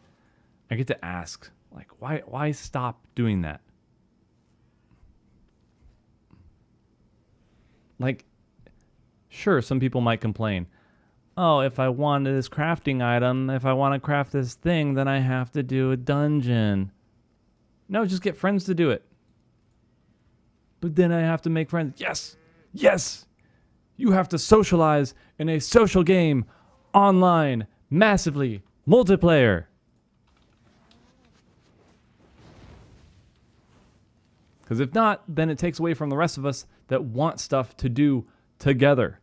I get to ask, like, why stop doing that? Like, sure, some people might complain. Oh, if I want this crafting item, if I want to craft this thing, then I have to do a dungeon. No, just get friends to do it. But then I have to make friends. Yes! Yes! You have to socialize in a social game, online, massively, multiplayer. Because if not, then it takes away from the rest of us that want stuff to do together.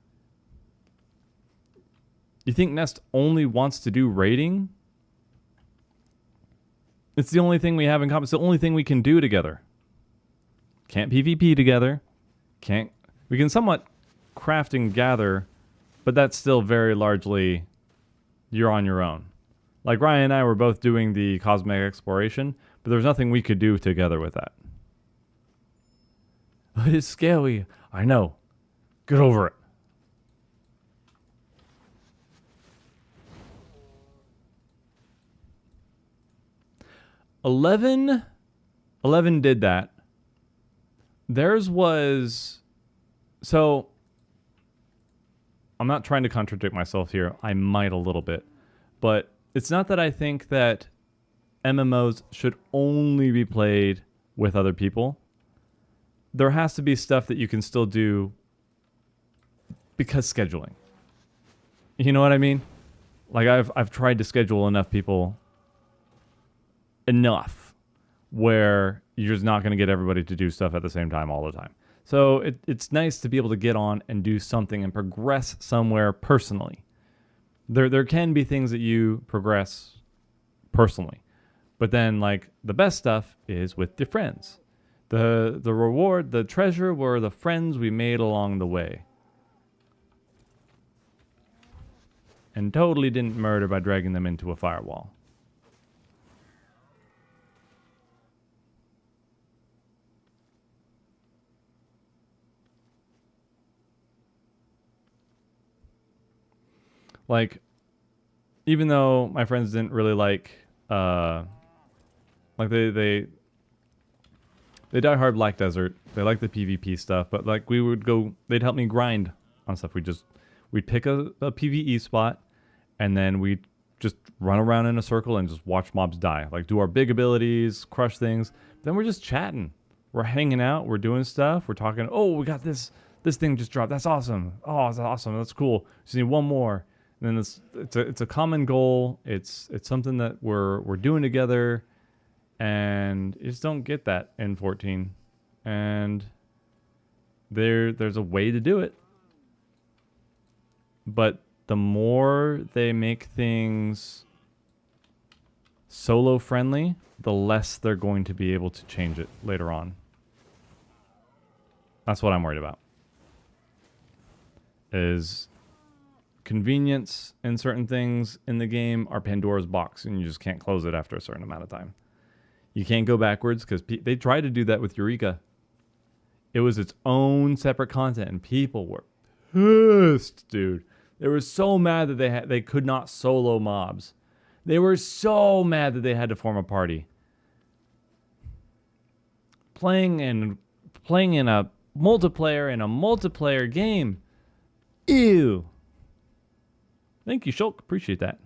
You think Nest only wants to do raiding? It's the only thing we have in common. It's the only thing we can do together. Can't PvP together. We can somewhat craft and gather, but that's still very largely you're on your own. Like Ryan and I were both doing the cosmic exploration, but there's nothing we could do together with that. It's scary. I know. Get over it. Eleven did that. Theirs was... So, I'm not trying to contradict myself here. I might a little bit. But it's not that I think that MMOs should only be played with other people. There has to be stuff that you can still do because scheduling. You know what I mean? Like I've tried to schedule enough people enough where you're just not going to get everybody to do stuff at the same time all the time. So it's nice to be able to get on and do something and progress somewhere personally. There can be things that you progress personally. But then like the best stuff is with your friends. The reward, the treasure were the friends we made along the way. And totally didn't murder by dragging them into a firewall. Like, even though my friends didn't really like they die hard Black Desert. They like the PvP stuff, but like we would go, they'd help me grind on stuff. We'd pick a PvE spot, and then we'd just run around in a circle and just watch mobs die. Like do our big abilities, crush things. Then we're just chatting. We're hanging out. We're doing stuff. We're talking. Oh, we got this thing just dropped. That's awesome. Oh, that's awesome. That's cool. Just need one more. And then it's a common goal. It's something that we're doing together, and you just don't get that in 14. And there's a way to do it, but the more they make things solo friendly, the less they're going to be able to change it later on. That's what I'm worried about. Is convenience in certain things in the game are Pandora's box, and you just can't close it after a certain amount of time. You can't go backwards because they tried to do that with Eureka. It was its own separate content, and people were pissed, dude. They were so mad that they could not solo mobs. They were so mad that they had to form a party. Playing in a multiplayer game. Ew. Thank you, Shulk. Appreciate that.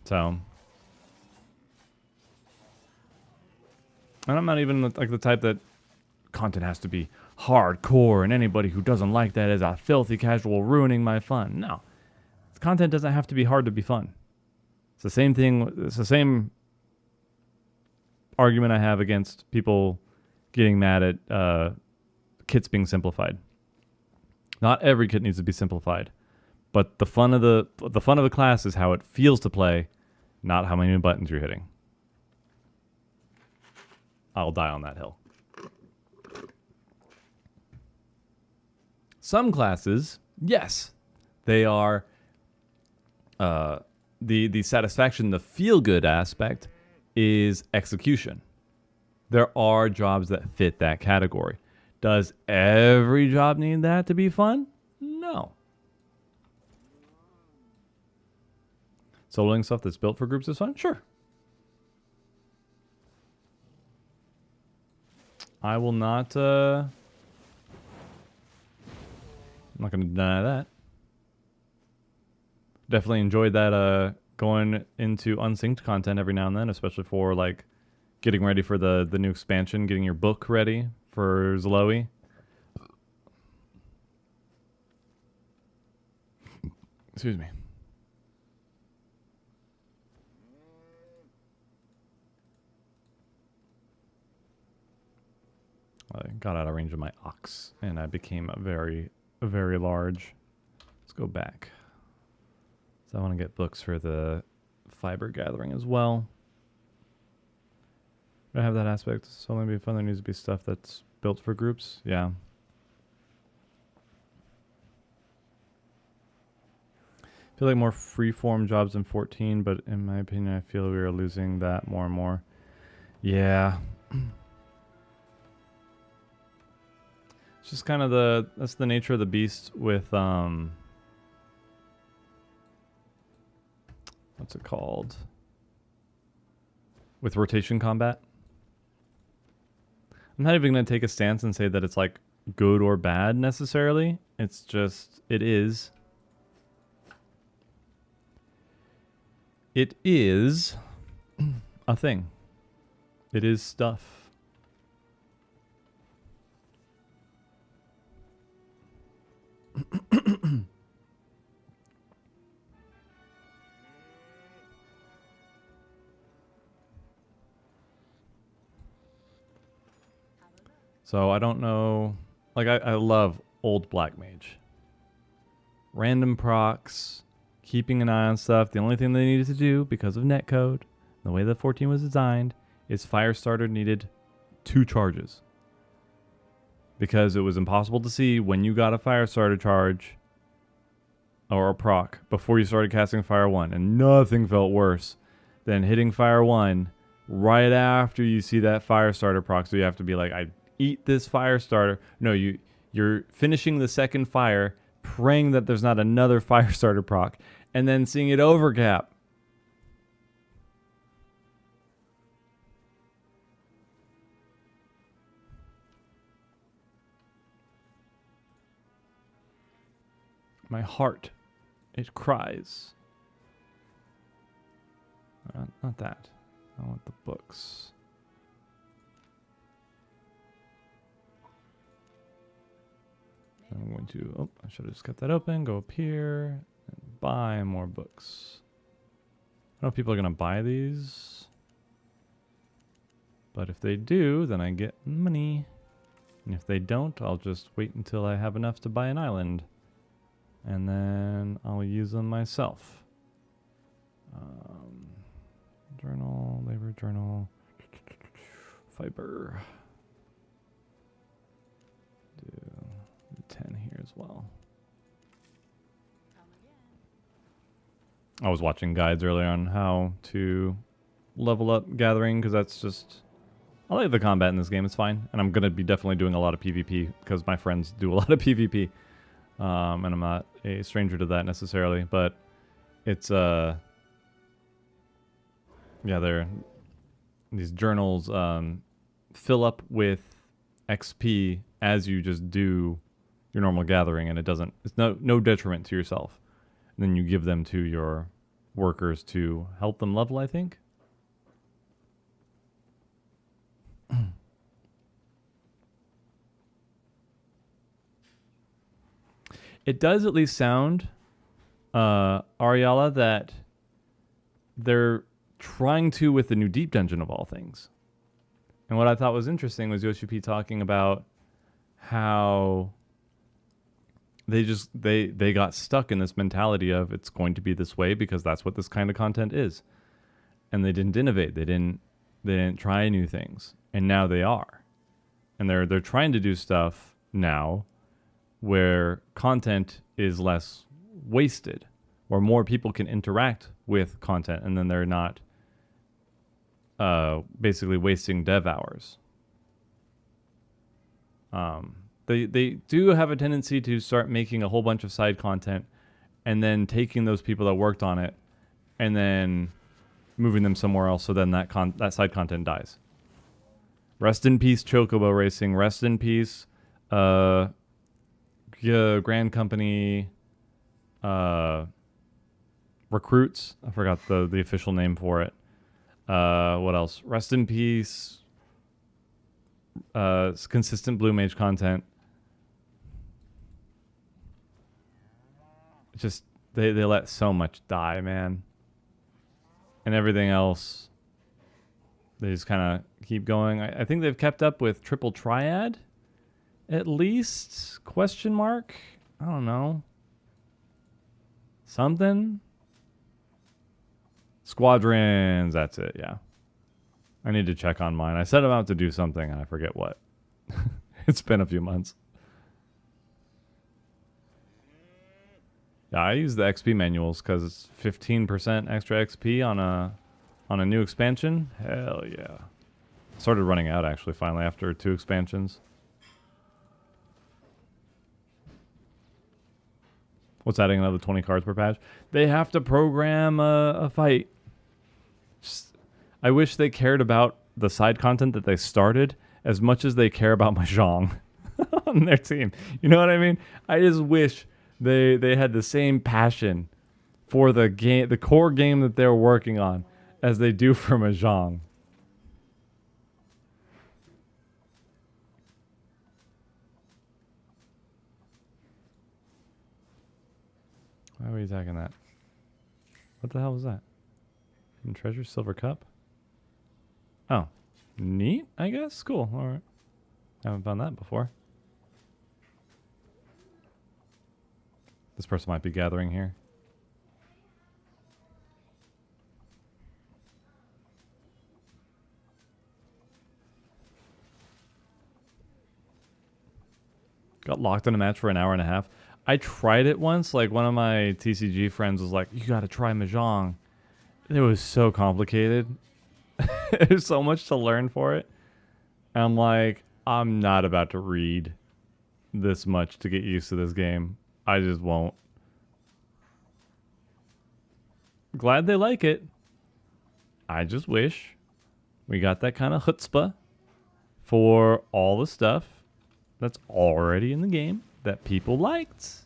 So, and I'm not even like the type that content has to be hardcore, and anybody who doesn't like that is a filthy casual ruining my fun. No. Content doesn't have to be hard to be fun. It's the same thing. It's the same argument I have against people getting mad at kits being simplified. Not every kit needs to be simplified, but the fun of the class is how it feels to play, not how many buttons you're hitting. I'll die on that hill. Some classes, yes, they are the satisfaction, the feel-good aspect is execution. There are jobs that fit that category. Does every job need that to be fun? No. Soloing stuff that's built for groups is fun? Sure. I will not, I'm not going to deny that. Definitely enjoyed that going into unsynced content every now and then, especially for like getting ready for the new expansion, getting your book ready for Zloe. Excuse me. I got out of range of my ox, and I became very large. Let's go back. So I want to get books for the fiber gathering as well. I have that aspect. So maybe fun. There needs to be stuff that's built for groups. Yeah. I feel like more free-form jobs in 14, but in my opinion, I feel we are losing that more and more. Yeah. It's just kind of that's the nature of the beast with, what's it called? With rotation combat. I'm not even going to take a stance and say that it's like good or bad necessarily. It's just, it is. It is a thing. It is stuff. So I don't know, like I love old Black Mage. Random procs, keeping an eye on stuff. The only thing they needed to do, because of netcode, the way that 14 was designed, is Firestarter needed 2 charges. Because it was impossible to see when you got a Firestarter charge or a proc before you started casting Fire 1. And nothing felt worse than hitting Fire 1 right after you see that Firestarter proc. So you have to be like, I eat this Firestarter. No, you're finishing the second fire, praying that there's not another Firestarter proc, and then seeing it overcap. My heart, it cries. Not that. I want the books. I'm going to, oh, I should have just got that open, go up here, and buy more books. I don't know if people are going to buy these. But if they do, then I get money. And if they don't, I'll just wait until I have enough to buy an island. And then I'll use them myself. Journal, labor journal, fiber. Do 10 here as well. I was watching guides earlier on how to level up gathering, because that's just, I like the combat in this game, it's fine. And I'm going to be definitely doing a lot of PvP because my friends do a lot of PvP. And I'm not a stranger to that necessarily, but it's, yeah, these journals fill up with XP as you just do your normal gathering, and it's no detriment to yourself. And then you give them to your workers to help them level, I think. It does at least sound, Ariella, that they're trying to with the new deep dungeon of all things. And what I thought was interesting was Yoshi P talking about how they got stuck in this mentality of it's going to be this way because that's what this kind of content is. And they didn't innovate. They didn't try new things. And now they are. And they're trying to do stuff now where content is less wasted, where more people can interact with content, and then they're not basically wasting dev hours. They do have a tendency to start making a whole bunch of side content and then taking those people that worked on it and then moving them somewhere else, so then that side content dies. Rest in peace, Chocobo Racing. Rest in peace, Grand Company Recruits. I forgot the official name for it. What else? Rest in peace, consistent Blue Mage content. Just they let so much die, man. And everything else, they just kind of keep going. I think they've kept up with Triple Triad, at least? Question mark? I don't know. Something? Squadrons, that's it, yeah. I need to check on mine. I set them out to do something, and I forget what. It's been a few months. Yeah, I use the XP manuals because it's 15% extra XP on a new expansion. Hell yeah. Started running out, actually, finally, after 2 expansions. What's adding another 20 cards per patch? They have to program a fight. I wish they cared about the side content that they started as much as they care about Mahjong on their team. You know what I mean? I just wish they had the same passion for the game, the core game that they're working on, as they do for Mahjong. Why were you attacking that? What the hell was that? Hidden treasure, silver cup? Oh. Neat, I guess? Cool, alright. Haven't found that before. This person might be gathering here. Got locked in a match for an hour and a half. I tried it once. Like, one of my TCG friends was like, you gotta try Mahjong. It was so complicated. There's so much to learn for it. And I'm like, I'm not about to read this much to get used to this game. I just won't. Glad they like it. I just wish we got that kind of chutzpah for all the stuff that's already in the game that people liked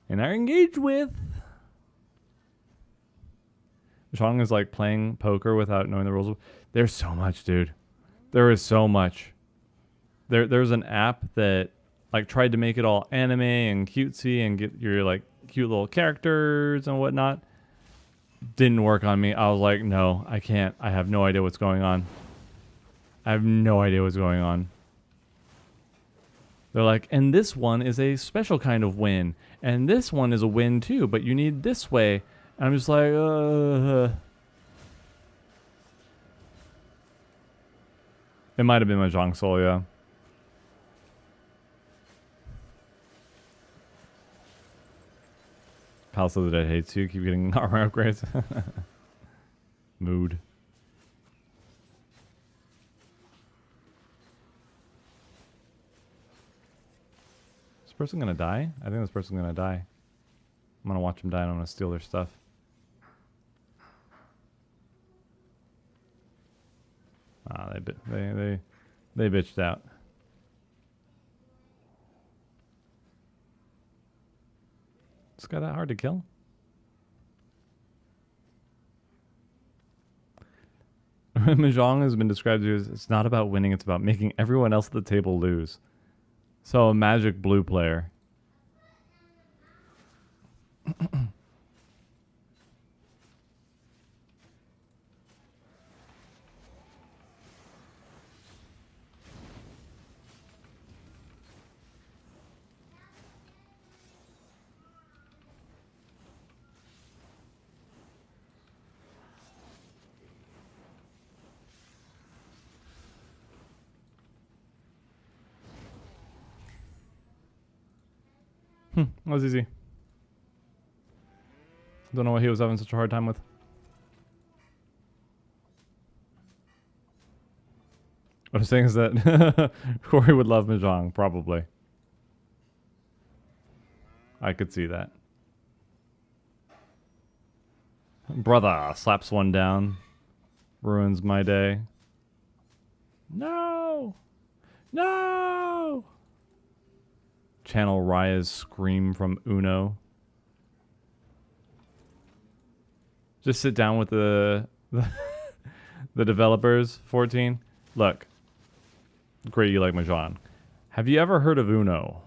and are engaged with. Mahjong is like playing poker without knowing the rules. There's so much, dude. There is so much. There's an app that like tried to make it all anime and cutesy and get your like cute little characters and whatnot. Didn't work on me. I was like, no, I can't. I have no idea what's going on. I have no idea what's going on. They're like, and this one is a special kind of win. And this one is a win too, but you need this way. And I'm just like, It might have been Mahjong Soul, yeah. Palace of the Dead hates you. Keep getting armor upgrades. Mood. Is this person gonna die? I think this person's gonna die. I'm gonna watch them die and I'm gonna steal their stuff. Ah, they bitched out. This guy that hard to kill? Mahjong has been described as it's not about winning, it's about making everyone else at the table lose. So a magic blue player. That was easy. Don't know what he was having such a hard time with. What I'm saying is that Corey would love Mahjong, probably. I could see that. Brother slaps one down. Ruins my day. No! No! Channel Raya's scream from Uno. Just sit down with the developers, 14. Look. Great you like Mahjong. Have you ever heard of Uno?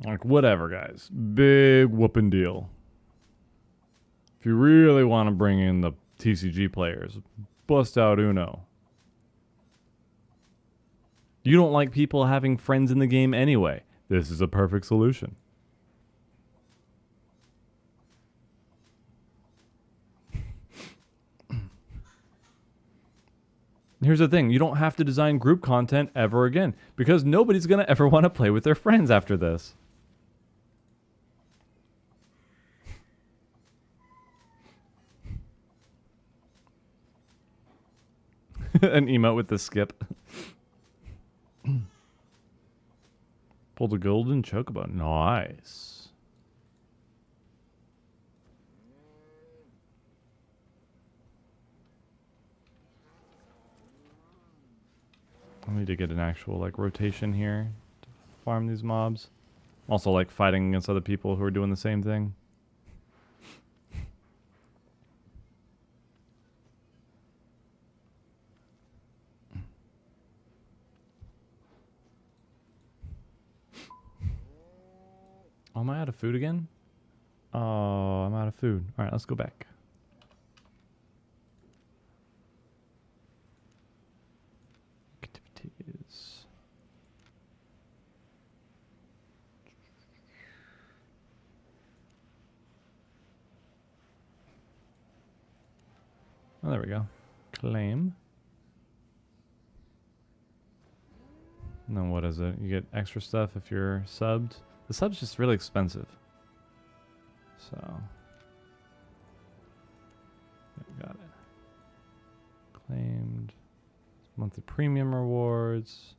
Like, whatever, guys. Big whooping deal. If you really want to bring in the TCG players, bust out Uno. You don't like people having friends in the game anyway. This is a perfect solution. Here's the thing. You don't have to design group content ever again because nobody's going to ever want to play with their friends after this. An emote with the skip. Pulled a golden chocobo. Nice. I need to get an actual like rotation here to farm these mobs. Also like fighting against other people who are doing the same thing. Oh, am I out of food again? Oh, I'm out of food. All right, let's go back. Activities. Oh, there we go. Claim. And then what is it? You get extra stuff if you're subbed. The sub's just really expensive. So. Yeah, got it. Claimed. Monthly premium rewards.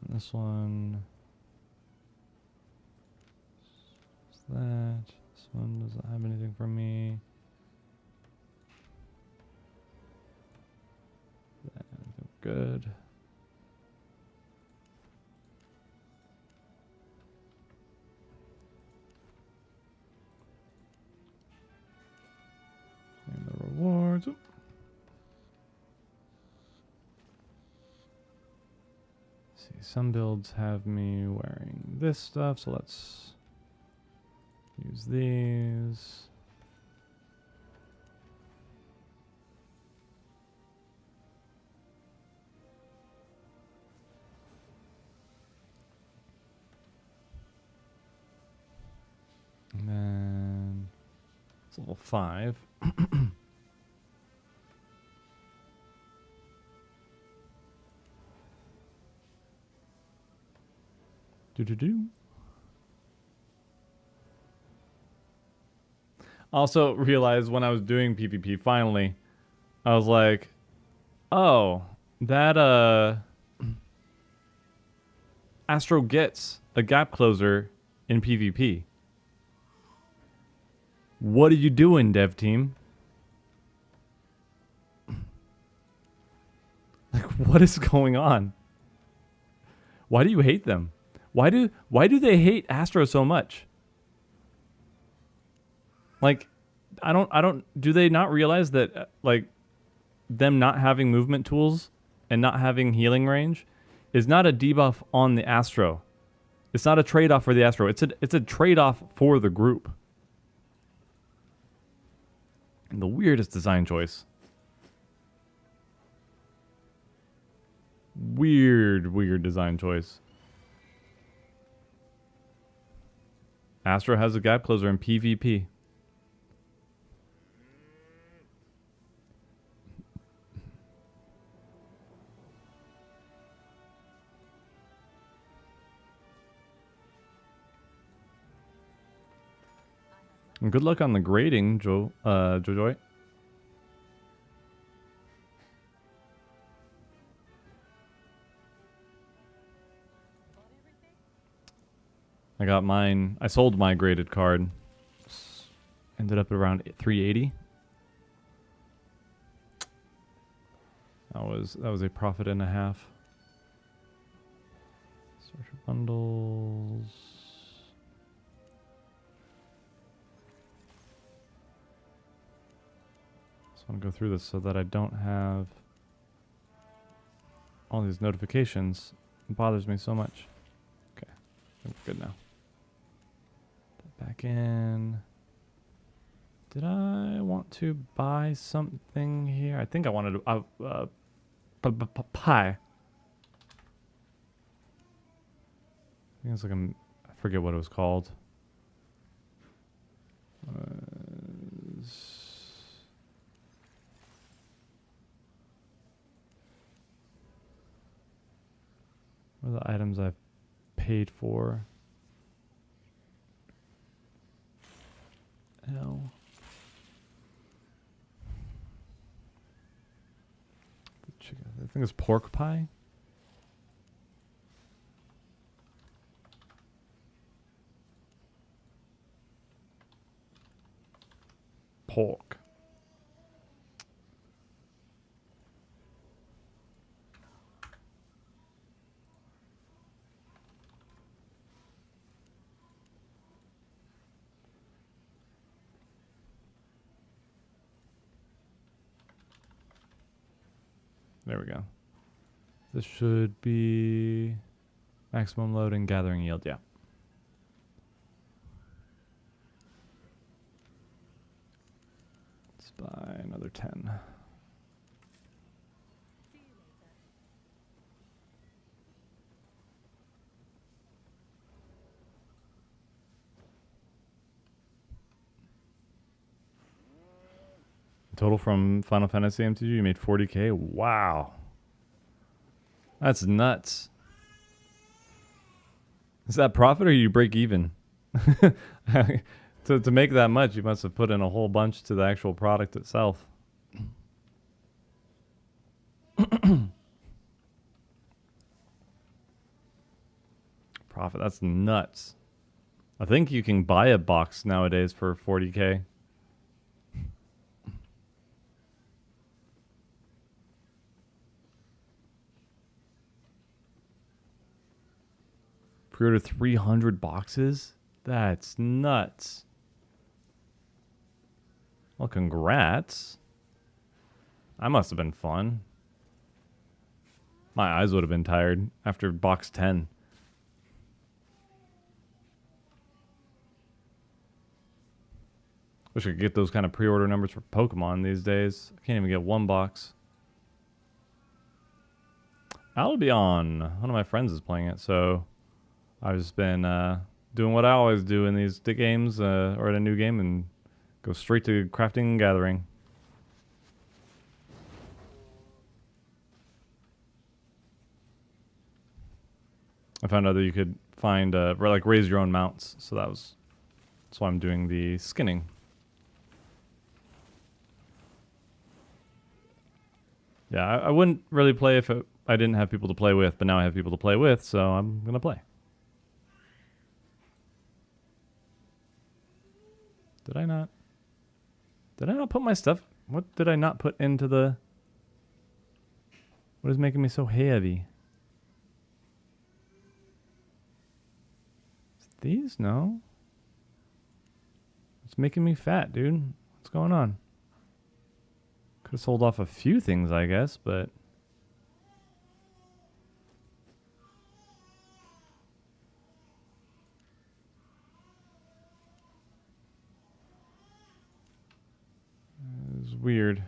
And this one. What's that? This one doesn't have anything for me. Good. And the rewards. Oop. See, some builds have me wearing this stuff, so let's use these. And then it's level 5. Do. Also realized when I was doing PvP finally, I was like, oh, that Astro gets a gap closer in PvP. What are you doing, dev team? Like, what is going on? Why do you hate them? Why do they hate Astro so much? Like, I don't do they not realize that like them not having movement tools and not having healing range is not a debuff on the Astro. It's not a trade-off for the Astro. It's a trade-off for the group. And the weirdest design choice. Weird design choice. Astro has a gap closer in PvP. And good luck on the grading, Joy. I got mine. I sold my graded card. Ended up at around 380. That was a profit and a half. Search for bundles. Just want to go through this so that I don't have all these notifications. It bothers me so much. Okay, I think we're good now. Back in. Did I want to buy something here? I think I wanted to. Pie. I think it's like I forget what it was called. What are the items I've paid for? L. I think it's pork pie. Pork. There we go. This should be maximum load and gathering yield, yeah. Let's buy another 10. Total from Final Fantasy MTG, you made 40K? Wow. That's nuts. Is that profit or you break even? To make that much, you must have put in a whole bunch to the actual product itself. Profit, that's nuts. I think you can buy a box nowadays for 40K. Pre-order 300 boxes? That's nuts. Well, congrats. That must have been fun. My eyes would have been tired after box 10. Wish I could get those kind of pre-order numbers for Pokemon these days. I can't even get one box. Albion. One of my friends is playing it, so I've just been doing what I always do in these games or in a new game and go straight to crafting and gathering. I found out that you could find like raise your own mounts, so that's why I'm doing the skinning. Yeah, I wouldn't really play if I didn't have people to play with, but now I have people to play with, so I'm gonna play. Did I not put my stuff? What did I not put into the... What is making me so heavy? Is it these? No. It's making me fat, dude. What's going on? Could have sold off a few things, I guess, but... It's weird.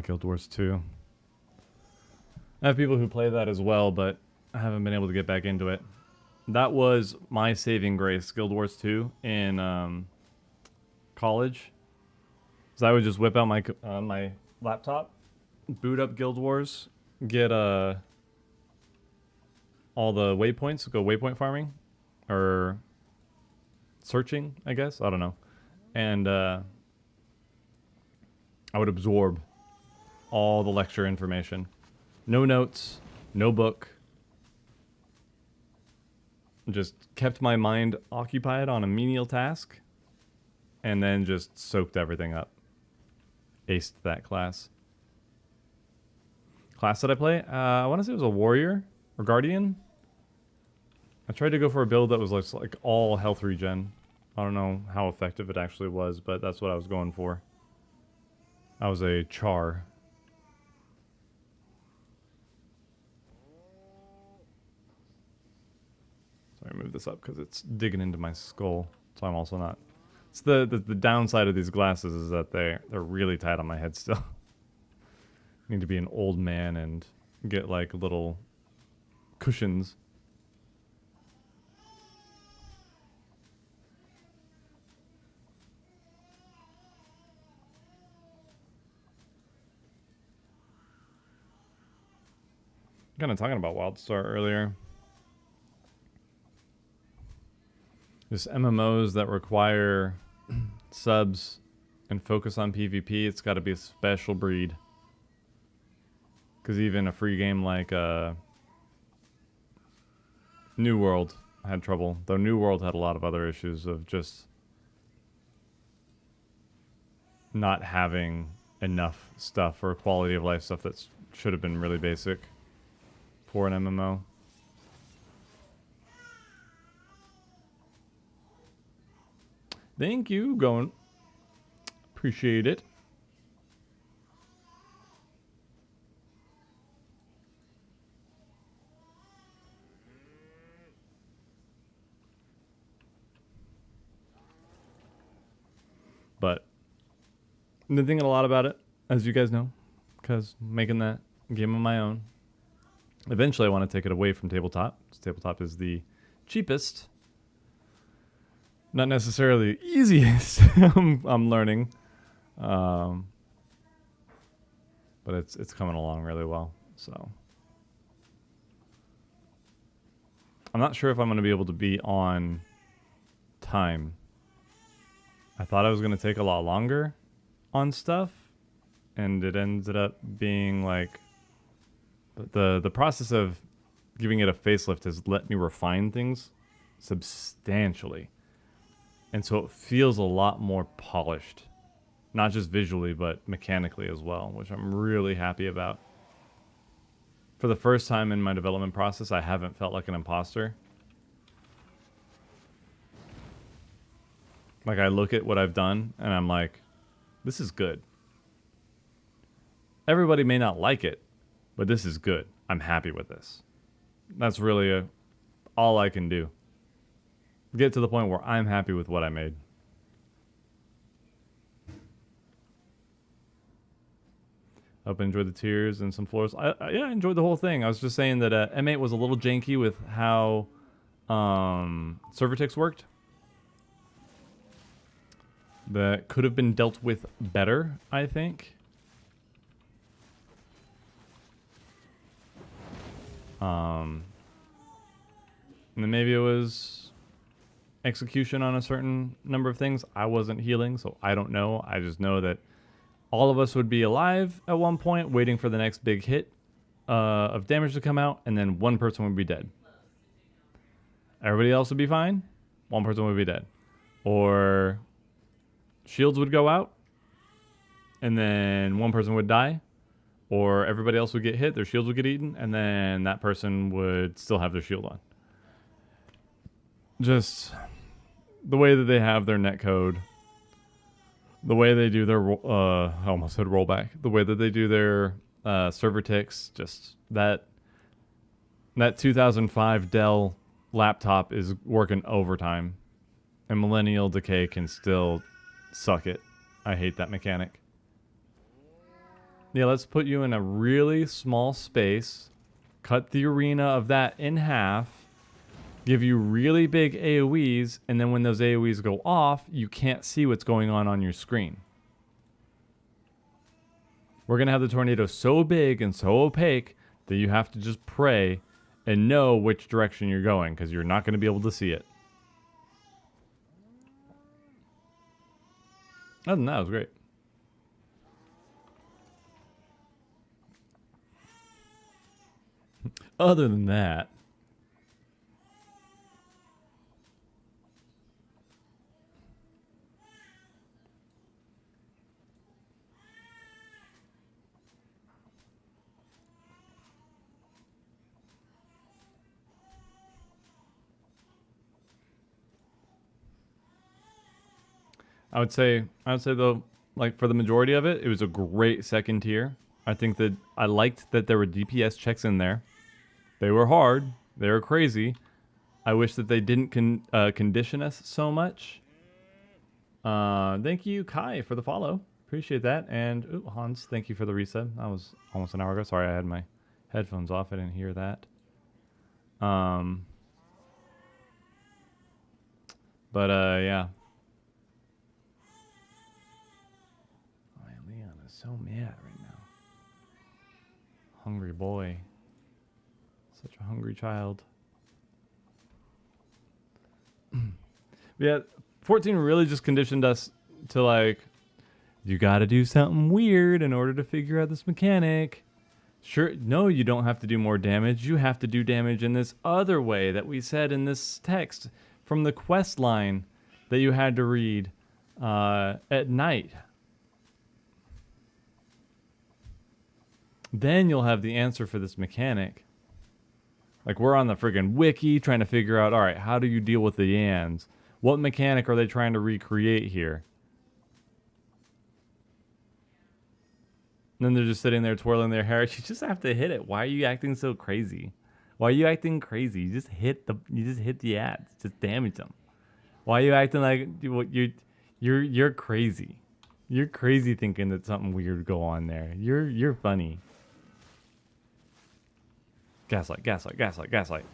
Guild Wars 2. I have people who play that as well, but I haven't been able to get back into it. That was my saving grace, Guild Wars 2, in college. So I would just whip out my my laptop, boot up Guild Wars, get all the waypoints, go waypoint farming, or searching, I guess. I don't know. And I would absorb all the lecture information. No notes, no book. Just kept my mind occupied on a menial task, and then just soaked everything up. Aced that class. Class that I play? I want to say it was a warrior or guardian. tried to go for a build that was like all health regen. I don't know how effective it actually was, but that's what I was going for. I was a char. So I move this up because it's digging into my skull. So I'm also not. It's the downside of these glasses is that they're really tight on my head still. I need to be an old man and get like little cushions. Kind of talking about WildStar earlier. Just MMOs that require subs and focus on PvP, it's got to be a special breed. Because even a free game like New World had trouble. Though New World had a lot of other issues of just not having enough stuff or quality of life stuff that should have been really basic for an MMO. Thank you, going. Appreciate it. But I've been thinking a lot about it, as you guys know, because making that game of my own. Eventually, I want to take it away from tabletop. Tabletop is the cheapest, not necessarily the easiest. I'm learning, but it's coming along really well. So I'm not sure if I'm going to be able to be on time. I thought I was going to take a lot longer on stuff, and it ended up being like the process of giving it a facelift has let me refine things substantially. And so it feels a lot more polished, not just visually, but mechanically as well, which I'm really happy about. For the first time in my development process, I haven't felt like an imposter. Like, I look at what I've done, and I'm like, this is good. Everybody may not like it, but this is good. I'm happy with this. That's really all I can do. Get to the point where I'm happy with what I made. Hope I enjoyed the tears and some floors. Yeah, I enjoyed the whole thing. I was just saying that M8 was a little janky with how server ticks worked. That could have been dealt with better, I think. And then maybe it was execution on a certain number of things. I wasn't healing, so I don't know. I just know that all of us would be alive at one point, waiting for the next big hit of damage to come out, and then one person would be dead. Everybody else would be fine. One person would be dead. Or shields would go out, and then one person would die. Or everybody else would get hit, their shields would get eaten, and then that person would still have their shield on. Just the way that they have their netcode, the way they do their, I almost said rollback, the way that they do their server ticks, just that 2005 Dell laptop is working overtime, and Millennial Decay can still suck it. I hate that mechanic. Yeah, let's put you in a really small space, cut the arena of that in half, give you really big AoEs, and then when those AoEs go off, you can't see what's going on your screen. We're going to have the tornado so big and so opaque that you have to just pray and know which direction you're going, because you're not going to be able to see it. Other than that, it was great. Other than that, I would say though, like for the majority of it, it was a great second tier. I think that I liked that there were DPS checks in there. They were hard. They were crazy. I wish that they didn't condition us so much. Thank you, Kai, for the follow. Appreciate that. And ooh, Hans, thank you for the resub. That was almost an hour ago. Sorry, I had my headphones off. I didn't hear that. Yeah. Oh, man, Leon is so mad right now. Hungry boy. Such a hungry child. Yeah, 14 really just conditioned us to like, you gotta do something weird in order to figure out this mechanic. Sure, no, you don't have to do more damage. You have to do damage in this other way that we said in this text from the quest line that you had to read at night. Then you'll have the answer for this mechanic. Like, we're on the friggin' wiki trying to figure out, all right, how do you deal with the Yans? What mechanic are they trying to recreate here? And then they're just sitting there twirling their hair. You just have to hit it. Why are you acting so crazy? Why are you acting crazy? You just hit the ads. Just damage them. Why are you acting like you're crazy? You're crazy thinking that something weird would go on there. You're funny. Gaslight, gaslight, gaslight, gaslight.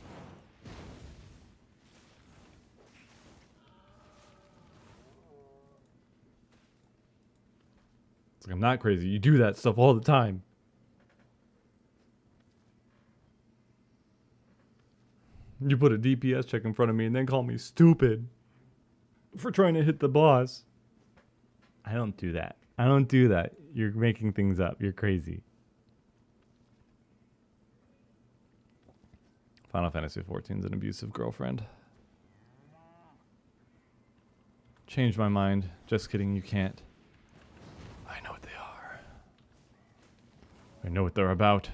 It's like, I'm not crazy. You do that stuff all the time. You put a DPS check in front of me and then call me stupid for trying to hit the boss. I don't do that. I don't do that. You're making things up. You're crazy. Final Fantasy XIV is an abusive girlfriend. Change my mind. Just kidding, you can't. I know what they are. I know what they're about.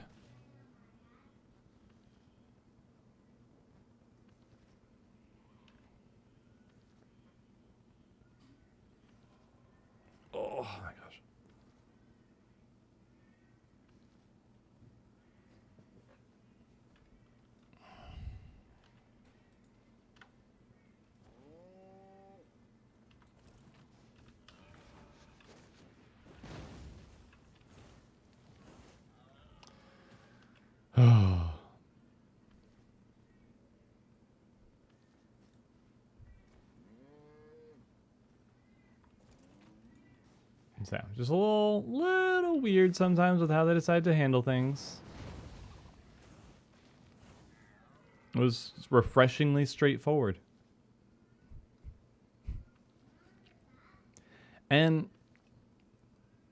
Oh my gosh. So, just a little weird sometimes with how they decide to handle things. It was refreshingly straightforward. And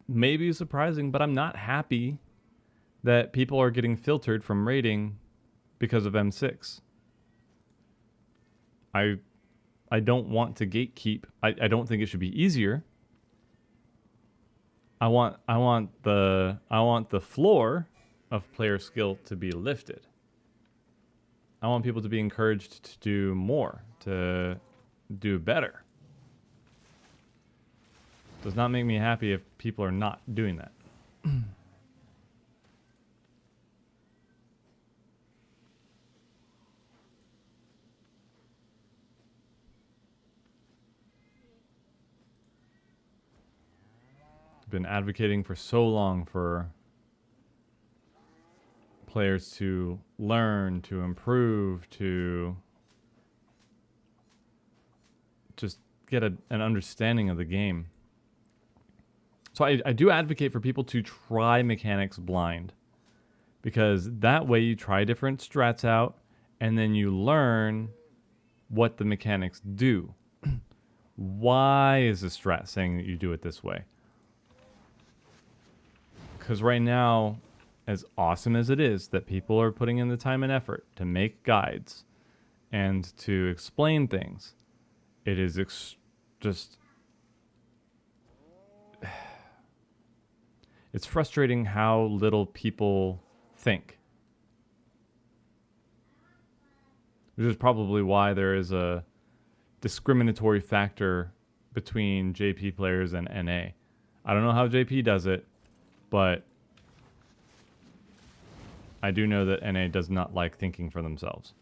maybe surprising, but I'm not happy that people are getting filtered from raiding because of M6. I don't want to gatekeep. I don't think it should be easier. I want the floor of player skill to be lifted. I want people to be encouraged to do more, to do better. Does not make me happy if people are not doing that. Been advocating for so long for players to learn, to improve, to just get an understanding of the game. So I do advocate for people to try mechanics blind, because that way you try different strats out and then you learn what the mechanics do. Why is the strat saying that you do it this way? Because right now, as awesome as it is that people are putting in the time and effort to make guides and to explain things, it is just... It's frustrating how little people think. Which is probably why there is a discriminatory factor between JP players and NA. I don't know how JP does it, but I do know that NA does not like thinking for themselves.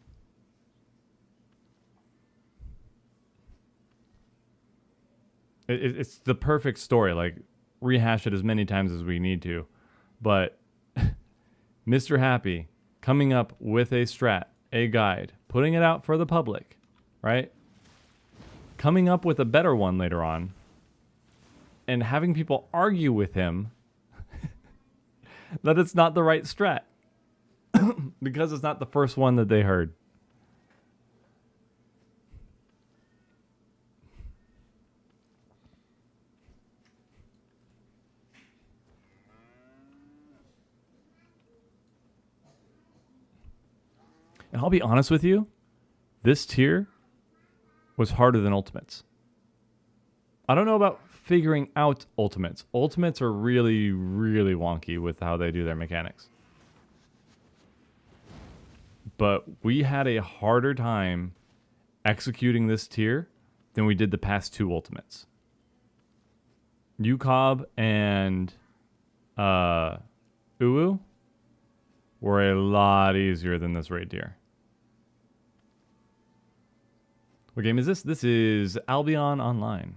It's the perfect story. Like, rehash it as many times as we need to. But Mr. Happy coming up with a strat, a guide, putting it out for the public, right? Coming up with a better one later on, and having people argue with him that it's not the right strat because it's not the first one that they heard. And I'll be honest with you, this tier was harder than Ultimates. I don't know about figuring out Ultimates. Ultimates are really, really wonky with how they do their mechanics. But we had a harder time executing this tier than we did the past two Ultimates. UCOB and Uwu were a lot easier than this raid tier. What game is this? This is Albion Online.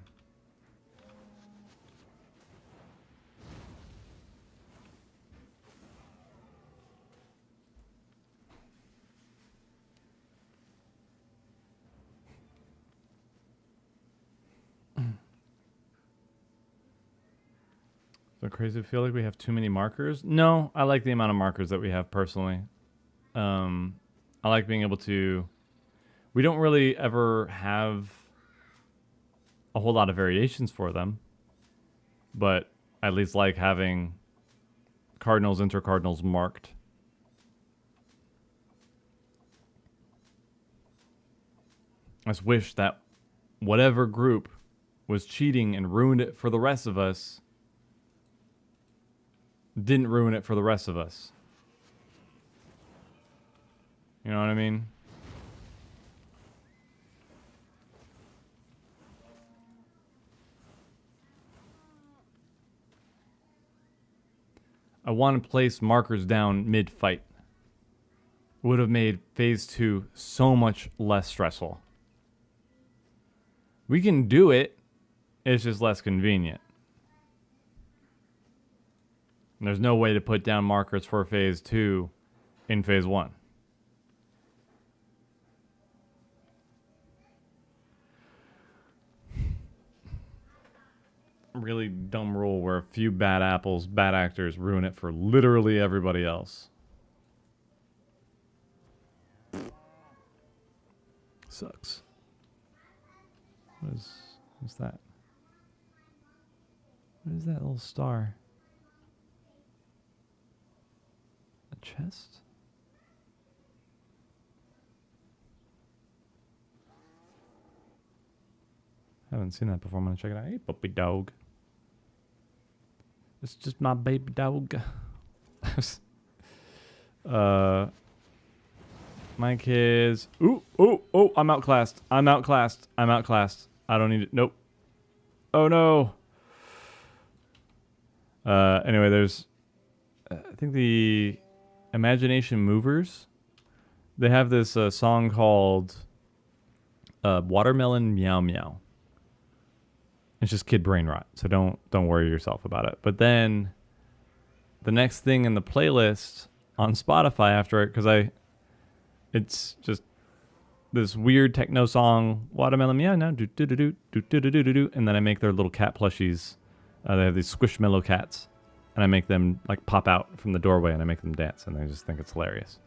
So crazy to feel like we have too many markers? No, I like the amount of markers that we have personally. I like being able to... We don't really ever have a whole lot of variations for them, but I at least like having cardinals, intercardinals marked. I just wish that whatever group was cheating and ruined it for the rest of us didn't ruin it for the rest of us. You know what I mean? I want to place markers down mid-fight. Would have made phase 2 so much less stressful. We can do it, it's just less convenient. And there's no way to put down markers for phase 2 in phase 1. Really dumb rule where a few bad apples, bad actors ruin it for literally everybody else. Sucks. What's that? What is that little star? A chest? Haven't seen that before. I'm gonna check it out. Hey, puppy dog. It's just my baby dog. My kids. Ooh, I'm outclassed. I'm outclassed. I don't need it. Nope. Oh no. Anyway, there's I think the Imagination Movers. They have this song called Watermelon Meow Meow. It's just kid brain rot, so don't worry yourself about it. But then the next thing in the playlist on Spotify after it, because it's just this weird techno song, Watermelon Meow Now, do do do do do do do do do, and then I make their little cat plushies. They have these squishmallow cats, and I make them like pop out from the doorway, and I make them dance, and I just think it's hilarious.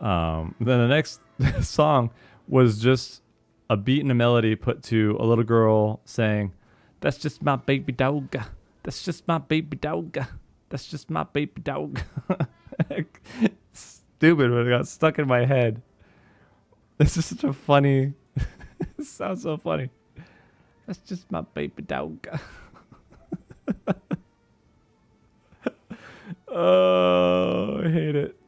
Then the next song was just a beat and a melody put to a little girl saying, "That's just my baby dog. That's just my baby dog. That's just my baby dog." Stupid, but it got stuck in my head. This is such a funny... It sounds so funny. That's just my baby dog. Oh, I hate it.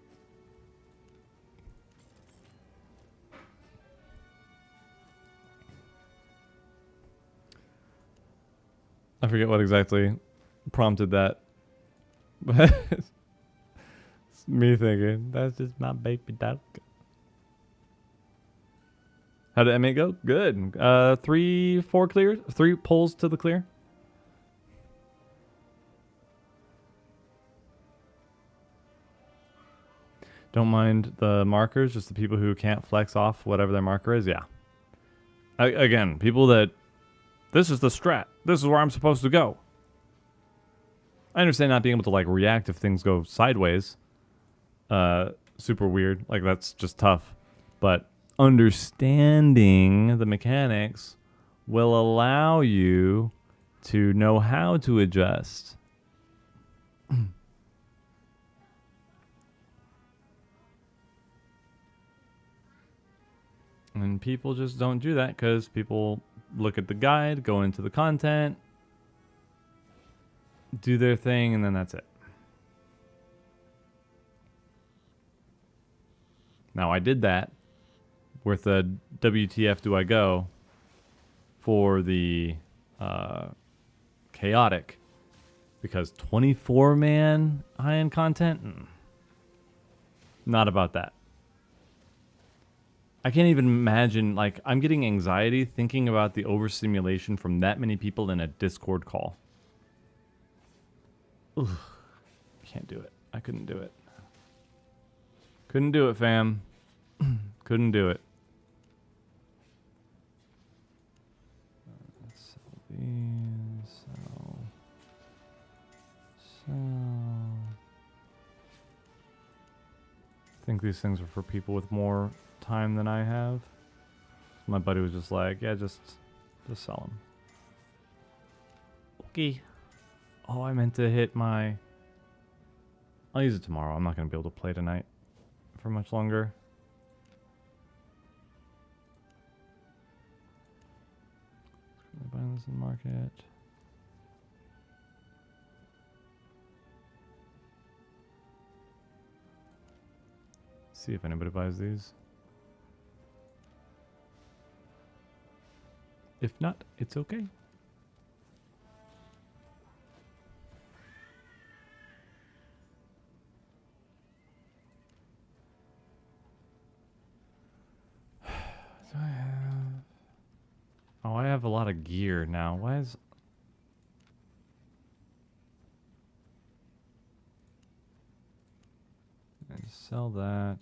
forget what exactly prompted that. But it's me thinking, that's just my baby dog. How did M8 go? Good. 4 clear? 3 pulls to the clear? Don't mind the markers, just the people who can't flex off whatever their marker is. Yeah. Again, people that, this is the strat. This is where I'm supposed to go. I understand not being able to like react if things go sideways. Super weird. Like that's just tough. But understanding the mechanics will allow you to know how to adjust. And people just don't do that because people look at the guide, go into the content, do their thing, and then that's it. Now, I did that with the WTF do I go for the chaotic because 24-man high-end content, not about that. I can't even imagine, like, I'm getting anxiety thinking about the overstimulation from that many people in a Discord call. Ugh. Can't do it. I couldn't do it. Couldn't do it, fam. Couldn't do it. Sell these. Sell. I think these things are for people with more time than I have. My buddy was just like, yeah, just sell them. Okay. Oh, I meant to hit my... I'll use it tomorrow. I'm not going to be able to play tonight for much longer. Buying this in the market. See if anybody buys these. If not, it's okay. Do I have... Oh, I have a lot of gear now. Why is... And sell that.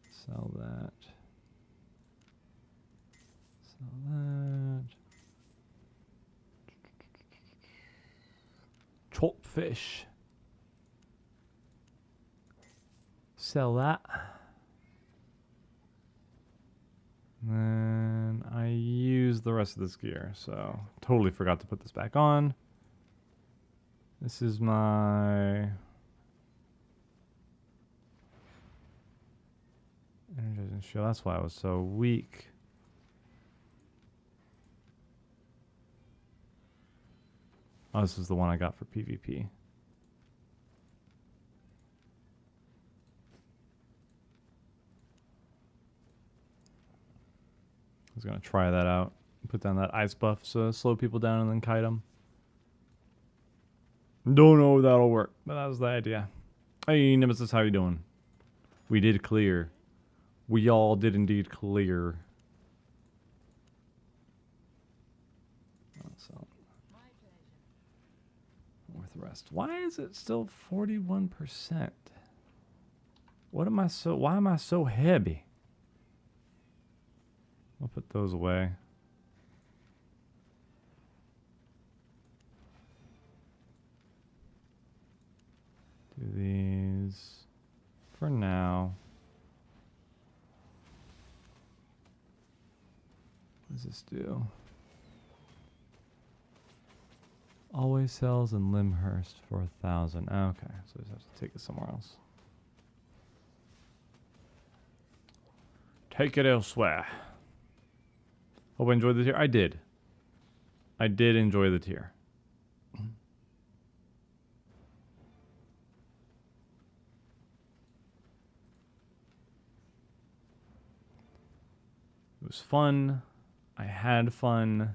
Sell that. Sell that. Chop fish. Sell that. And then I use the rest of this gear, so totally forgot to put this back on. This is my energizing shield. That's why I was so weak. Oh, this is the one I got for PvP. I was going to try that out. Put down that ice buff so slow people down and then kite them. Don't know if that'll work, but that was the idea. Hey, Nemesis, how you doing? We did clear. We all did indeed clear. So, worth the rest. Why is it still 41%? What am I so? Why am I so heavy? I'll put those away. Do these for now. What does this do? Always sells in Limhurst for 1,000. Okay, so I just have to take it somewhere else. Take it elsewhere. Hope I enjoyed the tier. I did. I did enjoy the tier. It was fun. I had fun.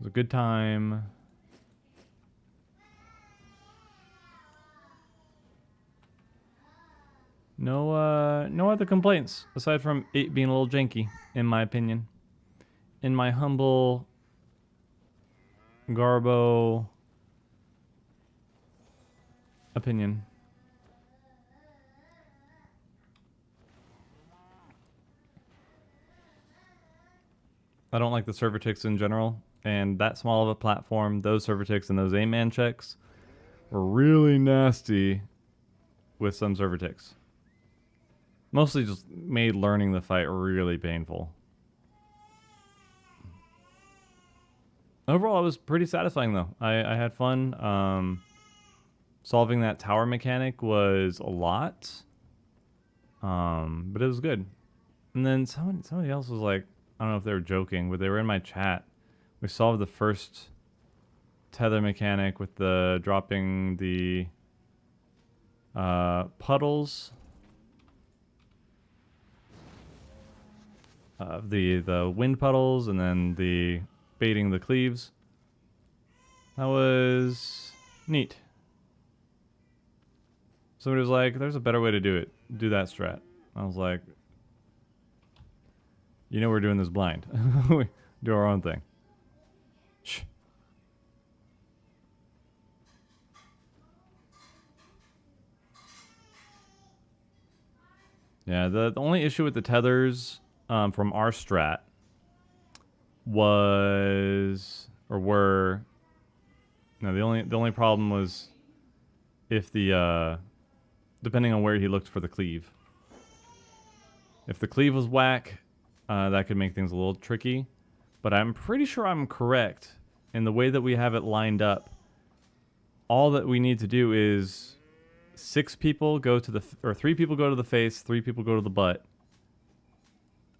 was a good time. No other complaints aside from it being a little janky, in my opinion. In my humble Garbo opinion. I don't like the server ticks in general, and that small of a platform, those server ticks and those A-man checks were really nasty with some server ticks. Mostly just made learning the fight really painful. Overall, it was pretty satisfying though. I had fun. Solving that tower mechanic was a lot, but it was good. And then somebody else was like, I don't know if they were joking, but they were in my chat. We solved the first tether mechanic with the dropping the puddles. The wind puddles, and then the baiting the cleaves. That was neat. Somebody was like, there's a better way to do it. Do that strat. I was like, you know we're doing this blind. We do our own thing. Shh. Yeah, the only issue with the tethers from our strat was, or were, no, the only problem was if the depending on where he looked for the cleave. If the cleave was whack, that could make things a little tricky. But I'm pretty sure I'm correct in the way that we have it lined up. All that we need to do is 6 people go to the, or 3 people go to the face, 3 people go to the butt.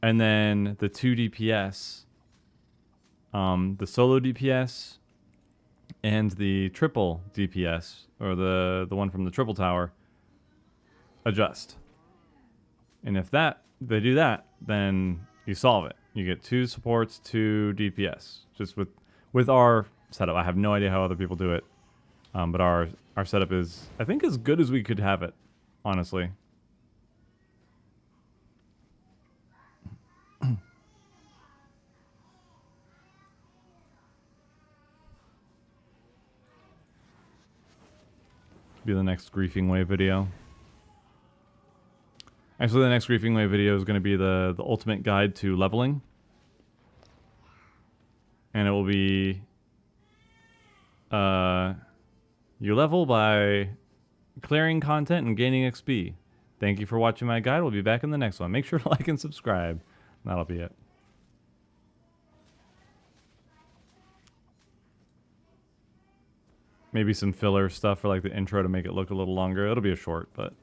And then the 2 DPS, the solo DPS and the triple DPS, or the one from the triple tower, adjust. And if they do that, then you solve it. You get 2 supports, 2 DPS. Just with our setup. I have no idea how other people do it. But our setup is, I think, as good as we could have it, honestly. Be the next Griefing Wave video. Actually, the next Griefing Wave video is going to be the ultimate guide to leveling. And it will be you level by clearing content and gaining XP. Thank you for watching my guide. We'll be back in the next one. Make sure to like and subscribe. That'll be it. Maybe some filler stuff for like the intro to make it look a little longer. It'll be a short, but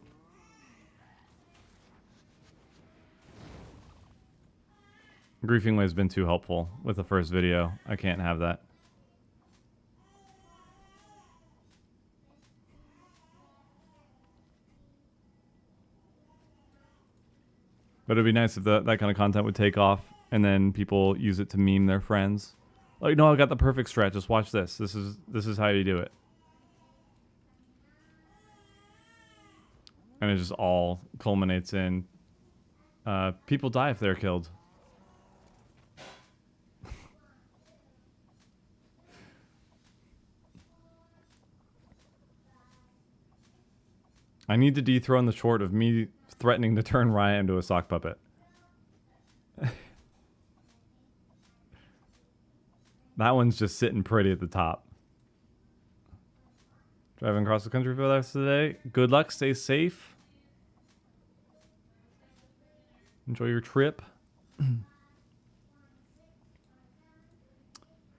Griefing Wave's been too helpful with the first video. I can't have that. But it'd be nice if that kind of content would take off and then people use it to meme their friends. Like, no, I got the perfect strat. Just watch this. This is how you do it. And it just all culminates in people die if they're killed. I need to dethrone the short of me threatening to turn Raya into a sock puppet. That one's just sitting pretty at the top. Driving across the country for us today. Good luck, stay safe. Enjoy your trip. I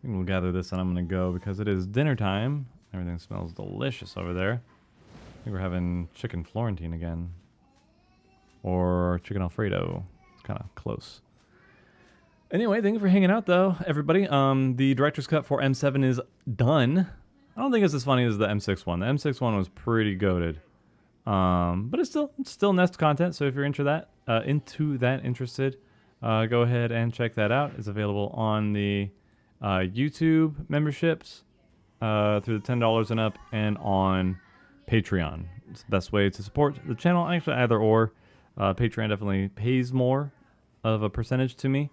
think we'll gather this and I'm going to go because it is dinner time. Everything smells delicious over there. I think we're having chicken Florentine again. Or chicken Alfredo. It's kind of close. Anyway, thank you for hanging out, though, everybody. The director's cut for M7 is done. I don't think it's as funny as the M6 one. The M6 one was pretty goated. But it's still Nest content, so if you're into that, interested, go ahead and check that out. It's available on the YouTube memberships through the $10 and up, and on Patreon. It's the best way to support the channel. Actually, either or. Patreon definitely pays more of a percentage to me,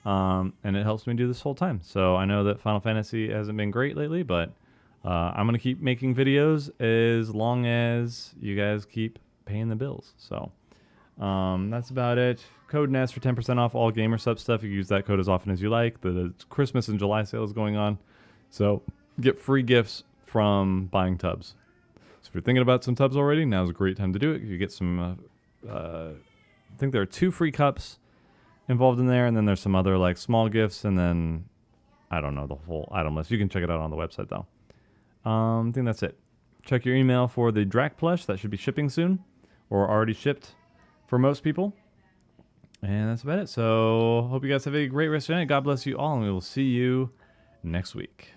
and it helps me do this full time. So I know that Final Fantasy hasn't been great lately, but I'm going to keep making videos as long as you guys keep paying the bills. So that's about it. Code NEST for 10% off all gamer sub stuff. You can use that code as often as you like. The Christmas and July sale is going on, so get free gifts from buying tubs. So if you're thinking about some tubs already, now's a great time to do it. You get some I think there are 2 free cups involved in there, and then there's some other like small gifts, and then I don't know the whole item list. You can check it out on the website though. I think that's it. Check your email for the Drak plush. That should be shipping soon, or already shipped for most people. And that's about it. So hope you guys have a great rest of your night. God bless you all, and we will see you next week.